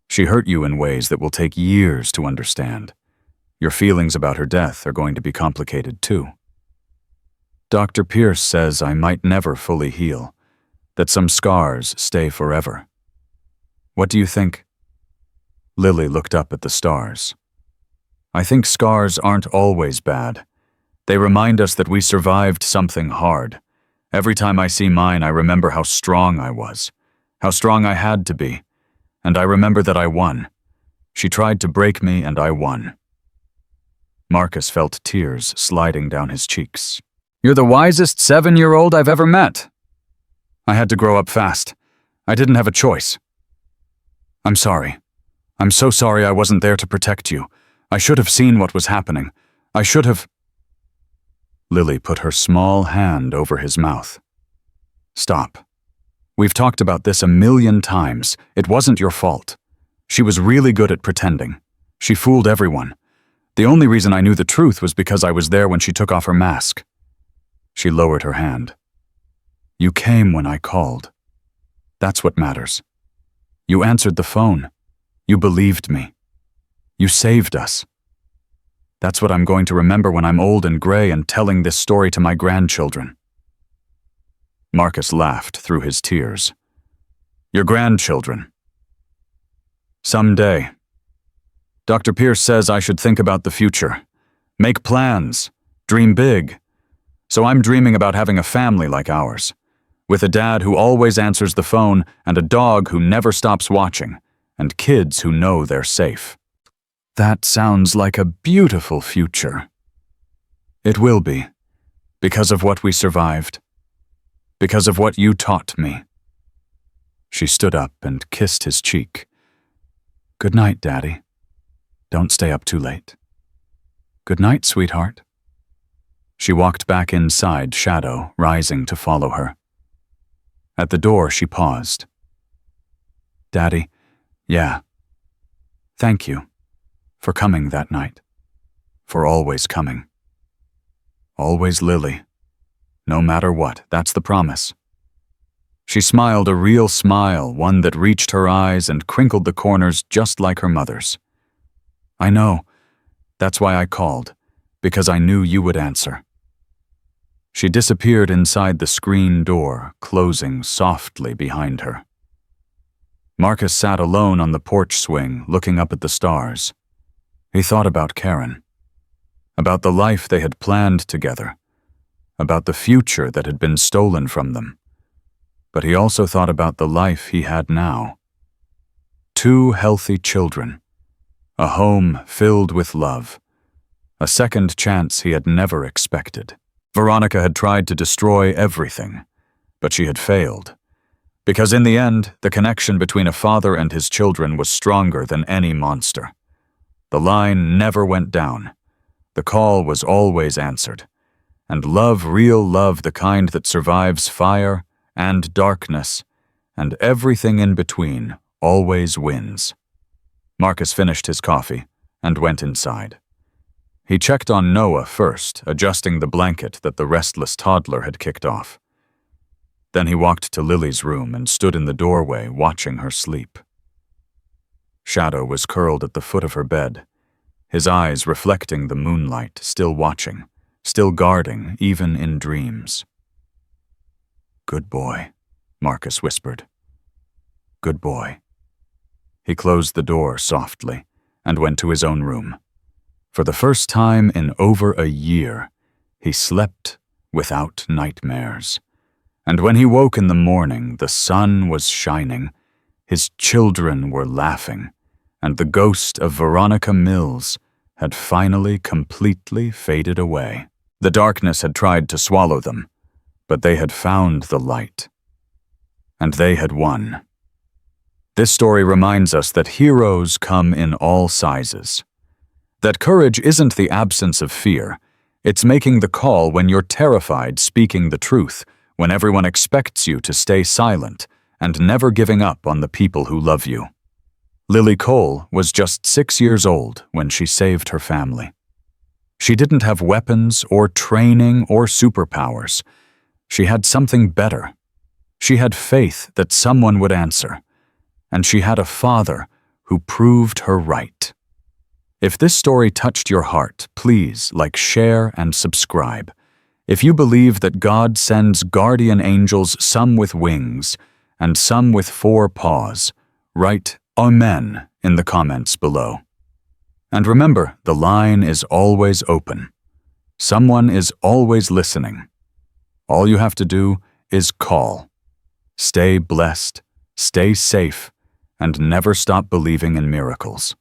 She hurt you in ways that will take years to understand. Your feelings about her death are going to be complicated too. Dr. Pierce says I might never fully heal, that some scars stay forever. What do you think? Lily looked up at the stars. I think scars aren't always bad. They remind us that we survived something hard. Every time I see mine, I remember how strong I was, how strong I had to be, and I remember that I won. She tried to break me, and I won. Marcus felt tears sliding down his cheeks. You're the wisest 7-year-old I've ever met. I had to grow up fast. I didn't have a choice. I'm sorry. I'm so sorry I wasn't there to protect you. I should have seen what was happening. I should have... Lily put her small hand over his mouth. Stop. We've talked about this 1,000,000 times. It wasn't your fault. She was really good at pretending. She fooled everyone. The only reason I knew the truth was because I was there when she took off her mask. She lowered her hand. You came when I called. That's what matters. You answered the phone. You believed me. You saved us. That's what I'm going to remember when I'm old and gray and telling this story to my grandchildren. Marcus laughed through his tears. Your grandchildren. Someday. Dr. Pierce says I should think about the future. Make plans. Dream big. So I'm dreaming about having a family like ours, with a dad who always answers the phone and a dog who never stops watching, and kids who know they're safe. That sounds like a beautiful future. It will be, because of what we survived, because of what you taught me. She stood up and kissed his cheek. Good night, Daddy. Don't stay up too late. Good night, sweetheart. She walked back inside, Shadow rising to follow her. At the door, she paused. Daddy, yeah. Thank you for coming that night, for always coming. Always Lily. No matter what, that's the promise. She smiled a real smile, one that reached her eyes and crinkled the corners just like her mother's. I know. That's why I called, because I knew you would answer. She disappeared inside the screen door, closing softly behind her. Marcus sat alone on the porch swing, looking up at the stars. He thought about Karen, about the life they had planned together, about the future that had been stolen from them. But he also thought about the life he had now. 2 healthy children, a home filled with love, a second chance he had never expected. Veronica had tried to destroy everything, but she had failed. Because in the end, the connection between a father and his children was stronger than any monster. The line never went down. The call was always answered. And love, real love, the kind that survives fire and darkness, and everything in between, always wins. Marcus finished his coffee and went inside. He checked on Noah first, adjusting the blanket that the restless toddler had kicked off. Then he walked to Lily's room and stood in the doorway watching her sleep. Shadow was curled at the foot of her bed, his eyes reflecting the moonlight, still watching, still guarding, even in dreams. "Good boy," Marcus whispered. "Good boy." He closed the door softly and went to his own room. For the first time in over a year, he slept without nightmares. And when he woke in the morning, the sun was shining, his children were laughing, and the ghost of Veronica Mills had finally completely faded away. The darkness had tried to swallow them, but they had found the light. And they had won. This story reminds us that heroes come in all sizes. That courage isn't the absence of fear, it's making the call when you're terrified, speaking the truth, when everyone expects you to stay silent, and never giving up on the people who love you. Lily Cole was just 6 years old when she saved her family. She didn't have weapons or training or superpowers. She had something better. She had faith that someone would answer, and she had a father who proved her right. If this story touched your heart, please share and subscribe. If you believe that God sends guardian angels, some with wings and some with 4 paws, write Amen in the comments below. And remember, the line is always open. Someone is always listening. All you have to do is call. Stay blessed, stay safe, and never stop believing in miracles.